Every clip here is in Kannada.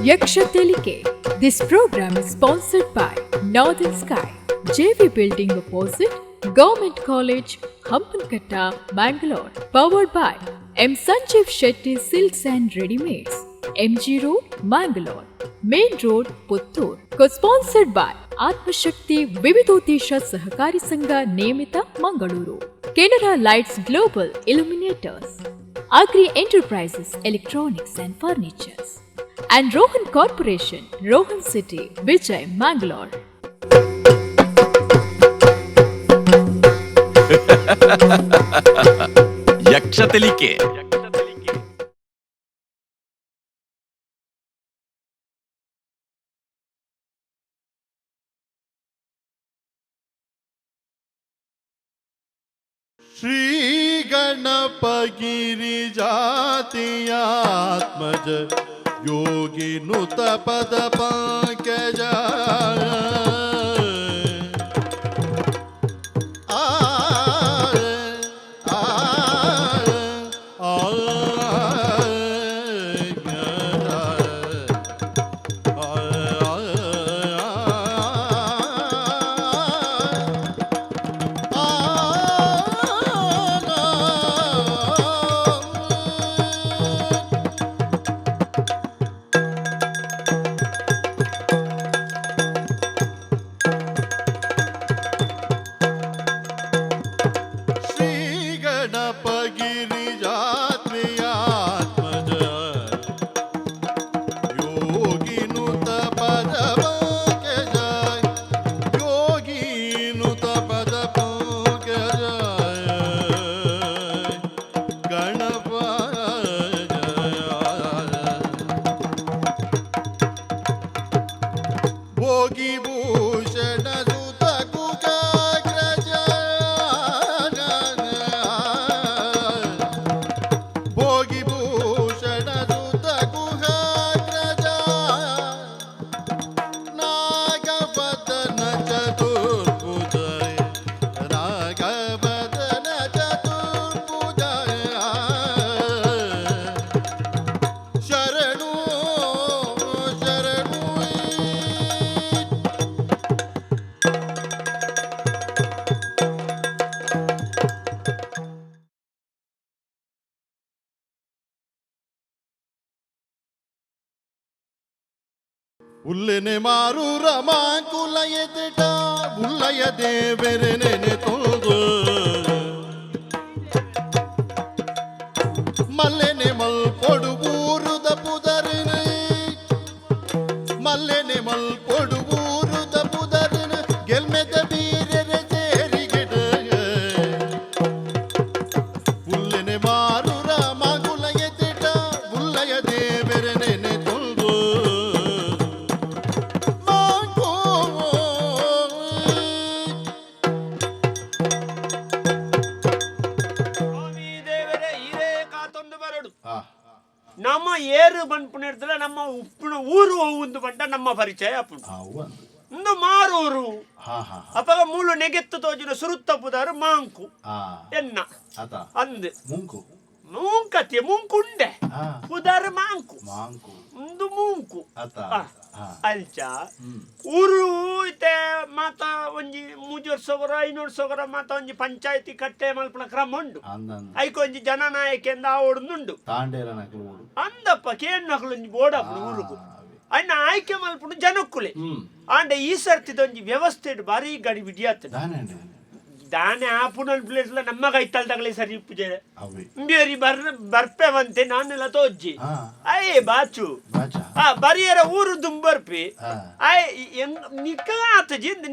Yakshatilike. This program is sponsored by Northern Sky, JV Building opposite Government College, Hampankatta, Bangalore. Powered by M. Sanjeev Shetty Silks and Readymades, MG Road, Bangalore. Main Road, Puttur. Co-sponsored by ಆತ್ಮಶಕ್ತಿ ವಿವಿಧೋದ್ದೇಶ ಸಹಕಾರಿ ಸಂಘ ನೇಮಿತ Mangaluru, Canara lights global illuminators, agri enterprises electronics and furnitures, and Rohan Corporation, Rohan City, Vijay, Mangalore. ಯಕ್ಷತೆಲಿಕೆ. ಶ್ರೀ ಗಣಪಗಿರಿ ಜಾತಿಯಾತ್ಮಜ ಯೋಗಿ ನುತ ಪದ ಪಂಕಜ ಉಲ್ಲೆನೆ ಮಾರು ರಮಾಕುಲ ಎದೆಟ ಉಲ್ಲಯ ದೇವರೆ ನೆನೆ ತೊಂದು ಮಲ್ಲೆನೆ ಮಲ್ ಕೊಡುಬೂರುದ ಪುದರಿನ ಮಲ್ಲೆನೆ ಮಲ್ ಕೊಡುಬೂರುದ ಪುದರಿನ ಗೆಲ್ಮೆದ ಬೀರೆರೆ ಸೇರಿಗಿಡ ಉಲ್ಲೆನೆ ಮಾರು ರಮಾಕುಲ ಎದೆಟ ಉಲ್ಲಯ ದೇವರೆ ನೆನೆ ತೊಂದು ನಮ್ಮ ಏರು ಬಂದ್ಪುಣಿರ್ತಲ್ಲ ನಮ್ಮ ಉಪ್ಪಿನ ಊರು ಒಂದು ಬಂಟ ನಮ್ಮ ಪರಿಚಯ ಅಪ್ಪು ಒಂದು ಮಾರೂರು ಅಪ್ಪಗ ಮೂಲು ನೆಗೆತ್ತು ತೋಜಿನ ಸುರುತ್ತ ಪುದಾರು ಮಾಂಕು ಎನ್ನ ಅಂದ್ ಮೂಂಕತಿ ಮುಂಕುಂಡೆ ಪುದಾರು ಮಾಂಕು ಒಂದು ಮೂಂಕು ಅಲ್ಚ ಊರು ಐತೆ ಮಾತ ಒಂಜಿ 3 ವರ್ಷಗರ 5 ವರ್ಷಗರ ಮಾತ ಒಂಜಿ ಪಂಚಾಯತಿ ಕಟ್ಟೆ ಮಲ್ಪನ ಕ್ರಮ ಉಂಡು ಐಕ ಒಂಜಿ ಜನನಾಯಕೆಂದ ಆವಡುಂಡು ಅಂದಪ್ಪ ಕೇನ್ನಕ್ಲು ಒಂಜಿ ಬೋಡಪ್ಪ ಊರುಗು ಅಣ್ಣ ಆಯ್ಕೆ ಮಲ್ಪುಂಡು ಜನಕ್ಕುಲೆ ಆಂಡ ಈ ಸರ್ತಿದೊಂಜಿ ವ್ಯವಸ್ಥೆ ಬಾರಿ ಗಡಿ ಬಿಡಿಯಾತ ದಾನೆ ಆಪುನಲ್ ಪ್ಲೇಸ್ ನಮ್ಮ ಕೈತಲ್ದಾಗಲೇ ಸರಿ ಪೂಜೆ ಬೇರಿ ಬರ್ಪೆವಂತೆ ನಾನೆಲ್ಲ ತೋಜ್ಜಿ ಅಯ್ಯ ಬಾಚು ಬರಿಯರ ಊರು ದುಂಬರ್ಪಿ ಅಯ್ಯ ನಿಕ್ಕಲಾತಜಿಂದ್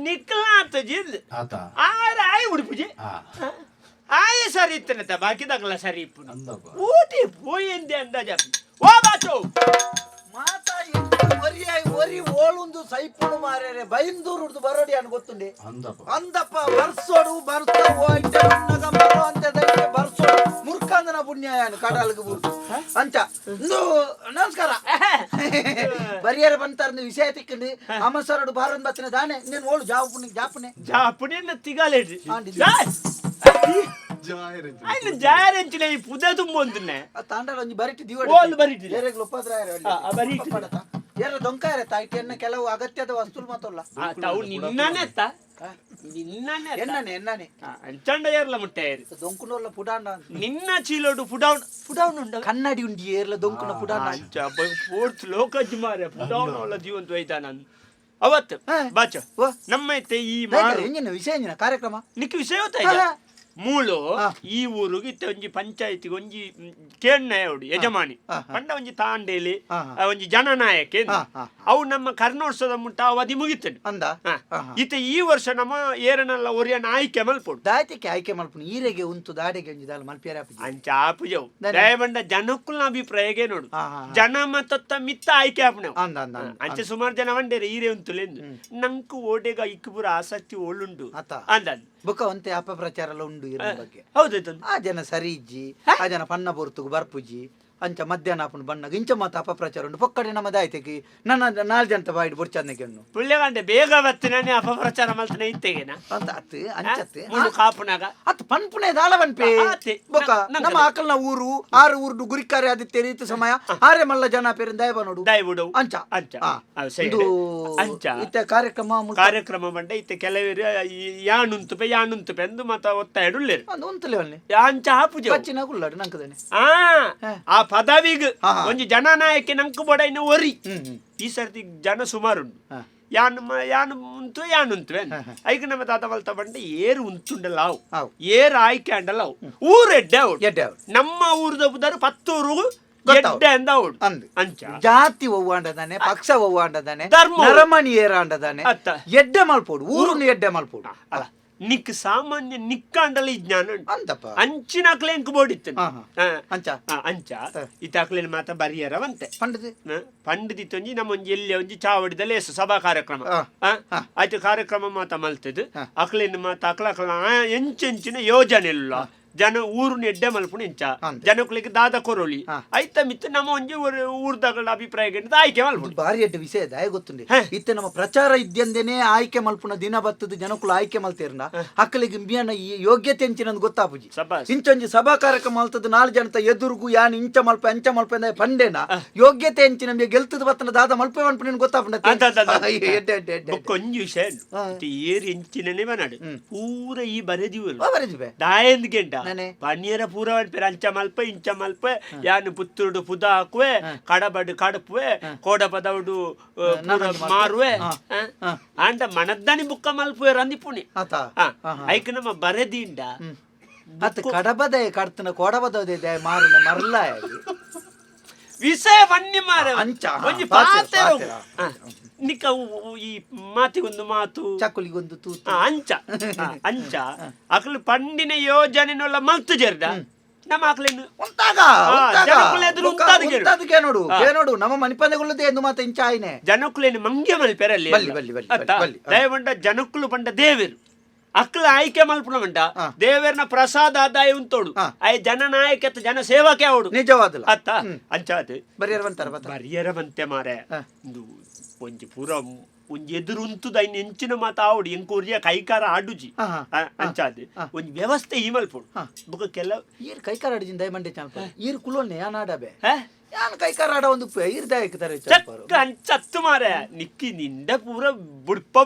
ಆರ ಆಯ್ ಉಡುಪುಜೆ ಆಯ ಸರಿ ಇತ್ತನತ ಬಾಕಿದಾಗಲ ಸರಿ ಇಪ್ಪು ಊಟಿ ಪೋಯಿಂದೆ ಅಂದಾಜ ಓ ಬಾಚು ಮಾತಾ ಒರಿ ಓಳುಂದು ಸೈಪುಡು ಮಾರೇರೆ ಬೈಂದೂರುದು ಬರೋಡಿ ಅನ್ ಗೊತ್ತುಂಡೆ ಅಂದಪ್ಪ ಬರ್ಸೋಡು ಬರ್ತಾವು ಐಟೆ ನಗಂಬರು ಅಂತ ದೈತೆ ಬರ್ಸೋಡು ಮುರ್ಕಂದನ ಪುಣ್ಯಾಯನು ಕಡಲ್ಗೆ ಬುರ್ದು ಅಂಚ ನಮಸ್ಕಾರ ಬರಿಯರ ಬಂತಾರ ವಿಷಯ ತಿಕ್ಕಂಡು ಅಮಸರಡು ಬಾರನ್ ಬತ್ತನೆ ದಾನೆ ನೀನು ಓಳು ಜಾಪುಣಿ ಜಾಪುಣಿ ತಿಗಾಲೇಡ್ರಿ ఆయన జారెంచిన ఈ పుదే తుంబొందునే ಆ ತಾಂಡಲ ಒಂಜಿ ಬರಿಟಿ ಓಲ್ ಬರಿಟಿ. ಏರೆಗ್ಲು ಒಪ್ಪದ್ರಾಯರು ಬರಿಟಿ ಏರ ದೊಂಕಾರೆ ತಾಯ್ಟಿಯನ್ನ ಕೆಲವು ಅಗತ್ಯದ ವಸ್ತುಲು ಮಾತಲ್ಲ ತಾವು ನಿನ್ನನೆತ್ತ ನಿನ್ನನೆ ಎನ್ನನೆ ಅಂಚಂಡ ಏರ್ಲ ಮುಟ್ಟೆ ದೊಂಕುನೋರ್ಲ ಪುಡಾಂಡ ನಿನ್ನ ಚೀಲೋಡು ಫುಡೌನ್ ಉಂಡ ಕನ್ನಡಿ ಉಂಡಿ ಏರ್ಲ ದೊಂಕುನ ಪುಡಾಂಡ ಅಂಚ ಫೋರ್ತ್ ಲೋಕಜ್ ಮಾರೆ ಫುಡೌನ್ ಒಲ್ಲ ಜೀವಂತ ಹೋಯ್ತಾ ನಾನು ಅವತ್ತು ಬಾಚ ನಮ್ಮೈತೆ ಈ ಎಂಜಿನ ವಿಷಯ ಎಂಜಿನ ಕಾರ್ಯಕ್ರಮ ನಿಕ್ ವಿಷಯ ಗೊತ್ತಾಯ್ತಾ ಮೂಲು ಈ ಊರಿಗೆ ಇತ್ತ ಒಂಜಿ ಪಂಚಾಯತಿಗೆ ಒಂಜಿ ಕೇಣ್ಣೆಯೋಡು ಯಜಮಾನಿ ಪಂಡ ಒಂಜಿ ತಾಂಡೇಲಿ ಒಂಜಿ ಜನನಾಯಕ ಅವು ನಮ್ಮ ಕರ್ನೋತ್ಸವದ ಮುಟ್ಟ ಅವಧಿ ಮುಗಿತೇನೆ ಅಂದ ಇತ್ತ ಈ ವರ್ಷ ನಮ್ಮ ಏರನೆಲ್ಲ ಒರಿಯನ ಆಯ್ಕೆ ಮಲ್ಪೊಡು ದಾಯತಿಗೆ ಆಯ್ಕೆ ಮಲ್ಪುನು ಈರೆಗೆ ಉಂಟು ದಾಡೆಗೆ ಒಂಜಿ ದಾಲ ಮಲ್ಪೇರ ಅಂಚ ಆಪುಜವು ದಯಬಂಡ ಜನಕ್ಕುಲ್ನ ಅಭಿಪ್ರಾಯಗೆ ನೋಡು ಜನ ಮತ್ತ ಮಿತ್ತ ಆಯ್ಕೆ ಆಪುಣವು ಅಂಚೆ ಸುಮಾರು ಜನ ಬಂಡೇರೆ ಈರೆ ಉಂತುಲೆಂದು ನಂಕು ಓಡೆಗ ಇಕ್ಕು ಪೂರ ಆಸಕ್ತಿ ಒಳ್ಳುಂಡು ಅಂದ ಬೊಕ್ಕ ಒಂತೆ ಅಪಪ್ರಚಾರ ಎಲ್ಲ ಉಂಡು ಇರೋ ಬಗ್ಗೆ ಹೌದಾಯ್ತು ಆ ಜನ ಸರಿ ಇಜ್ಜಿ ಆ ಜನ ಪನ್ನ ಬೊರ್ತುಗು ಬರ್ಪುಜಿ ಅಂಚ ಮಧ್ಯಾಹ್ನ ಆಪುಂಡು ಬಣ್ಣಗ ಇಂಚ ಮಾತ ಅಪಪ್ರಚಾರ ಉಂಡು ಪೊಕ್ಕಡೆ ನಮ್ಮ ದಾಯ್ತೆಗಿ ನನ್ನ 4 ಜನ ಬಾಯಿಡ್ ಬೊರ್ಚಂದಕ್ಕೆ ಉಂಡು ಪುಳ್ಳೆಗಂಡೆ ಬೇಗ ಬತ್ತಿನೇ ಅಪಪ್ರಚಾರ ಮಲ್ತನೆ ಇತ್ತೆಗೆನ ಅಂತ ಅತ್ತು ಅಂಚತ್ತೆ ಮುಳ್ಳು ಕಾಪುನಾಗ ಅತ್ ಪನ್ಪುನೆ ದಾಲ ಬನ್ಪೆ ಬೊಕ್ಕ ನಮ್ಮ ಆಕಲ್ನ ಊರು 6 ಊರ್ಡು ಗುರಿಕಾರೆ ಆದಿತ್ಯ ರೀತಿ ಸಮಯ ಆರೆ ಮಲ್ಲ ಜನ ಪೇರಿಂದ ದಯವ ನೋಡು ದಯವಿಡು ಅಂಚ ಅಂಚ ಇದು ಅಂಚ ಇತ್ತೆ ಕಾರ್ಯಕ್ರಮ ಬಂಡೆ ಇತ್ತೆ ಕೆಲವರು ಯಾನುಂತುಪೆ ಎಂದು ಮತ ಒತ್ತಾಯಡುಳ್ಳೇರು ಅದು ಉಂತಲೆ ಒಳ್ಳೆ ಅಂಚ ಹಾಪುಜ ಬಚ್ಚಿನ ಗುಲ್ಲಾಡು ನಂಕದೇನೆ ಆ ಪದವಿಗ ಒಂಜಿ ಜನನಾಯಕಿ ನಂಕು ಬಡ ಇನ್ನು ಒರಿ ಈ ಸರ್ತಿ ಜನ ಸುಮಾರುಂಡು ಯಾನುಂತು ಐಕ ನಮ್ಮ ತಾತ ಬಲ್ತ ಬಂಡೆ ಏರು ಉಂತುಂಡಲ್ಲ ಅವು ಏರು ಆಯ್ಕೆ ಅಂಡಲ್ಲ ಅವು ಊರೆಡ್ಡೆ ಅವಳು ನಮ್ಮ ಊರ್ದ ಬುದಾರು 10 ಊರು ಎಡ್ಡೆ ಅಂದ ಅವಳು ಅಂಚ ಜಾತಿ ಒವ್ವಾಂಡದಾನೆ ಪಕ್ಷ ಒವ್ವಾಂಡದಾನೆ ಧರ್ಮ ನರಮಣಿ ಏರಾಂಡದಾನೆ ಎಡ್ಡೆ ಮಲ್ಪೋಡು ಊರನ್ನು ಎಡ್ಡೆ ಮಲ್ಪೋಡು ಅಲ್ಲ ನಿಕ್ ಸಾಮಾನ್ಯ ನಿಕ್ಕಂಡಲ್ಲ ಈ ಜ್ಞಾನ ಅಂತಪ್ಪ ಅಂಚಿನ ಅಕ್ಲೆಂಕ್ ಬೋಡಿತ್ತು ಅಂಚ ಅಂಚ ಇತ್ತಾಕ್ಲೇನ್ ಮಾತ ಬರಿಯರವಂತೆ ಪಂಡದೆ ಪಂಡದಿತ್ತೊಂಜಿ ನಮ್ಮೊಂಜಿ ಎಲ್ಲಿ ಒಂಜಿ ಚಾವಡಿದ ಲೇಸು ಸಭಾ ಕಾರ್ಯಕ್ರಮ ಆಯ್ತು ಕಾರ್ಯಕ್ರಮ ಮಾತ ಮಲ್ತದ್ದು ಅಕ್ಲೇನ್ ಮಾತ ಅಕ್ಲ ಎಂಚೆಂಚಿನ ಯೋಜನೆ ಇಲ್ಲ ಜನ ಊರು ಎಡ್ಡೆ ಮಲ್ಪುಣ ಎಂಚ ಜನಕ್ಲಿಗೆ ದಾದ ಕೊರೋಳಿ ಆಯ್ತ ಮಿತ್ತು ನಮ್ಮ ಒಂಜಿ ಊರ್ದಗಳ ಅಭಿಪ್ರಾಯ ಆಯ್ಕೆ ಮಲ್ಪುಣ ಬಾರಿ ಎಡ್ಡೆ ವಿಷಯ ದಯ ಗೊತ್ತುಂಡೆ ಇತ್ತೆ ನಮ್ಮ ಪ್ರಚಾರ ಇದ್ದಂದೇನೆ ಆಯ್ಕೆ ಮಲ್ಪುಣ ದಿನ ಬತ್ತದು ಜನಕ್ಕುಲು ಆಯ್ಕೆ ಮಲ್ತೇರ್ನ ಅಕ್ಕಲಿಗೆ ಮಿಯನ ಯೋಗ್ಯತೆ ಎಂಚಿನಂದು ಗೊತ್ತಾಪುಜಿ ಇಂಚೊಂಜಿ ಸಭಾ ಕಾರ್ಯಕ್ರಮ ಮಲ್ತದ್ದು 4 ಜನತ ಎದುರುಗು ಯಾನ್ ಇಂಚ ಮಲ್ಪ ಅಂಚ ಮಲ್ಪ ಪಂಡೇನ ಯೋಗ್ಯತೆ ಎಂಚಿನ ನಮಗೆ ಗೆಲ್ತದ ಬತ್ತನ ದಾದ ಮಲ್ಪೆ ಮಲ್ಪುಣ ಗೊತ್ತಾಪುಂಡ ಒಂಜಿ ವಿಷಯ ಏರಿ ಎಂಚಿನೇ ಬನಾಡು ಪೂರ ಈ ಬರೆದಿವೆ ದಾಯಂದ್ ಗೆಂಡ ಪನ್ನೀರ ಪೂರ ಅಂಚ ಮಲ್ಪ ಇಂಚ ಮಲ್ಪ ಯಾನು ಪುತ್ತೂರು ಪುದ ಹಾಕುವೆ ಕಡಬಡು ಕಡಪುವೆ ಕೋಡ ಪದವುಡು ಮಾರುವೆ ಅಂಡ ಮನದ್ದಾನಿ ಬುಕ್ಕ ಮಲ್ಪುವೆ ರಂದಿ ಪುಣಿ ಐಕ ನಮ್ಮ ಬರೆದಿಂಡ ಅತ್ ಕಡಬದೆ ಕಡ್ತನ ಕೋಡಬದೆ ಮಾರುನ ಮರಲ ವಿಷಯ ಬನ್ನಿ ಮಾರ ಒಂಜಿ ಪಾತೆ ನಿಕ್ಕ ಈ ಮಾತಿಗೊಂದು ಮಾತು ಚಕ್ಕುಲಿಗೊಂದು ತೂತು ಅಂಚ ಅಂಚ ಅಕ್ಲು ಪಂಡಿನ ಯೋಜನೆನೊಲ್ಲ ಮಲ್ತು ಜರ್ದ ನಮ್ಮ ಅಕ್ಲೇನು ನೋಡು ನಮ್ಮ ಮಣಿಪಂದಗೊಳ್ಳದೆ ಎಂದು ಮಾತ ಇಂಚ ಆಯ್ನೆ ಜನಕ್ಕುಲೇನು ಮಂಗ್ಯ ಮಲ್ಪೆರಲ್ಲಿ ದಯವಂಡ ಜನಕ್ಕುಲು ಪಂಡ ದೇವರು ಅಕ್ಲ ಆಯ್ಕೆ ಮಲ್ಪುಣ ಮಂಡ ದೇವರನ ಪ್ರಸಾದ ಆದಾಯ ಉಂಟೋಡು ಆಯ್ ಜನನಾಯಕತೆ ಜನ ಸೇವಕೆ ಅವಡು ನಿಜವಾದ ಅತ್ತ ಅಂಚಾದ ಬರಿಯರವಂತೆ ಮಾರೆ ಒಂಜಿ ಪೂರ ಒಂಜಿ ಎದುರು ಉಂತುದ ಇನ್ನು ಎಂಚಿನ ಮಾತ ಆವಡು ಎಂಕೂರಿಯ ಕೈಕಾರ ಆಡುಜಿ ಅಂಚಾದ ಒಂಜಿ ವ್ಯವಸ್ಥೆ ಈ ಮಲ್ಪುಡು ಬುಕ್ಕ ಕೆಲ ಈರ್ ಕೈಕಾರ ಆಡುಜಿಂದ ದಯಮಂಡೆ ಚಾಂಪ ಈರ್ ಕುಲೋನೆ ಯಾನ್ ಆಡಬೆ ಯಾನ್ ಕೈಕಾರ ಆಡ ಒಂದು ಈರ್ದಾಯಕ ತರ ಚಕ್ಕ ಅಂಚತ್ತು ಮಾರೆ ನಿಕ್ಕಿ ನಿಂದ ಪೂರ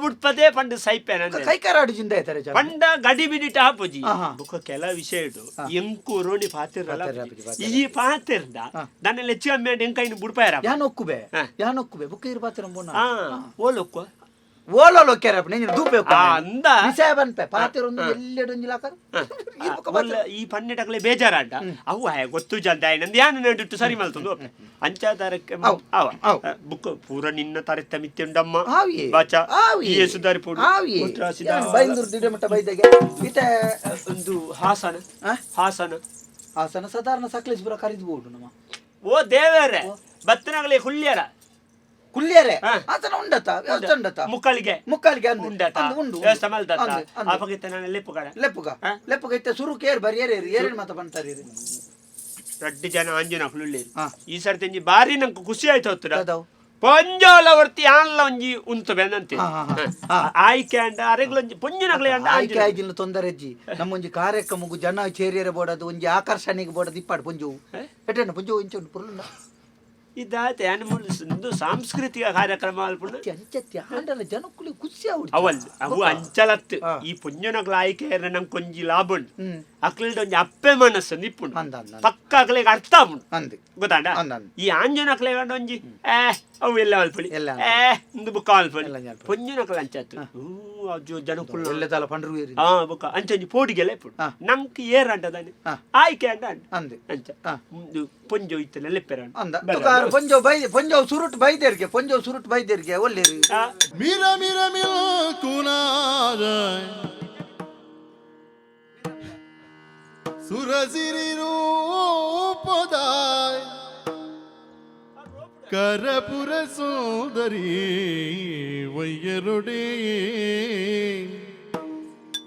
ಬುಡ್ಪದೇ ಪಂಡ ಸೈಪೆನ ಕೈಕಾರ ಆಡುಜಿಂದ ಐತಾರೆ ಪಂಡ ಗಡಿ ಬಿಡಿಟ ಹಾಪುಜಿ ಬುಕ್ಕ ಕೆಲ ವಿಷಯ ಇಡು ಎಂಕೂರೋಣಿ ಪಾತಿರಲ್ಲ ಈ ಪಾತಿರ್ದ ನನ್ನ ಲೆಚ್ಚ ಮೇಡ್ ಎಂಕೈನ ಬುಡ್ಪಾಯರ ಯಾನ್ ಒಕ್ಕುಬೆ ಬುಕ್ಕ ಇರ್ ಪಾತಿರ ಓಲೊಕ್ಕ ಓಲೋಲೋ ಕೆರಪ ನೆಂಜಿನ ದೂಪೆ ಅಂದ ವಿಷಯ ಬನ್ಪೆ ಪಾತಿರೊಂದು ಎಲ್ಲೆಡೊಂಜಿಲಾಕ ಈ ಪನ್ನೆಟಕ್ಲೆ ಬೇಜಾರಾಟ ಅವು ಗೊತ್ತು ಜಲ್ದ ನಂದು ಯಾನು ನಡಿಟ್ಟು ಸರಿ ಮಲ್ತಂದು ಅಂಚಾದಾರಕ್ಕೆ ಬುಕ್ ಪೂರ ನಿನ್ನ ತರೆತ್ತ ಮಿತ್ತೆಂಡಮ್ಮ ಬಾಚ ಈ ಸುಧಾರಿ ಪೋಡು ಬೈಂದೂರು ದಿಡಮಟ್ಟ ಬೈದಗೆ ಇತ ಒಂದು ಹಾಸನ ಸಾಧಾರಣ ಸಕಲೇಶ್ಪುರ ಕರಿದ್ಬೋದು ನಮ್ಮ ಓ ದೇವರೇ ಬತ್ತನಾಗಲೇ ಹುಳ್ಳ್ಯಾರ ಕುಲ್ಲಿಯರೆ ಆತನ ಉಂಡತ ವ್ಯವಸ್ಥೆ ಉಂಡತ ಮುಕ್ಕಳಿಗೆ ಉಂಡತ ಉಂಡು ವ್ಯವಸ್ಥೆ ಮಲ್ದತ ಆಪಗಿತ್ತ ನಾನು ಲೆಪ್ಪುಗ ಇತ್ತ ಸುರು ಕೇರ್ ಬರಿಯರೆ ಏರೇನು ಮಾತ ಬಂತಾರೆ ರಡ್ಡಿ ಜನ ಅಂಜನ ಹುಳ್ಳಿ ಈ ಸರ್ತಿ ಬಾರಿ ನಂಗೆ ಖುಷಿ ಆಯ್ತು ಹೊತ್ತು ಪೊಂಜೋಲ ವರ್ತಿ ಆನ್ಲ ಒಂಜಿ ಉಂತು ಬೆನ್ನಂತೆ ಹಾ, ಹಾ, ಹಾ. ಆಯ್ಕೆ ಅಂಡ ಅರೆಗ್ಲೊಂಜಿ ಪೊಂಜಿನಕ್ಲೆ ಅಂಡ ಆಯ್ಕೆ ಆಯ್ಜಿನ ತೊಂದರೆ ಅಜ್ಜಿ ನಮ್ಮೊಂಜಿ ಕಾರ್ಯಕ್ರಮಗು ಜನ ಚೇರಿಯರ ಬೋಡದು ಒಂಜಿ ಆಕರ್ಷಣೆಗೆ ಬೋಡದು ಇಪ್ಪಾಡು ಪುಂಜು ಎಟ್ಟೇನು ಪುಂಜು ಇಂಚು ಪುರುಲ್ಲ ಇದಾಯ್ತು ಒಂದು ಸಾಂಸ್ಕೃತಿಕ ಕಾರ್ಯಕ್ರಮ ಅಲ್ಪುಂಡು ಅಂಚತ್ತಿ ಆಂಡಲ ಜನಕ್ಕುಲಿ ಖುಷಿ ಆಗುದು ಅವಲ್ ಅವು ಅಂಚಲತ್ತು ಈ ಪುಂಜನಕ್ಲ ಆಯ್ಕೆ ನಂಗೆ ಕೊಂಜಿ ಲಾಭ ಉಂಟು ಅಕ್ಲಿಲ್ದ ಒಂಜಿ ಅಪ್ಪೆ ಮನಸ್ಸು ನಿಪ್ಪುಂಡು ಪಕ್ಕ ಅಕ್ಲಿಗೆ ಅರ್ಥ ಉಂಟು ಅಂದೆ ಗೊತ್ತಾಂಡ ಅಂದ್ ಈ ಆಂಜನಕ್ಲೆ ಗಂಡ ಒಂಜಿ ಅವು ಎಲ್ಲ ಅಲ್ಪಡಿ ಎಲ್ಲ ಇಂದು ಬುಕ್ಕ ಅಲ್ಪಡಿ ಪುಂಜನಕ್ಲ ಅಂಚತ್ತು ಅಜ್ಜು ಜನಕ್ಕುಲ್ ಎಲ್ಲದಲ್ಲ ಪಂಡ್ರು ಏರಿ ಬುಕ್ಕ ಅಂಚೊಂಜಿ ಪೋಡಿಗೆಲ್ಲ ಇಪ್ಪುಡು ನಂಗೆ ಏರ್ ಅಂಟದಾನೆ ಆಯ್ಕೆ ಅಂಡ ಅಂದೆ ಅಂಚ ಪೊಂಜು ಇತ್ತಲ್ಲ ಲೆಪ್ಪೆರ ಅಂದ ಪೊಂಜೋ ಪೊಂಜೋ ಸುರುಟ್ ಬೈದೇರ್ಗೆ ಪೊಂಜೋ ಸುರುಟ್ ಬೈದೇರ್ಗೆ ಒಳ್ಳೆರಿ ಮಿರ ಮಿರ ಮಿಲ್ಕುನಾದ ಸುರಸಿರಿ ರೂಪದಾಯ್ ಕರಪುರ ಸೋದರಿ ವಯ್ಯರೊಡೆ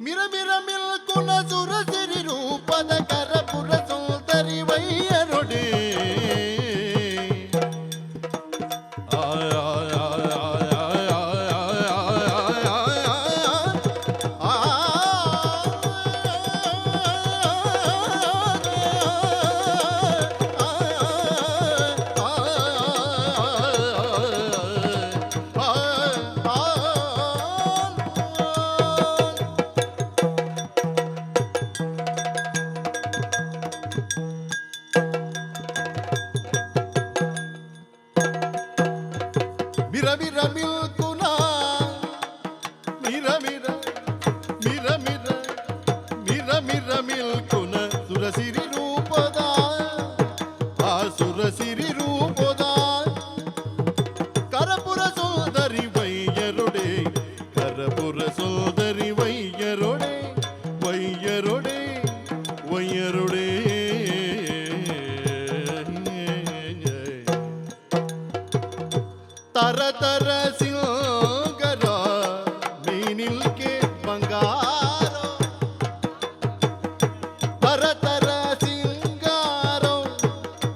ಮಿರ ಮಿರ ಮಿಲ್ಕುನ ಸುರಸಿರಿ ರೂಪದ ಕರಪುರ ಸೋದರಿ ವಯ್ಯರೊಡೆ ಮಿರ ಮಿರ ಮಿಲ್ಕುನ ಮಿರ ಮಿರ ಮಿರ ಮಿರ ಮಿರ ಮಿರ ಮಿಲ್ಕುನ ಸುರಸಿರಿ ರೂಪದ ಆ ಸುರಸಿರಿ ರೂಪದ ಕರಪುರ ಸೋದರಿ ವೈಯರೊಡೆ ಕರಪುರ ಸೋದರಿ ವೈಯರೊಡೆ ವೈಯರೊಡೆ ವೈಯರೊಡೆ ತರ ತರ ಸಿಂಗರ ಮೀನಿಲ್ಕೆ ಬಂಗಾರ ತರ ತರ ಸಿಂಗಾರ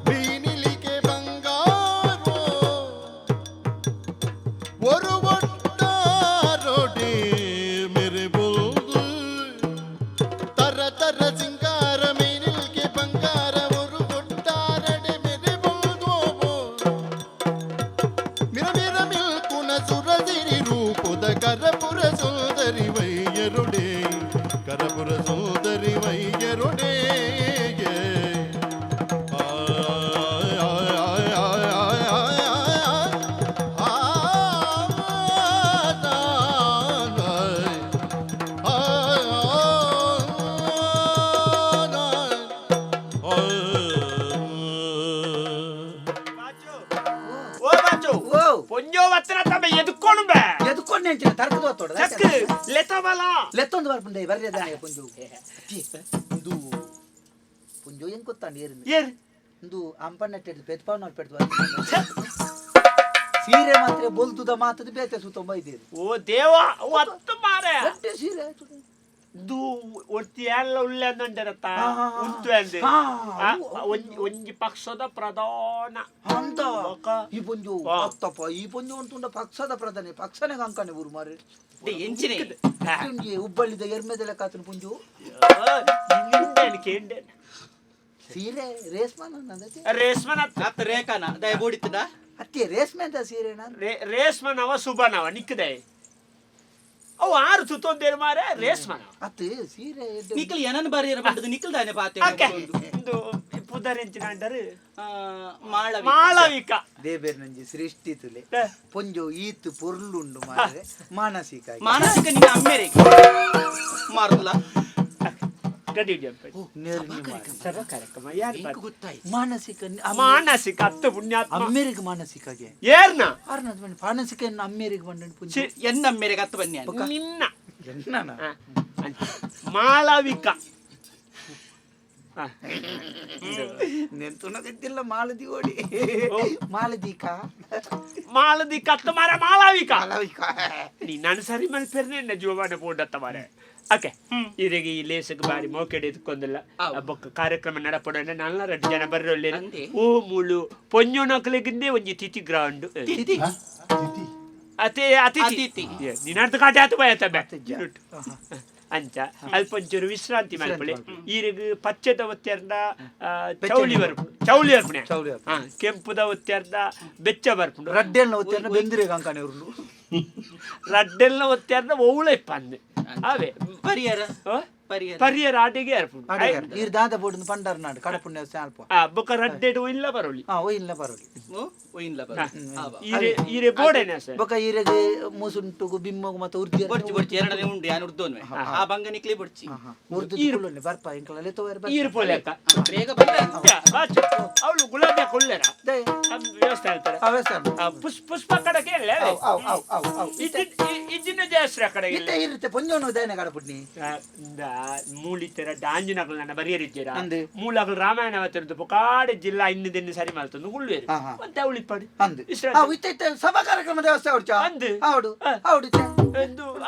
ಮೀನಿಲಿಕೆ ಬಂಗಾರ ஒரு ஒட்டாரோடே मेरे बोल ತರ ತರ ಸಿಂಗಾರ ಮೀನಿಲ್ಕೆ ಬಂಗಾರ ஒரு ஒட்டாரಡೆ मेरे बोल ಮಿರ ಮಿರ ಮಿಲ್ಕುನ ಸುರಸಿರಿ ರೂಪದ ಕರಪುರ ಸೋದರಿ ವೈಯರೊಡೆ ಕರಪುರ ಸೋದರಿ ವೈಯರೊಡೆ ಓ ಬಾಚು ಓ ಪೊಂಜೋ ವತ್ತನ ತಮ್ಮ ಎದುಕೊಂಡು ಬೇ ಎದ್ಕೊಂಡೆ ಅಂಚಿನ ತರ್ಕದ ಹೊತ್ತೋಡ ಚಕ್ರ ಲೆತವಲ ಲೆತ್ತೊಂದು ಬರ್ಪುಂಡೆ ಬರ್ರೆದಾನೆ ಪುಂಜು ಇದು ಪುಂಜು ಹೆಂಗ್ ಗೊತ್ತಾಂಡಿ ಏರಿನ ಏರ್ ಇಂದು ಅಂಪಣ್ಣೆಟ್ಟಿದ್ದು ಪೆತ್ಪಾವನ ಪೆಡ್ದು ಸೀರೆ ಮಾತ್ರ ಬೊಲ್ದುದ ಮಾತದ ಬೇತೆ ಸುತ್ತ ಬೈದೇರು ಓ ದೇವ ಒತ್ತು ಮಾರೆ ಎಟ್ಟೆ ಸೀರೆ ಆಯ್ತು ಇದು ಒತ್ತಿ ಎಲ್ಲ ಉಳ್ಳೆ ಅಂದಂಡರತ್ತ ಉಂಟು ಅಂದೆ ಒಂಜಿ ಪಕ್ಷದ ಪ್ರಧಾನ ಅಂತ ಈ ಪುಂಜು ಅತ್ತಪ್ಪ ಈ ಪುಂಜು ಅಂತುಂಡ ಪಕ್ಷದ ಪ್ರಧಾನಿ ಪಕ್ಷನೇ ಅಂಕಣೆ ಊರು ಮಾರಿ ಎಂಚಿನ ಪುಂಜಿ ಹುಬ್ಬಳ್ಳಿದ ಎರ್ಮೆದೆಲ್ಲ ಕಾತನ ಪುಂಜು ಕೇಂಡೆ ಸೀರೆ ರೇಷ್ಮನ ಅನ್ನದಕ್ಕೆ ರೇಷ್ಮನ ಅತ್ತ ರೇಖಾನ ದಯ ಬೋಡಿತ್ತದ ಅತ್ತೆ ರೇಷ್ಮೆ ಅಂತ ಸೀರೆ ನಾನು ರೇಷ್ಮನವ ಸುಬನವ ನಿಕ್ಕದೆ ಅವು ಆರು ಸುತ್ತೊಂದೇರು ಮಾರೆ ರೇಷ್ಮನ ಅತ್ತೆ ಸೀರೆ ನಿಖಲ್ ಏನನ್ ಬಾರಿ ಬಂದದ್ದು ನಿಖಲ್ ದಾನೆ ಪಾತೆ ಇಂದು ಪುದರೆಂಚಿನ ಅಂಡರು ಮಾಳವಿ ಮಾಳವಿಕ ದೇಬೇರ್ ನಂಜಿ ಸೃಷ್ಟಿ ತುಲೆ ಪೊಂಜು ಈತು ಪೊರ್ಲುಂಡು ಮಾರೆ ಮಾನಸಿಕ ಮಾನಸಿಕ ನಿನ್ನ ಅಮ್ಮೆರಿಗೆ ಮಾರುಲ್ಲ ಗಡಿ ಜಂಪೆ ನೇರ್ನಿ ಸರ್ವ ಕಾರ್ಯಕ್ರಮ ಯಾರು ಗೊತ್ತಾಯ್ತು ಮಾನಸಿಕ ಮಾನಸಿಕ ಹತ್ತು ಪುಣ್ಯಾತ್ಮ ಅಮ್ಮೇರಿಗೆ ಮಾನಸಿಕಗೆ ಏರ್ನ ಆರ್ನದ್ ಬನ್ನಿ ಮಾನಸಿಕ ಅಮ್ಮೇರಿಗೆ ಬಂದನ್ ಪುಂಜು ಎನ್ನ ಅಮ್ಮೆರಿಗೆ ಹತ್ತು ಬನ್ನಿ ನಿನ್ನ ಎನ್ನನ ಮಾಳವಿಕ ನೆಂತುನಗದ್ದಿಲ್ಲ ಮಾಲದಿ ಓಡಿ ಮಾಲದಿಕ ಮಾಳದಿ ಕತ್ತು ಮಾರ ಮಾಳವಿಕ ಮಾಲವಿಕ ನೀ ನಾನು ಸರಿ ಮಲ್ಪೆರ್ನೆ ಜೀವಮಾನ ಪೋಡತ್ತ ಮಾರೆ ಓಕೆ ಇರಿಗೆ ಈ ಲೇಸಕ್ಕೆ ಬಾರಿ ಮೋಕೆಡೆ ಎತ್ಕೊಂದಿಲ್ಲ ಬೊಕ್ಕ ಕಾರ್ಯಕ್ರಮ ನಡಪಡೋಣ 4 ಜನ ಬರ್ರೊಳ್ಳಿ ಓ ಮೂಳು ಪೊಂಜೋನಕ್ಲೆಗಿಂದೇ ಒಂಜಿ ತಿಥಿ ಗ್ರೌಂಡ್ ಅತಿ ಅತಿಥಿ ನಿನ್ನರ್ಥ ಕಾಟೆ ಆತು ಬಾಯತ ಅಂಚ ಅಲ್ಪಂಚೂರು ವಿಶ್ರಾಂತಿ ಮಲ್ಪಳೆ ಈರಿಗೆ ಪಚ್ಚದ ಒತ್ತೆರ್ದ ಚೌಳಿ ಬರ್ಪುಣೆ ಕೆಂಪುದ ಒತ್ತೆರ್ದ ಬೆಚ್ಚ ಬರ್ಪುಂಡು ರಡ್ಡೆಲ್ಲ ಒತ್ತೆರ್ದ ಬೆಂದಿರೆ ಕಂಕಣೆ ಉರ್ಲು ರಡ್ಡೆಲ್ಲ ಒತ್ತೆರ್ದ ಒವ್ಳೆ ಪಂದೆ ಅವೇ ಪರಿಹಾರ ಪರಿಯರ ಆಟಿಗೆ ಏರ್ಪುಂಡು ನೀರು ದಾದ ಬೋರ್ಡ್ ಪಂಡರ್ ನಾಡು ಕಡಪುಣ್ಯ ಅಲ್ಪ ಬೊಕ್ಕ ರಡ್ಡೆಡ್ ಇಲ್ಲ ಬರೋಳಿ ಇಲ್ಲ ಬರೋಲಿ ಈರೆ ಬೋಡೇನೆ ಸರ್ ಬೊಕ್ಕ ಈರೆಗೆ ಮೂಸುಂಟುಗು ಬಿಮ್ಮಗು ಮತ್ತೆ ಉರ್ದಿ ಬೊಡ್ಚಿ ಬೊಡ್ಚಿ ಎರಡನೇ ಉಂಡು ಯಾನು ಉರ್ದೋನ್ವೆ ಆ ಬಂಗ ನಿಕ್ಲಿ ಬೊಡ್ಚಿ ಉರ್ದು ಬರ್ಪ ಇಂಕಲಲ್ಲಿ ತೋರ್ ಈರು ಪೋಲೆಕ್ಕ ಬೇಗ ಬಂದ ಅವಳು ಗುಲಾಬಿ ಕೊಳ್ಳೆರ ವ್ಯವಸ್ಥೆ ಹೇಳ್ತಾರೆ ಪುಷ್ಪ ಕಡೆ ಕೇಳಲೆ ಇಜ್ಜಿನ ಜಾಸ್ರ ಕಡೆಗೆ ಇರುತ್ತೆ ಪೊಂಜೋನು ದೇನೆ ಕಡಪುಡ್ನಿ ಮೂಳಿತೆರ ಡಾಂಜಿನಗಳು ನನ್ನ ಬರಿಯರಿದ್ದೀರಾ ಮೂಲಗಳು ರಾಮಾಯಣ ಅವತರದ್ದು ಪೊಕಾಡೆ ಜಿಲ್ಲಾ ಇನ್ನಿದೆನ್ನು ಸರಿ ಮಾಡ್ತಂದು ಉಳ್ಳುವೇರು ಮತ್ತೆ ಉಳಿಪಾಡಿ ಸಭಾ ಕಾರ್ಯಕ್ರಮ ವ್ಯವಸ್ಥೆ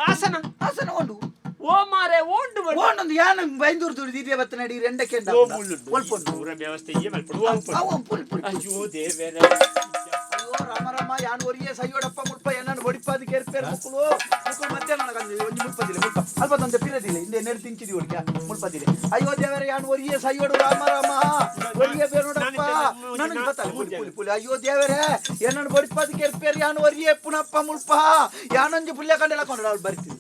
ಆಸನ ಆಸನ ಉಂಡು ಓ ಮಾರೆ ಓಂಡು ಓಂಡು ಯಾನು ಬೈಂದೂರು ದುಡಿದಿದೆ ಬತ್ತ ನಡಿ ರೆಂಡಕ್ಕೆ ಪೂರ ವ್ಯವಸ್ಥೆ ಅಯ್ಯೋ ದೇವೇರ ರಾಮ ಯಾನ್ ಒರಿಯೇ ಸೈಯೋಡಪ್ಪ ಮುಲ್ಪ ಏನನ್ನು ಬಡಿಪಾದಿ ಕೇರ್ಪೇರ್ ಮುಕ್ಕಳು ಮಧ್ಯಾಹ್ನ ಒಂಜಿ ಮುಲ್ಪದಿಲೆ ಮುಲ್ಪ ಅಲ್ಪ ತಂದೆ ಪಿರದಿಲ್ಲ ಹಿಂದೆ ನೆರೆ ತಿಂಚಿದಿ ಹುಡುಗ ಮುಲ್ಪದಿಲೆ ಅಯ್ಯೋ ದೇವರ ಯಾನ್ ಒರಿಯೇ ಸೈಯೋಡು ರಾಮ ಒರಿಯೇ ಬೇರೋಡಪ್ಪ ನನಗೆ ಗೊತ್ತಲ್ಲ ಪುಲಿ ಪುಲಿ ಅಯ್ಯೋ ದೇವರೇ ಏನನ್ನು ಬಡಿಪಾದಿ ಕೇರ್ಪೇರ್ ಯಾನ್ ಒರಿಯೇ ಪುನಪ್ಪ ಮುಲ್ಪ ಯಾನೊಂಜಿ ಪುಲ್ಯ ಕಂಡೆಲ್ಲ ಕೊಂಡ ಅವ್ಳು ಬರ್ತೀನಿ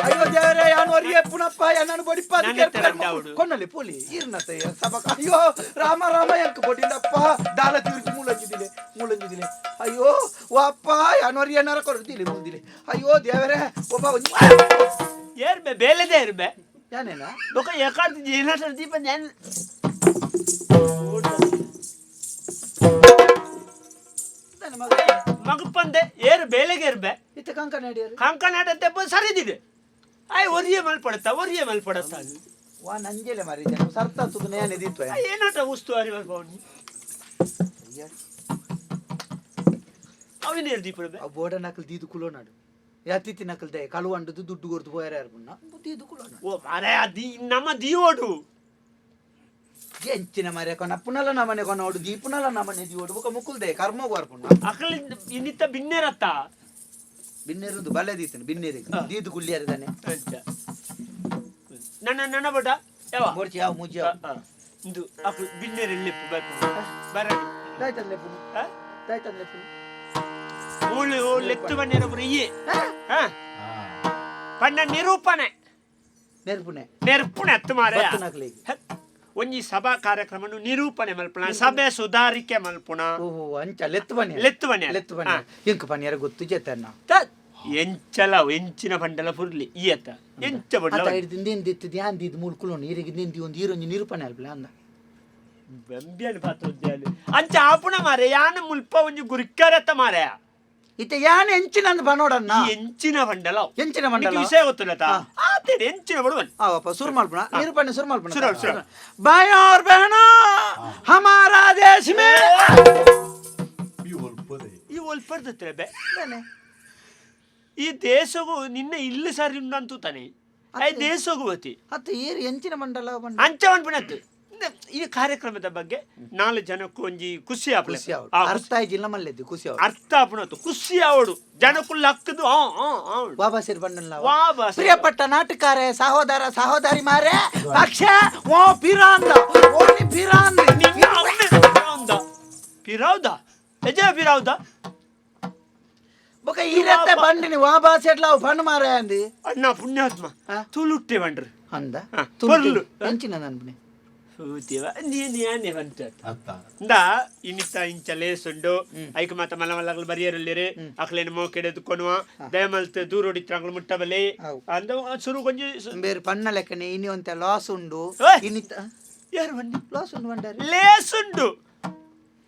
ಅಯ್ಯೋ ದೇವರೇ ಯಾನ್ ಒರಿಯೇ ಪುನಪ್ಪ ಏನನ್ನು ಬಡಿಪಾದಿ ಕೇರ್ಪೇರ್ ಕೊಂಡಲ್ಲಿ ಪುಲಿ ಇರ್ನತೆ ಸಬಕ ಅಯ್ಯೋ ರಾಮ ಎಂಕ ಬಡಿಲಪ್ಪ ದಾಲ ತಿರುಚಿ ಮೂಲಂಜಿದಿಲೆ ಅಯ್ಯೋ ವಾಪ್ಪ ಯಾನೋರಿ ಏನಾರ ಕೊಡ್ತಿಲಿ ಮುಂದಿಲೆ ಅಯ್ಯೋ ದೇವರೇ ಒಬ್ಬ ಏರ್ಬೆ ಬೇಲೆದೇ ಇರ್ಬೆ ಯಾನೇನ ಬೊಕ ಏಕಾರ್ತಿ ಜೀರ್ಣ ದೀಪ ಜ್ಞಾನ ಮಗಪಂದೆ ಏರು ಬೇಲೆಗೆ ಇರ್ಬೆ ಇತ್ತ ಕಂಕನಾಡಿಯರು ಕಂಕನಾಡತ್ತೆ ಸರಿದಿದೆ ಆಯ್ ಒರಿಯೇ ಮಲ್ಪಡತ್ತ ವಾ ನಂಜೆಲೆ ಮಾರಿದೆ ಸರ್ತ ಸುಗನೆ ಏನಿದಿತ್ತು ಏನಾಟ ಉಸ್ತುವಾರಿ ಬರ್ಬೋದು ಅವಿನೇರು ದೀಪಡೆ ಬೋಡ ನಕಲ್ ದೀದು ಕುಲೋ ನಾಡು ಯಾತಿತಿ ನಕಲ್ ದೇ ಕಳುವಂಡದು ದುಡ್ಡು ಕೊರ್ದು ಹೋಯರ ಯಾರ್ಬುನ್ನ ದೀದು ಕುಲೋ ನಾಡು ಓ ಮಾರೆ ಅದಿ ನಮ್ಮ ದೀವೋಡು ಎಂಚಿನ ಮಾರೆ ಕೊನ ಪುನಲ ನಮನೆ ಕೊನೋಡು ದೀಪುನಲ ನಮನೆ ದೀವೋಡು ಬೊಕ ಮುಕುಲ್ ದೇ ಕರ್ಮ ವಾರ್ಪುನ್ನ ಅಕಲಿ ಇನ್ನಿತ್ತ ಬಿನ್ನೆರತ್ತ ಬಿನ್ನೆರುದು ಬಲೆ ದೀತನೆ ಬಿನ್ನೆರಿಗೆ ದೀದು ಕುಲ್ಲಿಯರದಾನೆ ನನ್ನ ಬಡ ಯಾವ ಬೋರ್ಚಿ ಯಾವ ಮುಜ್ಜಿ ಇಂದು ಅಕು ಬಿನ್ನೆರ ಲೆಪ್ಪು ಬರ ದಾಯ್ತನ್ ಲೆಪ್ಪು ದಾಯ್ತನ್ ಲೆಪ್ಪು ಮೂಳು ಲೆತ್ತು ಬನ್ನೇರ ಬುರಿಯೇ ಪಣ್ಣ ನಿರೂಪಣೆ ನೆರ್ಪುಣೆ ಹತ್ತು ಮಾರೆ ಒಂಜಿ ಸಭಾ ಕಾರ್ಯಕ್ರಮ ನಿರೂಪಣೆ ಮಲ್ಪುಣ ಸಭೆ ಸುಧಾರಿಕೆ ಮಲ್ಪುಣ ಅಂಚ ಲೆತ್ತು ಬನ್ನಿ ಎಂಕ ಪನ್ಯಾರ ಗೊತ್ತು ಜೆತನ್ನ ಎಂಚಿನ ಬಂಡಲ ಪುರ್ಲಿ ಈಯತ ಎಂಚ ಬಂಡಲ ಇಂದೇನ್ ದಿತ್ತು ಧ್ಯಾನ್ ದಿದ್ದು ಮುಳ್ಕುಲು ನೀರಿಗೆ ನಿಂದಿ ಒಂದು ಈರೊಂಜಿ ನಿರೂಪಣೆ ಅಲ್ಪಲ ಅಂದ ಬೆಂಬಿಯನ್ ಪಾತ್ರೋದ್ಯಾಲು ಅಂಚ ಆಪುಣ ಮಾರೆ ಯಾನ ಮುಲ್ಪ ಒಂಜಿ ಗುರಿಕ್ಕರತ್ತ ಮಾರೆ ಇತ್ತ ಯಾನ ಎಂಚಿನ ಅಂದ ಬನೋಡನ್ನ ಎಂಚಿನ ಬಂಡಲ ವಿಷಯ ಗೊತ್ತಿಲ್ಲತಾ ಆತೇನೆ ಎಂಚಿನ ಬಡವನ್ ಅವಪ್ಪ ಸುರು ಮಲ್ಪುಣ ನಿರೂಪಣೆ ಸುರು ಮಲ್ಪುಣ ಭಾई और बहनों हमारा देश में ಈ ಒಲ್ಪರ್ದತ್ರ ಬೆ ಈ ದೇಶಗೂ ನಿನ್ನ ಇಲ್ಲಿ ಸರಿ ಉಂಟಂತೂ ತಾನೆ ಐ ದೇಶಗೂ ಬತ್ತಿ ಅತ್ತ ಏರು ಎಂಚಿನ ಮಂಡಲ ಅಂಚ ಅನ್ಬಿಡತ್ತು ಈ ಕಾರ್ಯಕ್ರಮದ ಬಗ್ಗೆ 4 ಜನಕ್ಕೂ ಒಂಜಿ ಖುಷಿ ಆಪುಲೆ ಅರ್ಥ ಜಿಲ್ಲ ಮಲ್ಲೆದ್ದು ಖುಷಿ ಅರ್ಥ ಆಪುಣತ್ತು ಖುಷಿ ಆವಡು ಜನಕ್ಕೂ ಲಕ್ಕದು ಬಾಬಾ ಸೇರ್ ಬಂಡಲ್ಲ ಬಾಬಾ ಪ್ರಿಯಪಟ್ಟ ನಾಟಕಾರ ಸಹೋದರ ಸಹೋದರಿ ಮಾರೆ ಪಕ್ಷ ಓ ಪಿರಾಂದ ಓನಿ ಪಿರಾಂದ ಪಿರಾವ್ದ ಎಜೆ ಪಿರಾವ್ದ ಬೊಕ ಈರತ್ತೆ ಬಂಡಿನಿ ವಾಬಾ ಸೇಟ್ಲ ಫಂಡ್ ಮಾರೆ ಅಂದಿ ಅಣ್ಣ ಪುಣ್ಯಾತ್ಮ ತುಳುಟ್ಟೆ ಬಂಡ್ರು ಅಂದ ತುಳು ಎಂಚಿನ ನನ್ಪನೆ ಹೂತಿವ ನೀನೇ ಬಂತ ಇಂದ ಇನ್ನಿತ್ತ ಇಂಚ ಲೇಸುಂಡು ಐಕ ಮಾತ ಮಲಮಲ್ಲಗಳು ಬರಿಯರಲ್ಲಿರಿ ಅಕ್ಲೇನ ಮೋಕೆಡೆದು ಕೊನುವ ದಯಮಲ್ತ ದೂರೋಡಿತ್ರಂಗಳು ಮುಟ್ಟಬಲೆ ಅಂದ ಸುರು ಕೊಂಜಿ ಬೇರೆ ಪಣ್ಣ ಲೆಕ್ಕನೆ ಇನಿ ಒಂತ ಲಾಸ್ ಉಂಡು ಇನ್ನಿತ್ತ ಯಾರು ಬಂಡಿ ಲಾಸ್ ಉಂಡು ಬಂಡಾರಿ ಲೇಸುಂಡು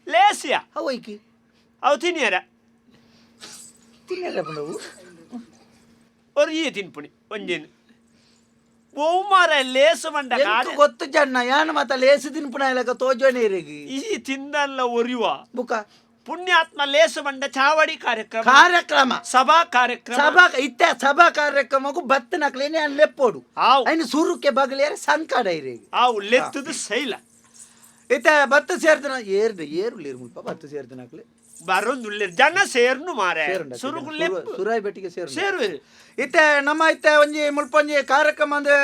ಲೇಸಿಯ ಅವೈಕಿ ಅವು ತಿನ್ನಿಯರ ತಿನ್ನಲ್ಲ ಬಂದವು ಅವ್ರು ಈ ತಿನ್ಪುಣಿ ಒಂಜೇನು ಓಮಾರ ಲೇಸು ಮಂಡ ಗೊತ್ತು ಜನ್ನ ಯಾನು ಮತ್ತ ಲೇಸು ತಿನ್ಪುಣ ಇಲ್ಲಕ ತೋಜೋನೆ ಇರಗಿ ಈ ತಿಂದಲ್ಲ ಒರಿಯುವ ಬುಕ ಪುಣ್ಯಾತ್ಮ ಲೇಸು ಬಂಡ ಚಾವಡಿ ಕಾರ್ಯಕ್ರಮ ಸಭಾ ಕಾರ್ಯಕ್ರಮ ಸಭಾ ಕಾರ್ಯಕ್ರಮಕ್ಕೂ ಬತ್ತ ನಕ್ಲೇನೆ ಅಲ್ಲಿ ಲೆಪ್ಪೋಡು ಆವು ಅಯ್ನ ಸುರುಕ್ಕೆ ಬಗಲೇರೆ ಸಂಕಡ ಇರಿ ಆವು ಲೆತ್ತದು ಶೈಲ ಇತ್ತ ಬತ್ತ ಸೇರ್ತನ ಏರು ಮುಲ್ಪ ಬತ್ತ ಸೇರ್ತನಕ್ಲೆ ಬರೋದು ಜನ ಸೇರ್ನು ಮಾರೆ ಸುರುಗು ಸುರಾಯಿ ಬೆಟ್ಟಿಗೆ ಸೇರುವೆ ಇತ್ತೆ ನಮ್ಮ ಇತ್ತೆ ಒಂಜಿ ಮುಲ್ಪ ಒಂಜಿ ಕಾರ್ಯಕ್ರಮ ಅಂದ್ರೆ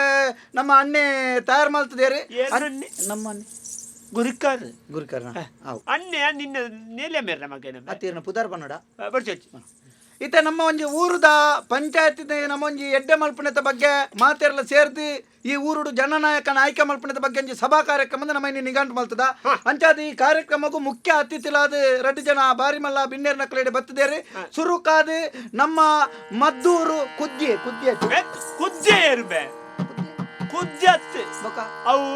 ನಮ್ಮ ಅಣ್ಣೆ ತಯಾರು ಮಾಡ್ತಿದ್ದೇರಿ ನಮ್ಮ ಅಣ್ಣೆ ಗುರಿಕಾರ ಅಣ್ಣೆ ನಿನ್ನ ನೇಲೆ ಮೇರೆ ಮಗನ ಅತ್ತೀರ್ನ ಪುದಾರ್ ಪನ್ನಡ ಬರ್ಚಿ ಇತ್ತೆ ನಮ್ಮ ಒಂಜಿ ಊರುದ ಪಂಚಾಯತ್ ನಮ್ಮ ಒಂಜಿ ಎಡ್ಡೆ ಮಲ್ಪಣದ ಬಗ್ಗೆ ಮಾತೆರ್ಲ ಸೇರ್ದು ಈ ಊರುಡು ಜನನಾಯಕನ ಆಯ್ಕೆ ಮಲ್ಪಣದ ಬಗ್ಗೆ ಒಂಜಿ ಸಭಾ ಕಾರ್ಯಕ್ರಮ ನಮ್ಮ ಇನ್ನು ನಿಗಾಂಟು ಮಲ್ತದ ಅಂಚಾದ ಈ ಕಾರ್ಯಕ್ರಮಕ್ಕೂ ಮುಖ್ಯ ಅತಿಥಿಲಾದ 2 ಜನ ಬಾರಿಮಲ್ಲ ಬಿನ್ನೇರ್ ನಕ್ಲೇಡೆ ಬತ್ತಿದೇರಿ ಸುರುಕಾದ ನಮ್ಮ ಮದ್ದೂರು ಕುದ್ಜೆ ಇರ್ಬೆ ಕುದ್ಜತ್ತೆ ಅವು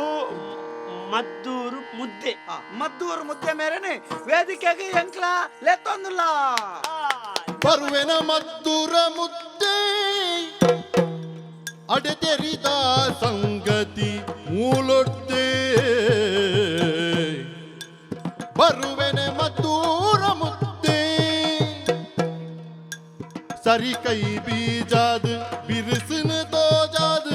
ಮದ್ದೂರು ಮುದ್ದೆ ಮೇರೆನೆ ವೇದಿಕೆಗೆ ಎಂಕ್ಲ ಲೆತ್ತೊಂದಿಲ್ಲ ಬರುವೆನ ಮದ್ದೂರ ಮುದ್ದೆ ಅಡೆತೆರಿದ ಸಂಗತಿ ಮೂಲೊಡ್ಡೆ ಬರುವೆನೆ ಮದ್ದೂರ ಮುದ್ದೆ ಸರಿ ಕೈ ಬೀಜಾದ ಬಿರುಸಿನ ತೋಜಾದ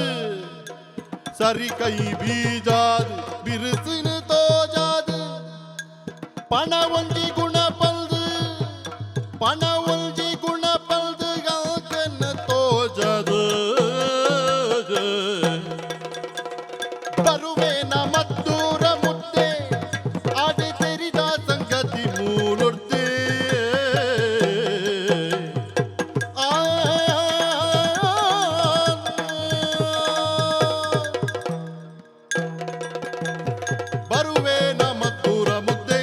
ಸರಿ ಕೈ ಬೀಜಾದ ಬಿರುಸಿನ ತೋಜಾದ ಪಣ ಒಂಜಿ ಗುಣ ಪಲ್ದು ಪಣ ಒಂಜಿ ಗುಣ ಪಲ್ದು ಗಾಕನ ತೋಜಾದ ಬರುವೇನ ಮದ್ದೂರ ಮುದ್ದೆ ಆಡೆ ತೆರಿದ ಸಂಗತಿ ಮೂಲೊಡ್ದೆ ಬರುವೇನ ಮದ್ದೂರ ಮುದ್ದೆ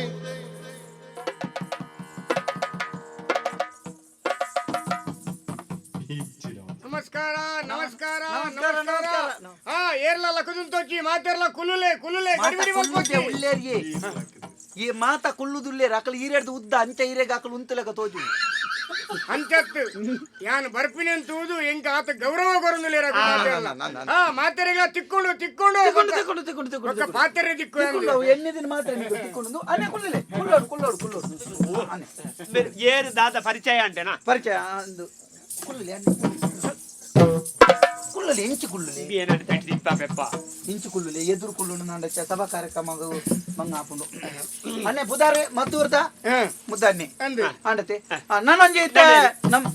ನಮಸ್ಕಾರ ನಮಸ್ಕಾರ ನಮಸ್ಕಾರ ಹಾ ಏರ್ಲ ಲಕ್ಕದುಂತೋಚಿ ಮಾತೆರ್ಲ ಕುಲ್ಲುಲೆ ಗಡಿಬಿಡಿ ಮಲ್ಪೋಚಿ ಉಲ್ಲೇರಿಗೆ ಈ ಮಾತ ಕುಲ್ಲುದುಲ್ಲೇರ ಅಕಲ್ ಈರೇಡ್ದು ಉದ್ದ ಅಂಚ ಈರೆಗೆ ಅಕಲ್ ಉಂತಲೆಕ ತೋಜು ಅಂಚತ್ತು ಯಾನ್ ಬರ್ಪಿನಿ ಅಂತೂದು ಎಂಕ ಆತ ಗೌರವ ಕೊರಂದುಲೇರ ಹಾ ಮಾತೆರೆಗ ತಿಕ್ಕೊಂಡು ಪಾತೆರೆ ತಿಕ್ಕೊಂಡು ಎಣ್ಣೆ ದಿನ ಮಾತ್ರ ತಿಕ್ಕೊಂಡು ಅನೆ ಕುಲ್ಲಲೆ ಕುಲ್ಲೋಡು ಏರು ದಾದ ಪರಿಚಯ ಅಂಟೇನಾ ಪರಿಚಯ ಅಂದು ಕುಲ್ಲಲೆ ಕುಲ್ಲಲೆ ಎಂಚಿ ಕುಲ್ಲಲೆ ಏನಂತ ಪೆಟ್ಟಿಪ್ಪ ಪೆಪ್ಪ ಇಂಚು ಕುಲ್ಲಲೆ ಎದುರು ಕುಲ್ಲುನು ನಂಡ ಸಭಾ ಕಾರ್ಯಕ್ರಮ ಮಂಗ ಹಾಪುಂಡು ಅನ್ನೆ ಬುಧಾರೆ ಮದ್ದೂರ್ದ ಮುದ್ದನ್ನೆ ಅಂಡತೆ ನಾನೊಂಜಿ ಇತ್ತೆ ನಮ್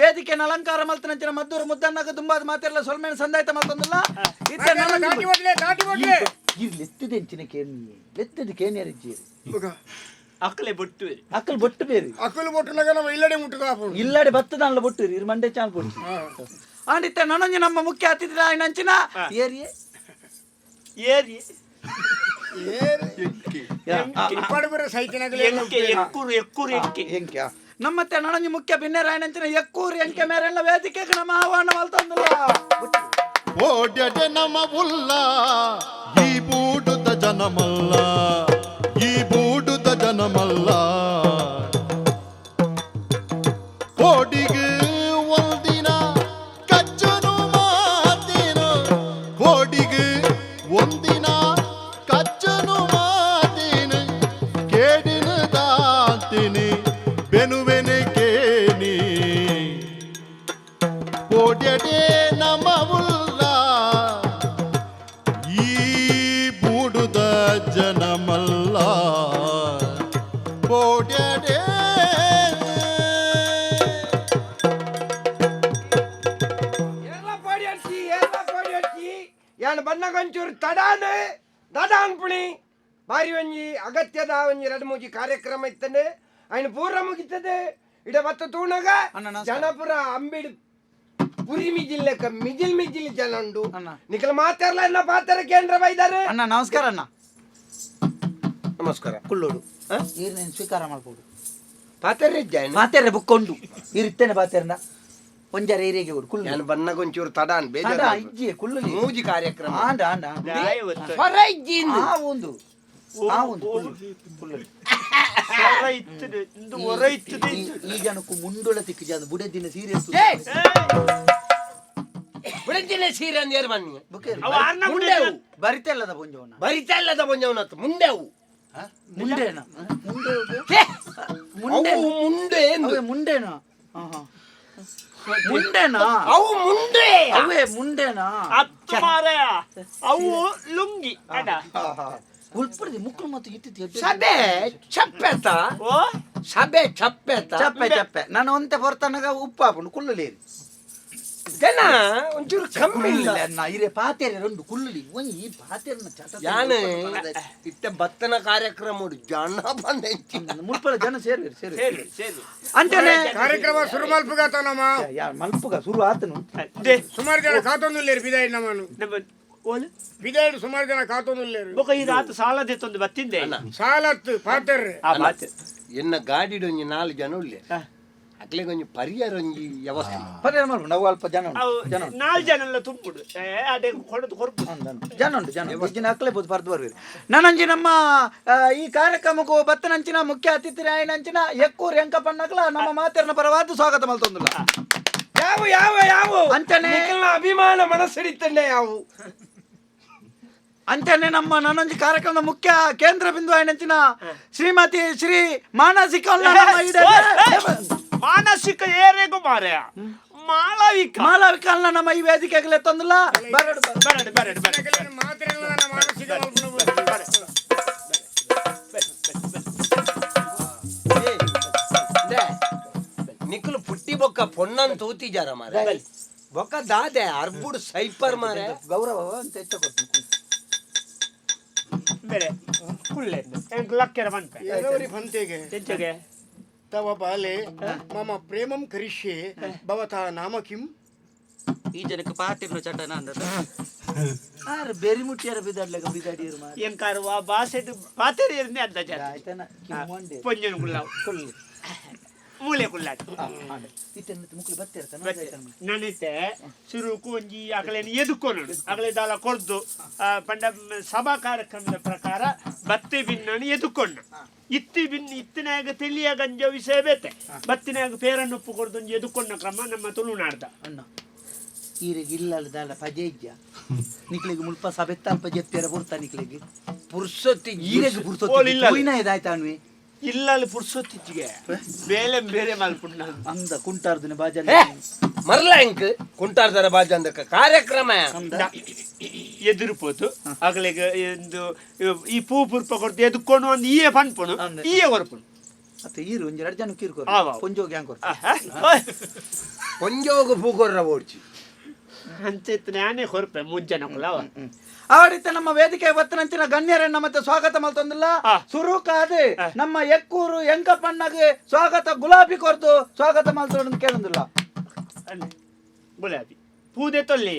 ವೇದಿಕೆ ಅಲಂಕಾರ ಮಲ್ತನಂಚಿನ ಮದ್ದೂರು ಮುದ್ದನ್ನಾಗ ತುಂಬಾದ ಮಾತೆಲ್ಲ ಸೊಲ್ಮೇನ ಸಂದಾಯ್ತ ಮಲ್ತಂದಿಲ್ಲ ಇತ್ತೆ ಲೆತ್ತಿದೆ ಎಂಚಿನ ಕೇನಿ ಲೆತ್ತದ ಕೇನಿಯರಿಜ್ಜಿ ಅಕ್ಕಲೆ ಬೊಟ್ಟು ಅಕ್ಕಲ್ ಬೊಟ್ಟು ಬೇರೆ ಅಕ್ಕಲು ಬೊಟ್ಟುನಾಗ ನಮ್ಮ ಇಲ್ಲಡೆ ಮುಟ್ಟುದ ಇಲ್ಲಡೆ ಬತ್ತದ ಅಲ್ಲ ಬೊಟ್ಟು ಇರ್ ಮಂಡೆ ಚಾನ್ ಪೊಡ್ಚಿ ಅಂಡಿತ್ತೆ ನಾನೊಂಜಿ ನಮ್ಮ ಮುಖ್ಯ ಅತಿಥಿ ಆಯ್ನಂಚಿನ ಏರಿಯೆ ನಮ್ಮತ್ತೆ ನನಂಜಿ ಮುಖ್ಯ ಭಿನ್ನರಾಯಣಂಚಿನ ಎಕ್ಕೂರು ಎಂಕೆ ಮೇರೆಲ್ಲ ವೇದಿಕೆಗೆ ನಮ್ಮ ಆಹ್ವಾನ ಮಲ್ತಂದಿಲ್ಲ ಓಡ್ಯಡೆ ನಮ ಉಲ್ಲ ಈ ಬೂಡುದ ಜನಮಲ್ಲ ಈ ಬೂಡುದ ಜನಮಲ್ಲ ಕೋಡಿಗೆ ಒಂದಿನ ಕಚ್ಚನು ಮಾತೇನು ಕೋಡಿಗೆ ಒಂದಿನ ಕಚ್ಚನು ಮಾತೇನು ಕೇಡಿನ ದಾಂತೇನೆ ಬೆನುವೆನೆ ಕೇನಿ ಕೋಡ್ಯಡೆ ನಮ ಉಲ್ಲ ಈ ಬೂಡುದ ಜನಮಲ್ಲ ಕೋಡ್ಯಡೆ ಯಾನ್ ಬಣ್ಣಗಂಚೂರು ದಡಾನ್ ಪುಣಿ ಬಾರಿ ಒಂಜಿ ಅಗತ್ಯದ ಒಂಜಿ 2-3 ಕಾರ್ಯಕ್ರಮ ಇತ್ತಂಡೆ ಅಯ್ನ ಪೂರ ಮುಗಿತದೆ ಇಡ ಬತ್ತ ತೂಣಗ ಜನಪುರ ಅಂಬಿಡ್ ಪುರಿ ಮಿಜಿಲ್ಲೆಕ ಮಿಜಿಲ್ ಜನ ಉಂಡು ನಿಖಲ ಮಾತಾರ್ಲ ಎನ್ನ ಪಾತ್ರ ಕೇಂದ್ರ ಬೈದಾರೆ ಅಣ್ಣ ನಮಸ್ಕಾರ ಅಣ್ಣ ನಮಸ್ಕಾರ ಕುಳ್ಳೋಡು ನೀರು ಸ್ವೀಕಾರ ಮಾಡ್ಬೋದು ಪಾತ್ರೆ ಮಾತೆರೆ ಬುಕ್ಕೊಂಡು ಇರ್ತೇನೆ ಪಾತೆರ್ನ ಒಂಜಾರ ಏರಿಯಾಗೆ ಕೊಡು ಕುಳ್ಳು ನಾನು ಬಣ್ಣಗೊಂಚೂರು ತಡಾನ್ ಬೇಜಾರ ಇಜ್ಜಿ ಕುಳ್ಳು ಮೂಜಿ ಕಾರ್ಯಕ್ರಮ ಆಂಡ ಒಂದು ಈಗನಕ್ಕೂ ಮುಂಡುಳ ತಿಕ್ಕಿ ಅದು ಬುಡದಿನ ಸೀರೆ ಬುಡದಿನ ಸೀರೆ ಅಂದೇರು ಬನ್ನಿ ಬರಿತಲ್ಲದ ಪುಂಜವನ ಬರಿತಾ ಇಲ್ಲದ ಪುಂಜವನ ಮುಂದೆ ಅವು ಮುಂಡೆನ ಅವು ಮುಂಡೆ ಎಂದು. ಅವೇ ಮುಂಡೆನಾ? ಮುಂಡೆನಾ? ಅವು ಮುಂಡೆ. ಅವೇ ಮುಂಡೆನಾ? ಹತ್ತು ಮಾರಾಯ ಅವು ಲುಂಗಿ ಅಡ ಉಳ್ಪಡ್ದಿ ಮುಕ್ಕಳು ಮತ್ತು ಇಟ್ಟಿತ್ತು ಸಬೆ ಚಪ್ಪೆತ ಓ ಸಬೆ ಚಪ್ಪೆತ ಚಪ್ಪೆ ಚಪ್ಪೆ ನಾನು ಒಂತೆ ಹೊರತನಗ ಉಪ್ಪು ಹಾಕೊಂಡು ಕುಳ್ಳುಲೇರಿ ಜನ ಒಂಚೂರು ಕಮ್ಮಿ ಇಲ್ಲ. ಇರೇ ಪಾತೇರಿ ರಂಡು ಕುಳ್ಳುಲಿ ಒಂಜಿ ಈ ಪಾತೇರಿನ ಚಟ ಯಾನೆ ಇತ್ತ ಭತ್ತನ ಕಾರ್ಯಕ್ರಮ ಜನ ಬಂದ ಮುಲ್ಪಳ ಜನ ಸೇರಿ ಸೇರಿ ಸೇರಿ ಅಂಚನೆ ಕಾರ್ಯಕ್ರಮ ಶುರು ಮಲ್ಪುಗಾತ ನಮ್ಮ ಮಲ್ಪುಗ ಶುರು ಆತನು ದೇ ಸುಮಾರು ಜನ ಕಾತೊಂದುಲ್ಲೇರು ಬಿದಾಯಿ ನಮ್ಮನು ನಮ್ಮ ಓಲು ಬಿದಾಯಿ ಸುಮಾರು ಜನ ಕಾತೊಂದುಲ್ಲೇರು ಬೊಕ ಈ ರಾತ್ ಸಾಲದೆ ತಂದು ಬತ್ತಿಂದೆ ಸಾಲತ್ತು ಪಾತೆರ್ರೆ ಆ ಮಾತು ಎನ್ನ ಗಾಡಿಡು ಒಂಜಿ 4 ಜನ ಉಳ್ಳೆ ಅಕ್ಲೆಗೆ ಒಂಜಿ ಪರಿಹಾರ ಒಂಜಿ ವ್ಯವಸ್ಥೆ ಪರಿಹಾರ ಮಾಡ್ಬೋದು ನಾವು ಅಲ್ಪ ಜನ ಅವು ಉಂಟು ಜನ ಉಂಟು 4 ಜನ ತುಂಬಿಡು ಅದೇ ಕೊಡದು ಕೊರ್ಪು ಜನ ಉಂಟು ಜನ ಇಜ್ಜಿನ ಹಾಕ್ಲೇಬೋದು ಬರ್ದು ಬರ್ರಿ ನಾನಂಜಿ ನಮ್ಮ ಈ ಕಾರ್ಯಕ್ರಮಕ್ಕೂ ಬತ್ತನಂಚಿನ ಮುಖ್ಯ ಅತಿಥಿ ಆಯ್ನಂಚಿನ ಎಕ್ಕೂರು ಎಂಕ ಪಣ್ಣಕ್ಲ ನಮ್ಮ ಮಾತೆರ್ನ ಪರವಾದ ಸ್ವಾಗತ ಮಲ್ತೊಂದುಲ್ಲ ಯಾವ ಯಾವ ಯಾವ ಅಂಚನೆ ನಿಖಿಲ್ನ ಅಭಿಮಾನ ಮನಸ್ಸಿಡಿತಂಡೆ ಯಾವು ಅಂಚನೆ ನಮ್ಮ ನನ್ನೊಂಜಿ ಕಾರ್ಯಕ್ರಮದ ಮುಖ್ಯ ಕೇಂದ್ರ ಬಿಂದು ಆಯ್ನಂಚಿನ ಶ್ರೀಮತಿ ಶ್ರೀ ಮಾನಸಿಕ ಮಾನಸಿಕ ಏರೆಗೂ ಮಾರಾಯ ಮಾಳವಿಕ ಮಾಲವಿಕಲ್ನ ನಮ್ಮ ಈ ವೇದಿಕೆಗೆ ತಂದಿಲ್ಲ ಬರಡು ಬರಡು ಬರಡು ಬರಡು ಮಾತ್ರ ಮಾನಸಿಕ ನಿಖಿಲ್ ಪುಟ್ಟಿ ಬೊಕ್ಕ ಪೊಣ್ಣನ್ ತೂತಿಜಾರ ಮಾರೆ ಬೊಕ್ಕ ದಾದೆ ಅರ್ಬುಡ್ ಸೈಪರ್ ಮಾರೆ ಗೌರವ ಅಂತ ಹೆಚ್ಚ ಕೊಟ್ಟು ಬೇರೆ ಕುಳ್ಳೆ ಎಂಕ್ ಲಕ್ಕೆರ ಬಂತ ಎರವರಿ ಪಂತೆಗೆ ತೆಂಚಗೆ ತವ ಬಾಲೆ ಮಮ ಪ್ರೇಮಂ ಕರಿಷ್ಯೆ ಭವತಾ ನಾಮ ಕಿಂ ಈ ಜನಕ್ಕೆ ಪಾತಿರ್ನ ಚಟನ ಅಂದದ ಆರು ಬೇರಿ ಮುಟ್ಟಿಯಾರ ಬಿದಾಡ್ಲಾಗ ಬಿದಾಡಿಯರು ಮಾರ ಎಂಕಾರ ವಾ ಬಾಸೆದು ಪಾತೆರಿ ಇರ್ನೆ ಅಂದ ಜನ ಆಯ್ತಾನ ಕಿಮ್ಮಂಡೆ ಪೊಂಜನ ಕುಳ್ಳಾವ್ ಕೊಲ್ಲಿ ಮೂಲೆ ಕುಳ್ಳಾಟ ಇತ್ತನ್ನ ಮುಕ್ಳು ಬತ್ತಿರ್ತಾನೆ ನನಿತೆ ಸುರುಕು ಒಂಜಿ ಅಗಲೇನು ಎದುಕೋನು ಅಗಲೆ ದಾಲ ಕೊರ್ದು ಪಂಡ ಸಭಾ ಕಾರ್ಯಕ್ರಮದ ಪ್ರಕಾರ ಬತ್ತಿ ಬಿನ್ನನು ಎದುಕೊಂಡ ಇತ್ತಿ ಬಿನ್ ಇತ್ತಿನಾಗ ತಿಳಿಯ ಗಂಜ ವಿಷಯ ಬೇತೆ ಬತ್ತಿನಾಗ ಪೇರನ್ನು ಉಪ್ಪು ಕೊಡ್ದು ಒಂಜಿ ಎದುಕೊಂಡ ಕ್ರಮ ನಮ್ಮ ತುಳುನಾಡ್ದ ಅಣ್ಣ ಈರಿಗೆ ಇಲ್ಲಲ್ಲ ದಾಲ ಪಜೇಜ್ಜ ನಿಕ್ಲಿಗೆ ಮುಲ್ಪ ಸಬೆತ್ತ ಅಲ್ಪ ಜೆತ್ತೇರ ಬುರ್ತಾ ನಿಕ್ಲಿಗೆ ಪುರ್ಸೊತ್ತಿ ಈರೆಗೆ ಓಲ್ ಬುರ್ಸೋತಿ ಇಲ್ಲ. ಹೋಯ್ನ ಇದಾಯ್ತಾ ಅನ್ವಿ ಇಲ್ಲಲ್ಲಿ ಪುರ್ಸೊತ್ತಿಚ್ಚಿಗೆ ಬೇಲೆ ಬೇರೆ ಮಲ್ಪುಣ್ಣ ಅಂದ ಕುಂಟಾರ್ದಿನ ಬಾಜಲ್ ಮರ್ಲ ಎಂಕ್ ಕುಂಟಾರ್ದರ ಬಾಜಂದಕ ಕಾರ್ಯಕ್ರಮ ಎದುರು ಪೋತು ಅಗಲಿಗೆ ಒಂದು ಈ ಪೂ ಪುರ್ಪ ಕೊಡ್ತು ಎದುಕೊಂಡು ಒಂದು ಈಯೆ ಪನ್ಪುಣು ಅಂದೆ. ಈಯೆ ಹೊರಪುಣು ಮತ್ತೆ ಈರು ಒಂಜಿ 2 ಜನ ಕೀರ್ಕೊ ಆವ್ ಆವ್. ಪೊಂಜೋಗಿ ಹ್ಯಾಂಗ್ ಕೊಂಜೋಗ ಪೂಗೊರ್ರ ಓಡ್ಚಿ ಅಂಚೆತ್ ನಾನೇ ಹೊರಪೆ ಮುಂಜಾನೆ ಕುಲಾವ ಆಡಿತ ನಮ್ಮ ವೇದಿಕೆ ಬತ್ತನಂಚಿನ ಗಣ್ಯರನ್ನ ಮತ್ತೆ ಸ್ವಾಗತ ಮಲ್ತೊಂದಿಲ್ಲ ಸುರುಕಾದೆ ನಮ್ಮ ಎಕ್ಕೂರು ಎಂಕಪ್ಪಣ್ಣಗೆ ಸ್ವಾಗತ ಗುಲಾಬಿ ಕೊರ್ದು ಸ್ವಾಗತ ಮಲ್ತೊಂದು ಕೇಳಂದಿಲ್ಲ ಗುಲಾಬಿ ಪೂದೆ ತೊಲ್ಲಿ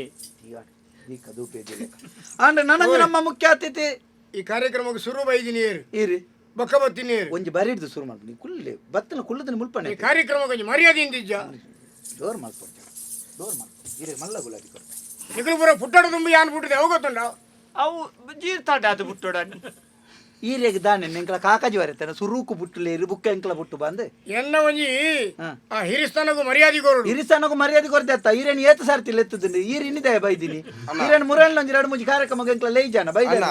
ಅಂದ್ರೆ ನನಗೆ ನಮ್ಮ ಮುಖ್ಯ ಅತಿಥಿ ಈ ಕಾರ್ಯಕ್ರಮಕ್ಕೆ ಶುರು ಬೈದಿನಿ ಇರಿ ಬೊಕ್ಕ ಬತ್ತೀನಿ ಒಂಜಿ ಬರಿಡ್ದು ಶುರು ಮಾಡ್ತೀನಿ ಕುಲ್ಲೆ ಬತ್ತನ ಕುಲ್ಲದನ್ನ ಮುಲ್ಪನೆ ಈ ಕಾರ್ಯಕ್ರಮಕ್ಕೆ ಒಂಜಿ ಮರ್ಯಾದೆಯಿಂದ ಇಜ್ಜ ಜೋರ್ ಮಾಡ್ಕೊಡ್ತೇವೆ ಜೋರ್ ಮಾಡ್ಕೊಡ್ತೇವೆ ಇರಿ ಮಲ್ಲ ಗುಲಾಬಿ ಕೊಡ್ತೇವೆ ನಿಖಿಲ್ ಪುರ ಪುಟ್ಟಾಡು ತುಂಬಿ ಯಾನ್ ಬಿಟ್ಟಿದೆ ಅವು ಗೊತ್ತುಂಡ ಅವು ಜೀರ್ತಾಟ ಅದು ಬಿಟ್ಟೋಡ ಈರೆಗೆ ದಾನೆ ಎಂಕಲ ಕಾಕಾಜಿ ಬರೀತಾನೆ ಸುರೂಕು ಬುಟ್ಟುಲೆ ಇರು ಬುಕ್ಕ ಎಂಕಲ ಬುಟ್ಟು ಬಂದೆ ಎಲ್ಲ ಒಂಜಿ ಆ ಹಿರಿಸ್ತಾನಗೂ ಮರ್ಯಾದೆ ಕೊರಡು ಇರಿಸನಗೂ ಮರ್ಯಾದೆ ಕೊರ್ದೆತ್ತ ಈರೇನು ಏತು ಸಾರ್ತಿಲ್ಲ ಎತ್ತುದಿನಿ ಈರಿನಿದೆ ಬೈದಿನಿ ಈರೇನು ಮುರಳ್ನ ಒಂಜಿ 2-3 ಕಾರ್ಯಕ್ರಮ ಎಂಕಲ ಲೈ ಜನ ಬೈದ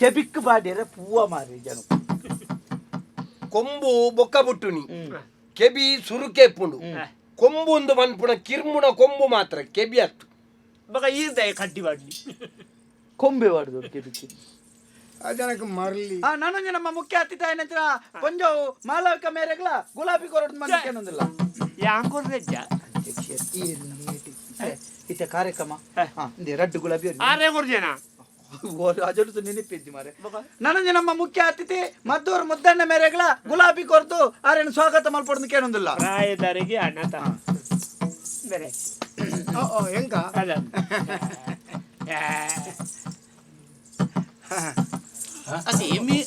ಕೆಬಿಕ್ ಬಾಡಿಯರ ಪೂವ ಮಾರಿ ಜನ ಕೊಂಬು ಬೊಕ್ಕ ಬುಟ್ಟುನಿ ಕೆಬಿ ಸುರುಕೆ ಪುಂಡು ಕೊಂಬು ಒಂದು ಮನ್ಪುಣ ಕಿರ್ಮುಣ ಕೊಂಬು ಮಾತ್ರ ಕೆಬಿ ಅತ್ತು ಬಗ ಈರ್ದೆ ಕಡ್ಡಿ ಬಾಡ್ಲಿ ಕೊಂಬೆ ಬಾಡ್ದು ಕೆಬಿಕ್ ಆ ಜನಕ್ಕೆ ಮರಲಿ ನಾನೊಂದು ನಮ್ಮ ಮುಖ್ಯ ಅತಿಥಿ ಏನಂತ ಕೊಂಚ ಮಾಲವಿಕ ಮೇರೆಗಳ ಗುಲಾಬಿ ಕೊರಡು ಮಂದಿ ಕೇಳೋದಿಲ್ಲ ಯಾಂಕೊರ್ರೆಜ್ಜ ಇತ್ತ ಕಾರ್ಯಕ್ರಮ ರಡ್ಡು ಗುಲಾಬಿ ಆರೇ ಕೊರ್ಜನ ಅಜಲು ನೆನಪಿದ್ದಿ ಮಾರೆ ನನಗೆ ನಮ್ಮ ಮುಖ್ಯ ಅತಿಥಿ ಮದ್ದೂರು ಮುದ್ದಣ್ಣ ಮೇರೆಗಳ ಗುಲಾಬಿ ಕೊರ್ದು ಆರೇನು ಸ್ವಾಗತ ಮಲ್ಪೊಡ್ದು ಕೇಳೋದಿಲ್ಲ ಪ್ರಾಯದವರೆಗೆ ಅನಾಥ ಬೇರೆ ಹೆಂಗ ಅದ ಅದೇ ಎಮ್ಮಿ